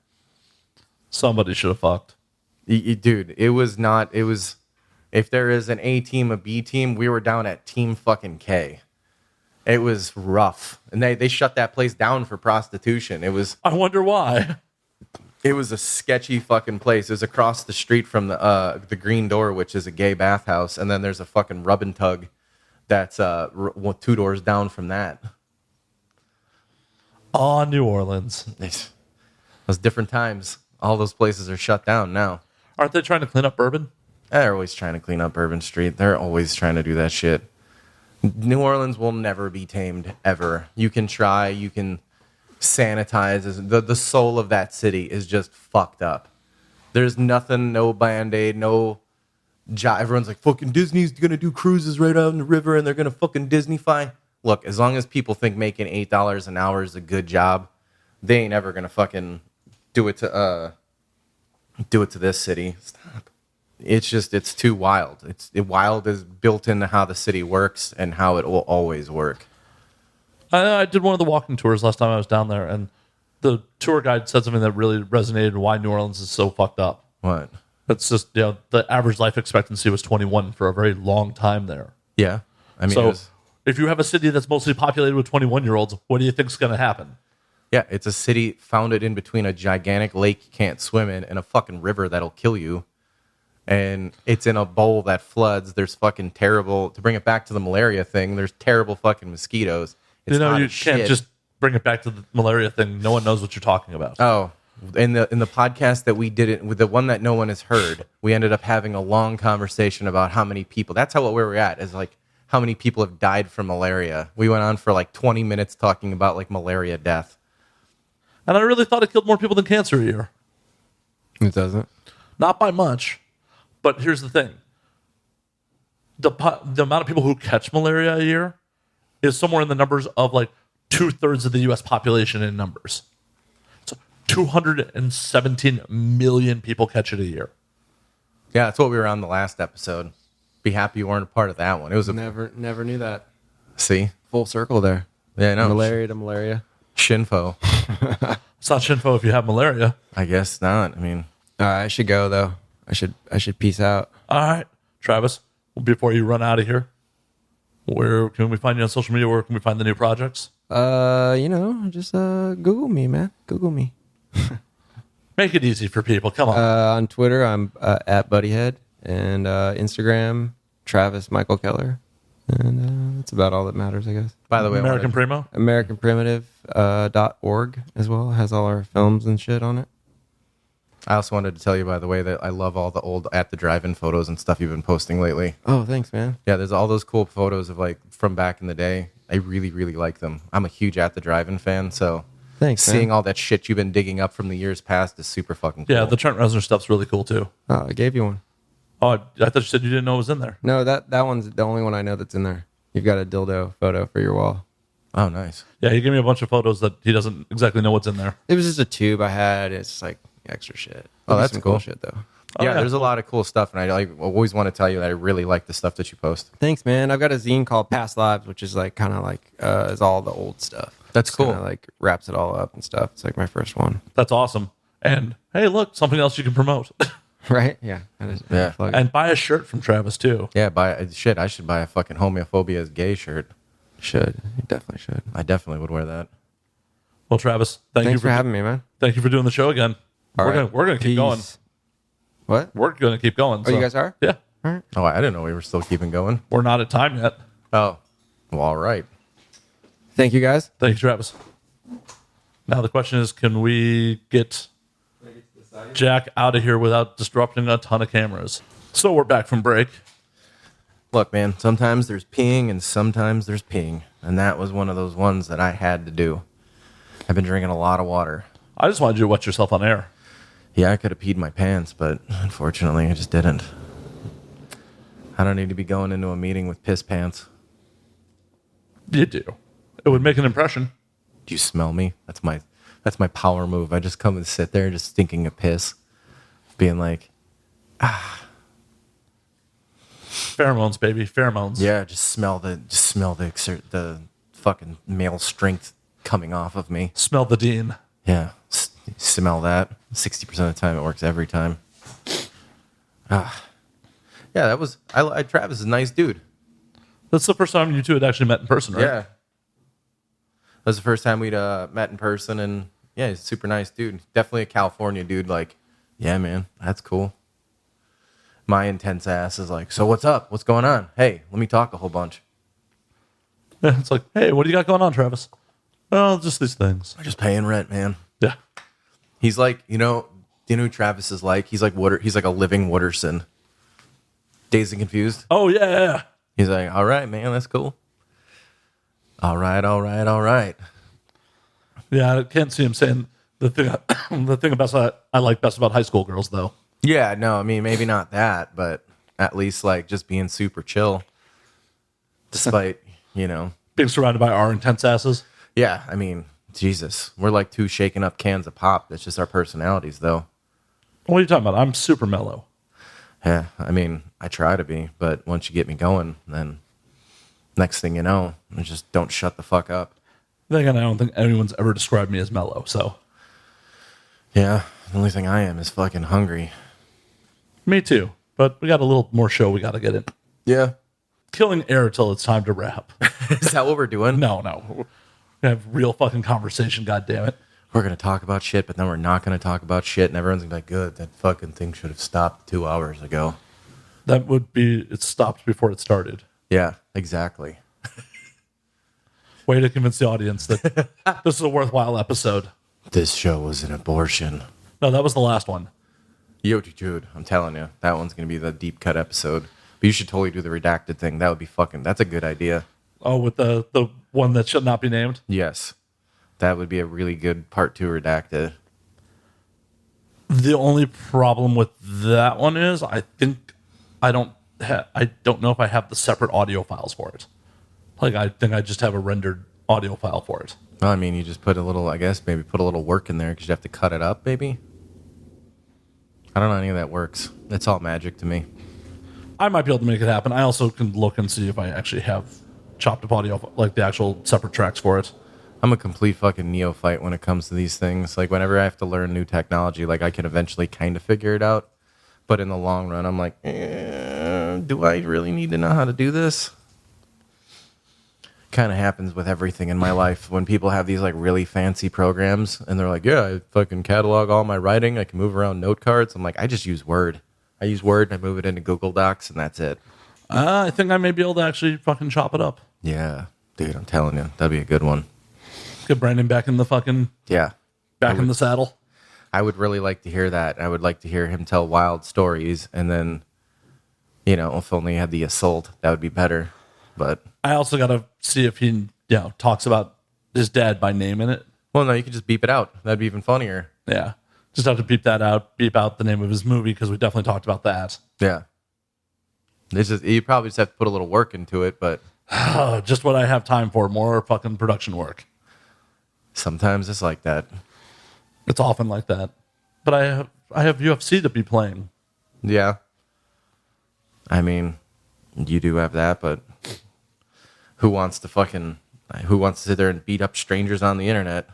Somebody should have fucked. Dude, it was, if there is an A team, a B team, we were down at team fucking K. It was rough. And they shut that place down for prostitution. I wonder why. It was a sketchy fucking place. It was across the street from the Green Door, which is a gay bathhouse. And then there's a fucking rub and tug that's 2 doors down from that. Oh, New Orleans. It was different times. All those places are shut down now. Aren't they trying to clean up Bourbon? They're always trying to clean up Bourbon Street. They're always trying to do that shit. New Orleans will never be tamed, ever. You can try, you can sanitize. The soul of that city is just fucked up. There's nothing, no Band-Aid, no... Everyone's like, fucking Disney's going to do cruises right out in the river, and they're going to fucking Disney-fy. Look, as long as people think making $8 an hour is a good job, they ain't ever going to fucking do it to this city. Stop. It's too wild. Wild is built into how the city works and how it will always work. I did one of the walking tours last time I was down there, and the tour guide said something that really resonated why New Orleans is so fucked up. What? It's just, the average life expectancy was 21 for a very long time there. Yeah. I mean, so if you have a city that's mostly populated with 21-year-olds, what do you think's going to happen? Yeah, it's a city founded in between a gigantic lake you can't swim in and a fucking river that'll kill you. And it's in a bowl that floods. There's fucking terrible, to bring it back to the malaria thing, there's terrible fucking mosquitoes. It's you can't just bring it back to the malaria thing. No one knows what you're talking about. Oh, in the podcast that we did it with, the one that no one has heard, we ended up having a long conversation about how many people. That's where we're at, is like how many people have died from malaria. We went on for like 20 minutes talking about like malaria death. And I really thought it killed more people than cancer a year. It doesn't. Not by much, but here's the thing. The amount of people who catch malaria a year is somewhere in the numbers of like 2/3 of the U.S. population in numbers. So 217 million people catch it a year. Yeah, that's what we were on the last episode. Be happy you weren't a part of that one. It was a Never knew that. see Full circle there. Yeah, I know. Malaria to malaria. Shinfo. It's not Shinfo if you have malaria. I guess not. I mean, All right, I should go though. I should peace out. All right, Travis, before you run out of here, where can we find you on social media? Where can we find the new projects? Just Google me, man. Google me. Make it easy for people. Come on. On Twitter, I'm at Buddyhead, and Instagram, Travis Michael Keller, and that's about all that matters, I guess. by the way, American Primo. AmericanPrimitive.org as well has all our films and shit on it. I also wanted to tell you, by the way, that I love all the old at the drive-in photos and stuff you've been posting lately. Oh, thanks, man. Yeah, there's all those cool photos of like from back in the day. I really, really like them. I'm a huge at the drive-in fan, so Thanks, seeing man. all that shit you've been digging up from the years past is super fucking cool. Yeah, the Trent Reznor stuff's really cool too. Oh, I gave you one. Oh, I thought you said you didn't know it was in there. No, that one's the only one I know that's in there. You've got a dildo photo for your wall. Oh, nice. Yeah, he gave me a bunch of photos that he doesn't exactly know what's in there. It was just a tube I had. It's just like extra shit. Oh, Maybe that's some cool. shit though. Oh, Yeah, yeah. there's a lot of cool stuff, and I always want to tell you that I really like the stuff that you post. Thanks, man. I've got a zine called Past Lives, which is like kind of like is all the old stuff. That's cool. Kinda like wraps it all up and stuff. It's like my first one, That's awesome. And hey, look, something else you can promote. right? Yeah. Yeah. Plug it. And buy a shirt from Travis too. Yeah, I should buy a fucking homophobia is gay shirt. Should. You definitely should. I definitely would wear that. Well, Travis, thank Thanks you for having me, man. Thank you for doing the show again. All we're right. gonna keep Peace. going. What? We're gonna keep going. Oh, you guys are? Yeah. All right. Oh, I didn't know we were still keeping going. We're not at time yet. Oh, well, all right. Thank you, guys. Thank you, Travis. Now the question is, can we get Jack out of here without disrupting a ton of cameras? So we're back from break. Look, man, sometimes there's peeing and sometimes there's peeing. And that was one of those ones that I had to do. I've been drinking a lot of water. I just wanted you to wet yourself on air. Yeah, I could have peed my pants, but unfortunately I just didn't. I don't need to be going into a meeting with piss pants. You do. It would make an impression. Do you smell me? That's my power move. I just come and sit there just stinking of piss. Being like, Pheromones, baby. Pheromones. yeah, just smell the fucking male strength coming off of me. Smell the Dean. Yeah, smell that. 60% of the time, it works every time. Yeah, that was. Travis is a nice dude. That's the first time you two had actually met in person, right? Yeah, that was the first time we'd met in person, and yeah, he's a super nice dude. Definitely a California dude. Like, yeah, man, that's cool. My intense ass is like, so what's up? What's going on? Hey, let me talk a whole bunch. Yeah, it's like, hey, what do you got going on, Travis? Well, just these things. I'm just paying rent, man. Yeah. He's like, you know who Travis is like? He's like He's like a living Wooderson. Dazed and Confused. Oh, yeah. He's like, all right, man, that's cool. All right. Yeah, I can't see him saying the thing about I like best about high school girls, though. Yeah, no, I mean, maybe not that, but at least like just being super chill. Despite, Being surrounded by our intense asses. yeah, I mean, Jesus, we're like two shaking up cans of pop. That's just our personalities, though. What are you talking about? I'm super mellow. Yeah, I mean, I try to be, but once you get me going, then next thing you know, I just don't shut the fuck up. Then again, I don't think anyone's ever described me as mellow, so. Yeah, the only thing I am is fucking hungry. Me too. But we got a little more show we got to get in. Yeah. Killing air till it's time to wrap. Is that what we're doing? No. We have real fucking conversation, goddammit. We're going to talk about shit, but then we're not going to talk about shit, and everyone's going to be like, good, that fucking thing should have stopped 2 hours ago. That would be, it stopped before it started. Yeah, exactly. Way to convince the audience that this is a worthwhile episode. This show was an abortion. No, that was the last one. Yo, dude, I'm telling you, that one's going to be the deep cut episode. But you should totally do the redacted thing. That would be that's a good idea. Oh, with the one that should not be named? Yes. That would be a really good part 2 redacted. The only problem with that one is I think I don't know if I have the separate audio files for it. Like, I think I just have a rendered audio file for it. Well, I mean, you just put a little, I guess, maybe put a little work in there because you have to cut it up, maybe. I don't know any of that works. It's all magic to me. I might be able to make it happen. I also can look and see if I actually have chopped up audio, like the actual separate tracks for it. I'm a complete fucking neophyte when it comes to these things. Like, whenever I have to learn new technology, like, I can eventually kind of figure it out. But in the long run, I'm like, do I really need to know how to do this? Kind of happens with everything in my life when people have these like really fancy programs and they're like, yeah, I fucking catalog all my writing. I can move around note cards. I'm like, I just use Word. I use Word and I move it into Google Docs and that's it. I think I may be able to actually fucking chop it up. Yeah, dude, I'm telling you, that'd be a good one. Get Brandon back in the fucking in the saddle. I would really like to hear that. I would like to hear him tell wild stories and then, you know, if only he had the assault, that would be better. But I also got to see if he, talks about his dad by name in it. Well, no, you could just beep it out. That'd be even funnier. Yeah. Just have to beep that out, beep out the name of his movie, because we definitely talked about that. Yeah. You probably just have to put a little work into it, but... just what I have time for, more fucking production work. Sometimes it's like that. It's often like that. But I have UFC to be playing. Yeah. I mean, you do have that, but... Who wants to sit there and beat up strangers on the internet?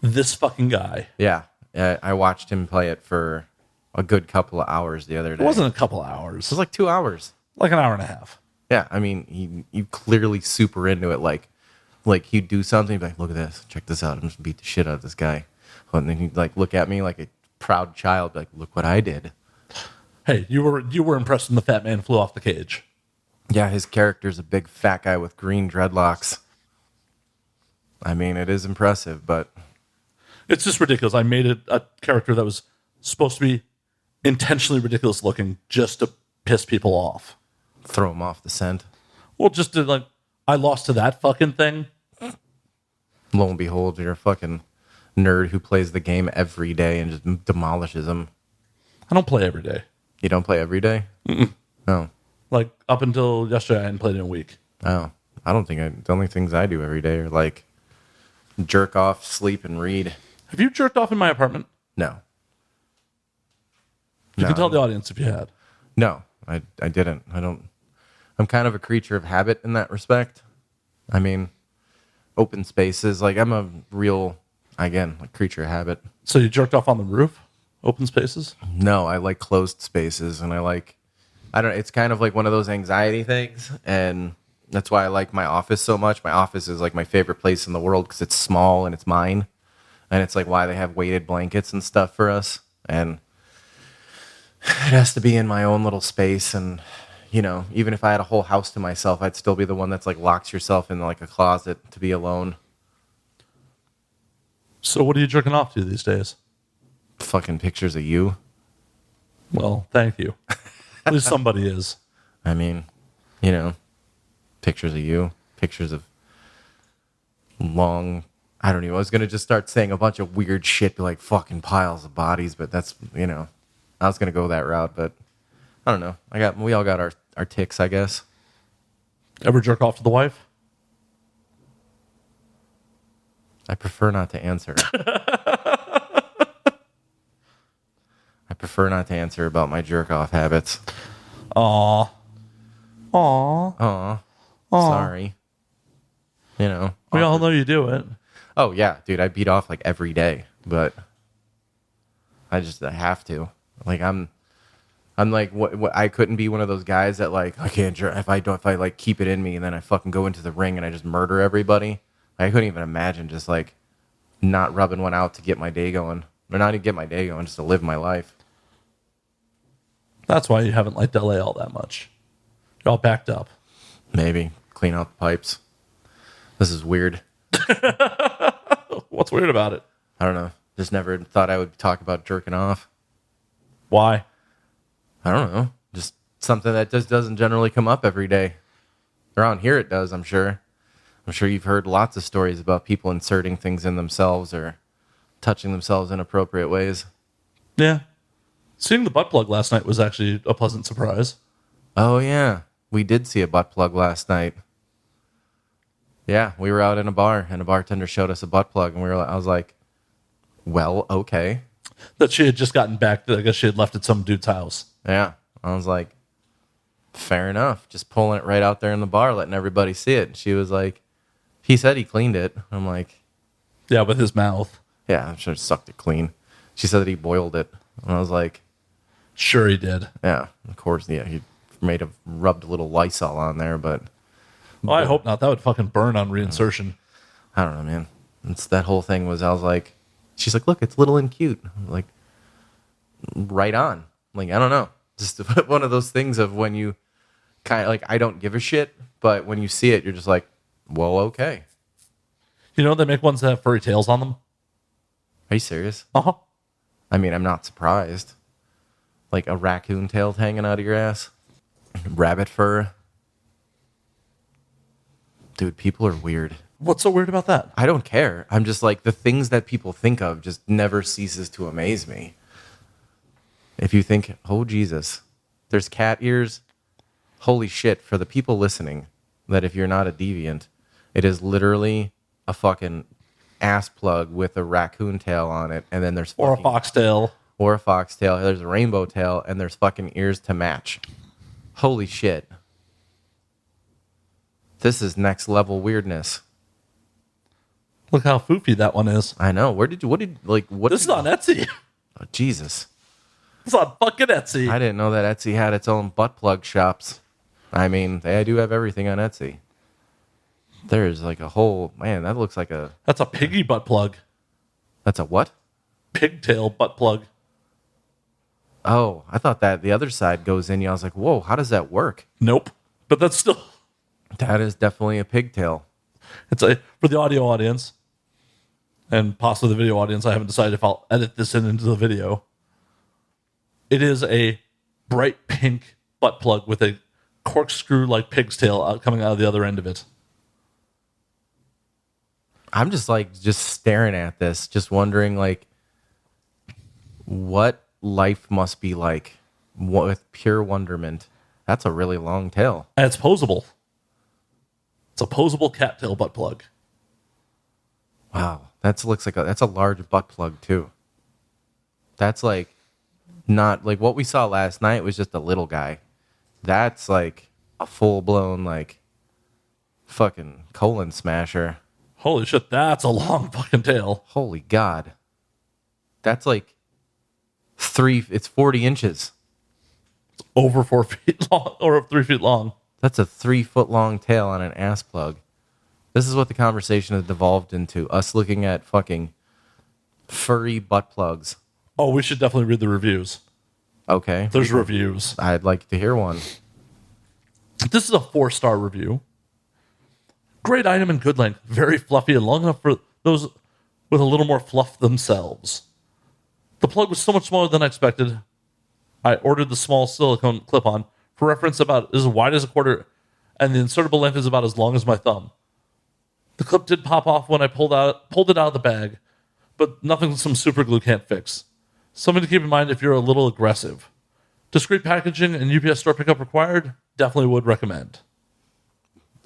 This fucking guy. Yeah. I watched him play it for a good couple of hours the other day. It wasn't a couple of hours. It was like 2 hours. Like an hour and a half. Yeah, I mean, you clearly super into it. Like he'd do something, he'd be like, look at this, check this out. I'm just gonna beat the shit out of this guy. And then he'd like look at me like a proud child, like, look what I did. Hey, you were impressed when the fat man flew off the cage. Yeah, his character's a big fat guy with green dreadlocks. I mean, it is impressive, but... It's just ridiculous. I made a character that was supposed to be intentionally ridiculous looking just to piss people off. Throw them off the scent. Well, just to, like, I lost to that fucking thing. Lo and behold, you're a fucking nerd who plays the game every day and just demolishes them. I don't play every day. You don't play every day? Mm-mm. Oh. Like, up until yesterday, I hadn't played in a week. Oh. I don't think the only things I do every day are, like, jerk off, sleep, and read. Have you jerked off in my apartment? No. You can tell the audience if you had. No, I didn't. I'm kind of a creature of habit in that respect. I mean, open spaces, like, I'm a real, again, like, creature of habit. So you jerked off on the roof? Open spaces? No, I like closed spaces, and it's kind of like one of those anxiety things, and that's why I like my office so much. My office is like my favorite place in the world because it's small and it's mine, and it's like why they have weighted blankets and stuff for us, and it has to be in my own little space. And even if I had a whole house to myself, I'd still be the one that's like locks yourself in like a closet to be alone. So what are you jerking off to these days? Fucking pictures of you. Well, thank you. At least somebody is. I mean, pictures of you, pictures of long, I don't know. I was going to just start saying a bunch of weird shit like fucking piles of bodies, but that's, I was going to go that route, but I don't know. We all got our ticks, I guess. Ever jerk off to the wife? I prefer not to answer. I prefer not to answer about my jerk-off habits. Aww. Sorry. We all know you do it. Oh, yeah, dude, I beat off, like, every day, but I have to. Like, I'm like, what I couldn't be one of those guys that, like, I can't jerk, if I like, keep it in me, and then I fucking go into the ring and I just murder everybody. I couldn't even imagine just, like, not rubbing one out to get my day going. Or not to get my day going, just to live my life. That's why you haven't liked LA all that much. You're all backed up. Maybe. Clean out the pipes. This is weird. What's weird about it? I don't know. Just never thought I would talk about jerking off. Why? I don't know. Just something that just doesn't generally come up every day. Around here it does, I'm sure. I'm sure you've heard lots of stories about people inserting things in themselves or touching themselves in appropriate ways. Yeah. Seeing the butt plug last night was actually a pleasant surprise. Oh, yeah. We did see a butt plug last night. Yeah, we were out in a bar, and a bartender showed us a butt plug, and I was like, well, okay. That she had just gotten back. I guess she had left at some dude's house. Yeah. I was like, fair enough. Just pulling it right out there in the bar, letting everybody see it. And she was like, he said he cleaned it. I'm like, Yeah, with his mouth. yeah, I'm sure he sucked it clean. She said that he boiled it. And I was like, Sure he did. yeah, of course, yeah, he rubbed a little Lysol on there, but Well, I hope not. That would fucking burn on reinsertion. I don't know, man. It's that whole thing was, I was like, she's like, look, it's little and cute. I'm like, right on. Like, I don't know. Just one of those things of when you kind of like, I don't give a shit, but when you see it, you're just like, well, okay. You know, they make ones that have furry tails on them. Are you serious? Uh-huh. I mean, I'm not surprised. Like a raccoon tail hanging out of your ass. Rabbit fur. Dude, people are weird. What's so weird about that? I don't care. I'm just like, the things that people think of just never ceases to amaze me. If you think, oh, Jesus, there's cat ears. Holy shit, for the people listening, that if you're not a deviant, it is literally a fucking ass plug with a raccoon tail on it, and then there's Or a fucking, foxtail. or a foxtail. There's a rainbow tail, and there's fucking ears to match. Holy shit. This is next level weirdness. Look how foofy that one is. I know. What This is on Etsy. Oh, Jesus. It's on fucking Etsy. I didn't know that Etsy had its own butt plug shops. I mean, they do have everything on Etsy. There's like a whole, man, that looks like That's a piggy butt plug. that's a what? Pigtail butt plug. Oh, I thought that the other side goes in. I was like, whoa, how does that work? Nope. But that's still... That is definitely a pigtail. It's for the audio audience and possibly the video audience. I haven't decided if I'll edit this into the video. It is a bright pink butt plug with a corkscrew like pig's tail coming out of the other end of it. I'm just staring at this, just wondering like what life must be like with pure wonderment. That's a really long tail. And it's posable. It's a posable cattail butt plug. Wow, that's a large butt plug too. That's like not like what we saw last night was just a little guy. That's like a full blown like fucking colon smasher. Holy shit, that's a long fucking tail. Holy God, that's like it's 40 inches. It's over 4 feet long or 3 feet long. That's a 3 foot long tail on an ass plug. This is what the conversation has devolved into. Us looking at fucking furry butt plugs. Oh, we should definitely read the reviews. Okay. There's reviews. I'd like to hear one. This is a 4-star review. Great item and good length. Very fluffy and long enough for those with a little more fluff themselves. The plug was so much smaller than I expected. I ordered the small silicone clip-on. For reference, about as wide as a quarter, and the insertable length is about as long as my thumb. The clip did pop off when I pulled it out of the bag, but nothing some super glue can't fix. Something to keep in mind if you're a little aggressive. Discreet packaging and UPS store pickup required. Definitely would recommend.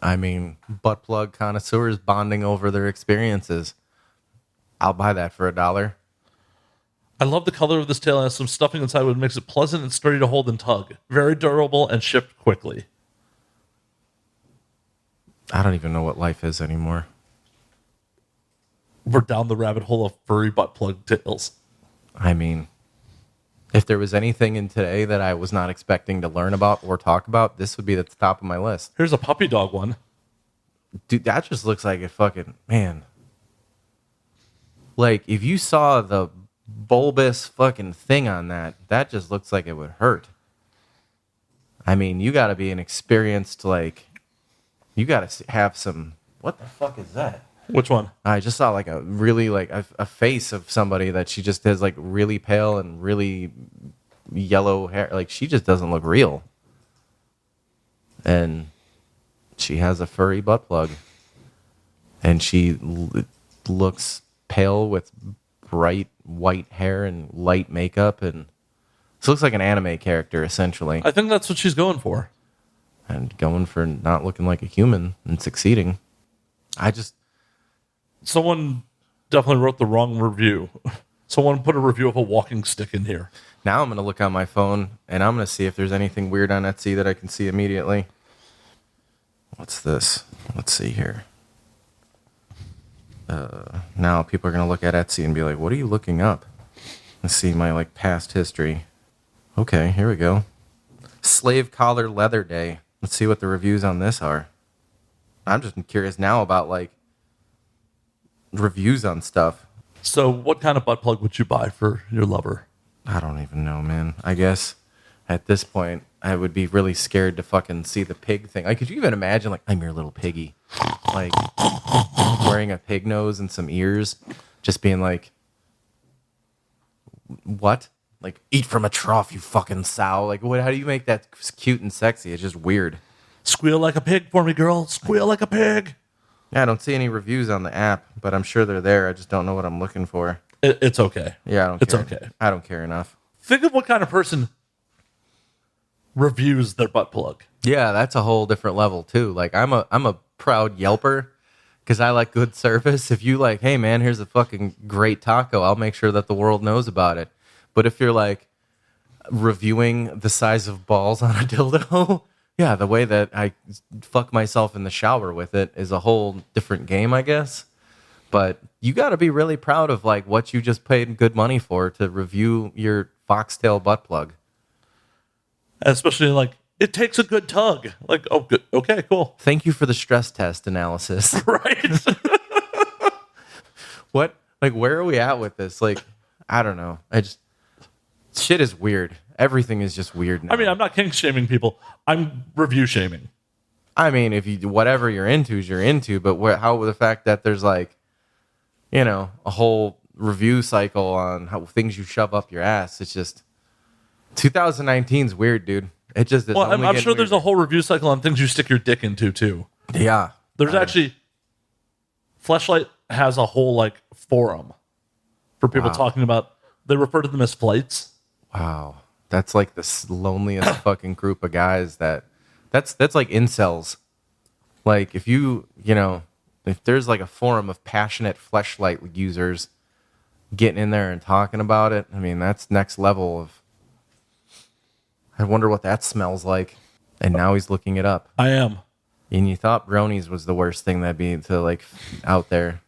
I mean, butt plug connoisseurs bonding over their experiences. I'll buy that for $1. I love the color of this tail and has some stuffing inside which makes it pleasant and sturdy to hold and tug. Very durable and shipped quickly. I don't even know what life is anymore. We're down the rabbit hole of furry butt plug tails. I mean, if there was anything in today that I was not expecting to learn about or talk about, this would be at the top of my list. Here's a puppy dog one. Dude, that just looks like a fucking, man. Like, if you saw the bulbous fucking thing on that, that just looks like it would hurt. I mean, you got to be an experienced, like, you got to have some, what the fuck is that? Which one? I just saw like a really like a face of somebody that she just has like really pale and really yellow hair. Like she just doesn't look real. And she has a furry butt plug. And she looks pale with bright white hair and light makeup. And this looks like an anime character, essentially. I think that's what she's going for. And going for not looking like a human and succeeding. Someone definitely wrote the wrong review. Someone put a review of a walking stick in here. Now I'm going to look on my phone, and I'm going to see if there's anything weird on Etsy that I can see immediately. What's this? Let's see here. Now people are going to look at Etsy and be like, what are you looking up? Let's see my like past history. Okay, here we go. Slave collar leather day. Let's see what the reviews on this are. I'm just curious now about like reviews on stuff. So what kind of butt plug would you buy for your lover? I don't even know, man. I guess at this point, I would be really scared to fucking see the pig thing. Like, could you even imagine, like, I'm your little piggy, like, wearing a pig nose and some ears, just being like, what? Like, eat from a trough, you fucking sow. Like, what? How do you make that cute and sexy? It's just weird. Squeal like a pig for me, girl. Squeal like a pig. Yeah, I don't see any reviews on the app, but I'm sure they're there. I just don't know what I'm looking for. It's okay. Yeah, I don't It's care. okay. I don't care enough. Think of what kind of person reviews their butt plug. Yeah, that's a whole different level too. Like I'm a proud Yelper because I like good service. If you like, hey man, here's a fucking great taco, I'll make sure that the world knows about it. But if you're like reviewing the size of balls on a dildo, yeah, the way that I fuck myself in the shower with it is a whole different game, I guess. But you got to be really proud of like what you just paid good money for to review your foxtail butt plug. Especially like, it takes a good tug. Like, oh, good. Okay, cool. Thank you for the stress test analysis. Right? What? Like, where are we at with this? Like, I don't know. Shit is weird. Everything is just weird now. I mean, I'm not kink shaming people. I'm review shaming. I mean, if you whatever you're into is you're into, but how the fact that there's like, you know, a whole review cycle on how things you shove up your ass. It's just 2019 is weird, dude. It just is. Well, I'm sure there's a whole review cycle on things you stick your dick into too. Yeah. There's actually Fleshlight has a whole like forum for people talking about. They refer to them as flights. Wow, that's like the loneliest fucking group of guys. That's like incels. Like if if there's like a forum of passionate Fleshlight users getting in there and talking about it, I mean that's next level of. I wonder what that smells like. And now he's looking it up. I am. And you thought bronies was the worst thing that'd be to like out there.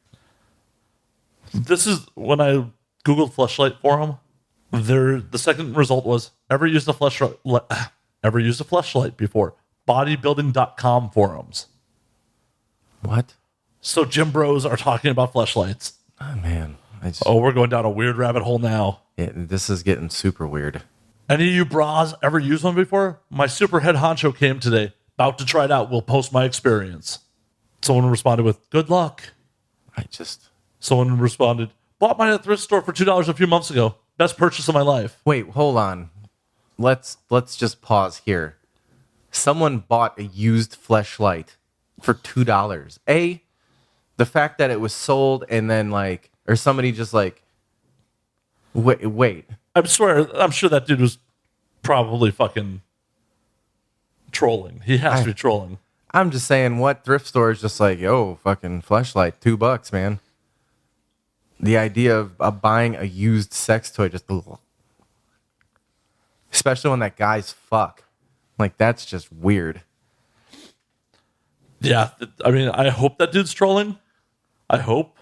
This is when I Googled Fleshlight forum. The second result was ever used a Fleshlight before? Bodybuilding.com forums. What? So gym bros are talking about fleshlights. Oh man. We're going down a weird rabbit hole now. This is getting super weird. Any of you bras ever used one before? My super head honcho came today. About to try it out. Will post my experience. Someone responded with, good luck. Someone responded, bought mine at a thrift store for $2 a few months ago. Best purchase of my life. Wait, hold on. Let's just pause here. Someone bought a used Fleshlight for $2. The fact that it was sold and then like, or somebody just like, wait. I'm sure that dude was probably fucking trolling. He has to be trolling. I'm just saying, what thrift store is just like, yo, fucking Fleshlight, $2, man. The idea of buying a used sex toy just, especially when that guy's fuck, like that's just weird. Yeah, I mean, I hope that dude's trolling. I hope.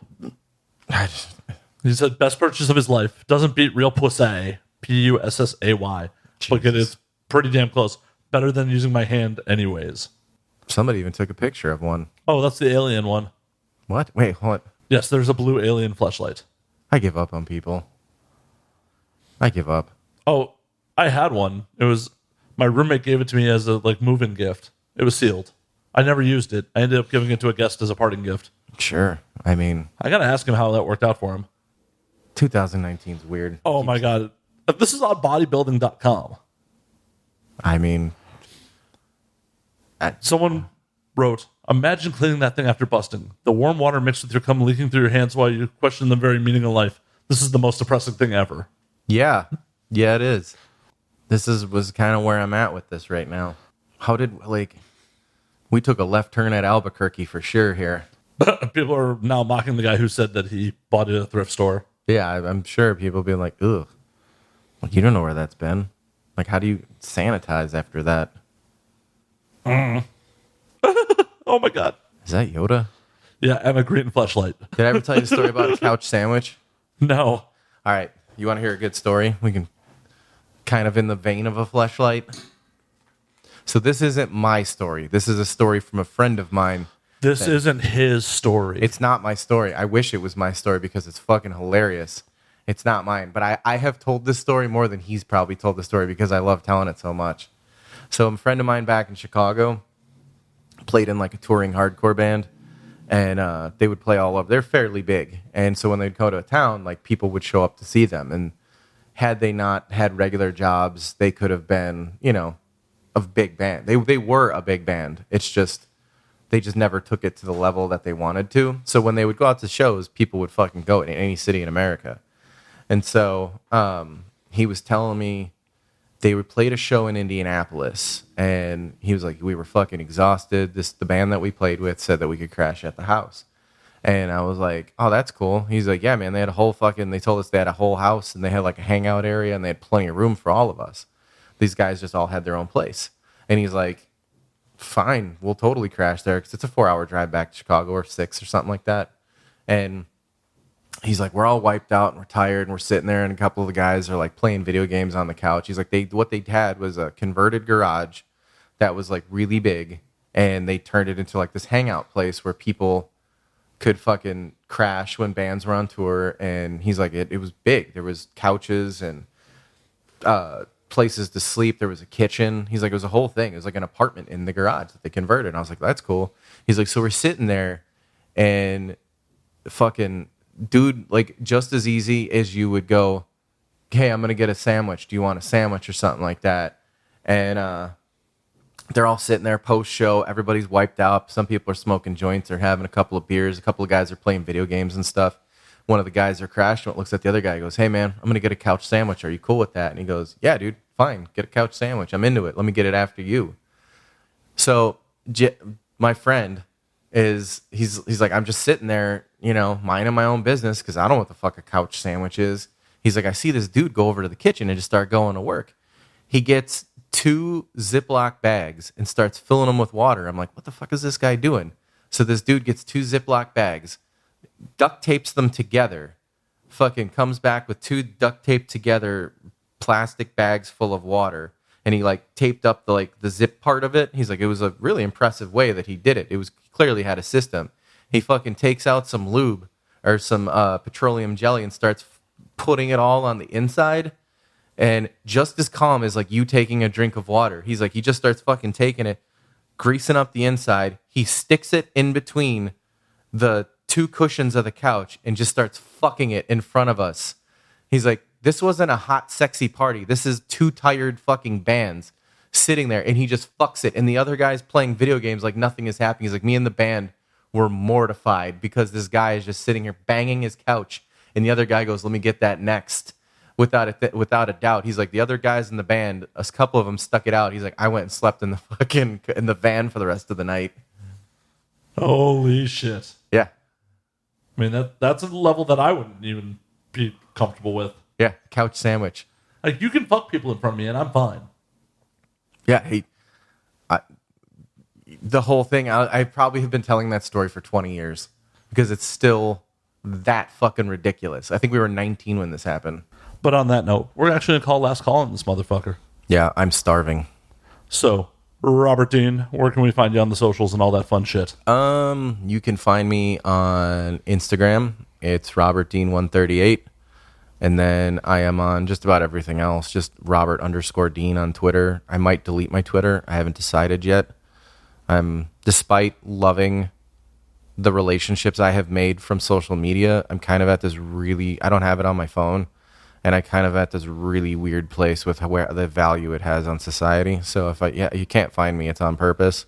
He said best purchase of his life. Doesn't beat real pussy. Pussay. But it's pretty damn close. Better than using my hand anyways. Somebody even took a picture of one. Oh, that's the alien one. What? Wait, what? Yes, there's a blue alien fleshlight. I give up on people. I give up. Oh, I had one. It was my roommate gave it to me as a like move-in gift. It was sealed. I never used it. I ended up giving it to a guest as a parting gift. Sure. I mean, I got to ask him how that worked out for him. 2019 is weird. Oh, my God. This is on bodybuilding.com. I mean, Someone wrote, imagine cleaning that thing after busting. The warm water mixed with your cum leaking through your hands while you question the very meaning of life. This is the most depressing thing ever. yeah, it is. Was kind of where I'm at with this right now. How did, we took a left turn at Albuquerque for sure here. People are now mocking the guy who said that he bought it at a thrift store. Yeah, I'm sure people being like, ugh, you don't know where that's been. Like, how do you sanitize after that? Oh, my God. Is that Yoda? Yeah, and a green fleshlight. Did I ever tell you the story about a couch sandwich? No. All right, you want to hear a good story? We can kind of in the vein of a fleshlight. So this isn't my story. This is a story from a friend of mine. This isn't his story. It's not my story. I wish it was my story because it's fucking hilarious. It's not mine. But I have told this story more than he's probably told the story because I love telling it so much. So a friend of mine back in Chicago played in like a touring hardcore band. And they would play all over. They're fairly big. And so when they'd go to a town, like people would show up to see them. And had they not had regular jobs, they could have been, a big band. They were a big band. It's just, they just never took it to the level that they wanted to. So when they would go out to shows, people would fucking go in any city in America. And so he was telling me they played a show in Indianapolis, and he was like, we were fucking exhausted. The band that we played with said that we could crash at the house. And I was like, oh, that's cool. He's like, yeah, man, they told us they had a whole house, and they had like a hangout area, and they had plenty of room for all of us. These guys just all had their own place. And he's like, fine, we'll totally crash there, because it's a 4-hour drive back to Chicago, or 6 or something like that. And he's like, we're all wiped out and we're tired and we're sitting there, and a couple of the guys are like playing video games on the couch. He's like, what they had was a converted garage that was like really big, and they turned it into like this hangout place where people could fucking crash when bands were on tour. And he's like, it was big. There was couches and places to sleep. There was a kitchen. He's like, it was a whole thing. It was like an apartment in the garage that they converted. And I was like, that's cool. He's like, so we're sitting there, and fucking dude, like, just as easy as you would go, hey, I'm gonna get a sandwich, do you want a sandwich or something like that? And they're all sitting there post show, everybody's wiped out, some people are smoking joints or having a couple of beers, a couple of guys are playing video games and stuff. One of the guys are crashing, looks at the other guy and goes, hey man, I'm gonna get a couch sandwich, are you cool with that? And he goes, yeah dude, fine, get a couch sandwich, I'm into it, let me get it after you. So my friend he's like, I'm just sitting there, minding my own business, because I don't know what the fuck a couch sandwich is. He's like, I see this dude go over to the kitchen and just start going to work. He gets 2 Ziploc bags and starts filling them with water. I'm like, what the fuck is this guy doing? So this dude gets 2 Ziploc bags, duct tapes them together, fucking comes back with 2 duct taped together plastic bags full of water, and he like taped up the zip part of it. He's like, it was a really impressive way that he did it. It was clearly had a system. He fucking takes out some lube or some petroleum jelly and starts putting it all on the inside. And just as calm as like you taking a drink of water. He's like, he just starts fucking taking it, greasing up the inside. He sticks it in between the 2 cushions of the couch and just starts fucking it in front of us. He's like, this wasn't a hot, sexy party. This is 2 tired fucking bands sitting there, and he just fucks it. And the other guy's playing video games like nothing is happening. He's like, me and the band were mortified because this guy is just sitting here banging his couch, and the other guy goes, let me get that next. Without a doubt. He's like, the other guys in the band, a couple of them stuck it out. He's like, I went and slept in the van for the rest of the night. Holy shit. Yeah. I mean, that's a level that I wouldn't even be comfortable with. Yeah, couch sandwich. Like, you can fuck people in front of me, and I'm fine. Yeah, the whole thing, I probably have been telling that story for 20 years because it's still that fucking ridiculous. I think we were 19 when this happened. But on that note, we're actually going to call last call on this motherfucker. Yeah, I'm starving. So, Robert Dean, where can we find you on the socials and all that fun shit? You can find me on Instagram. It's RobertDean138. And then I am on just about everything else. Just Robert_Dean on Twitter. I might delete my Twitter. I haven't decided yet. Despite loving the relationships I have made from social media, I'm kind of at this really, I don't have it on my phone, and I kind of at this really weird place with where the value it has on society. So if you can't find me, it's on purpose.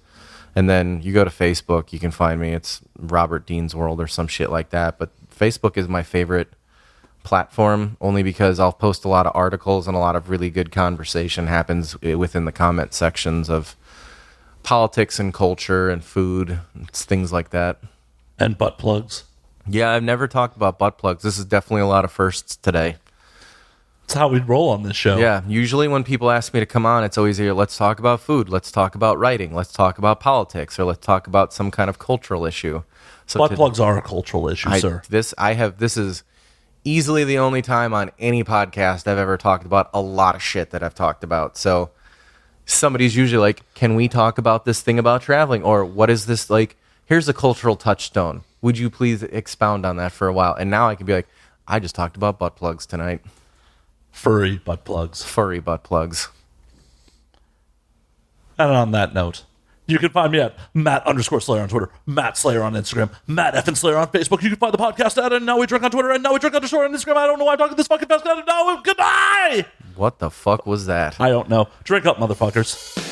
And then you go to Facebook, you can find me. It's Robert Dean's World or some shit like that. But Facebook is my favorite platform only because I'll post a lot of articles and a lot of really good conversation happens within the comment sections of politics and culture and food, things like that. And butt plugs. Yeah, I've never talked about butt plugs. This is definitely a lot of firsts today. That's how we roll on this show. Yeah, usually when people ask me to come on, it's always either let's talk about food, let's talk about writing, let's talk about politics, or let's talk about some kind of cultural issue. So butt plugs are a cultural issue, sir. This is easily the only time on any podcast I've ever talked about a lot of shit that I've talked about. So somebody's usually like, can we talk about this thing about traveling? Or what is this like? Here's a cultural touchstone. Would you please expound on that for a while? And now I can be like, I just talked about butt plugs tonight. Furry butt plugs. Furry butt plugs. And on that note, you can find me at Matt_Slayer on Twitter, Matt Slayer on Instagram, Matt F. Slayer on Facebook. You can find the podcast at And Now We Drink on Twitter, and Now We Drink on Instagram. I don't know why I'm talking this fucking fast. Goodbye! What the fuck was that? I don't know. Drink up, motherfuckers.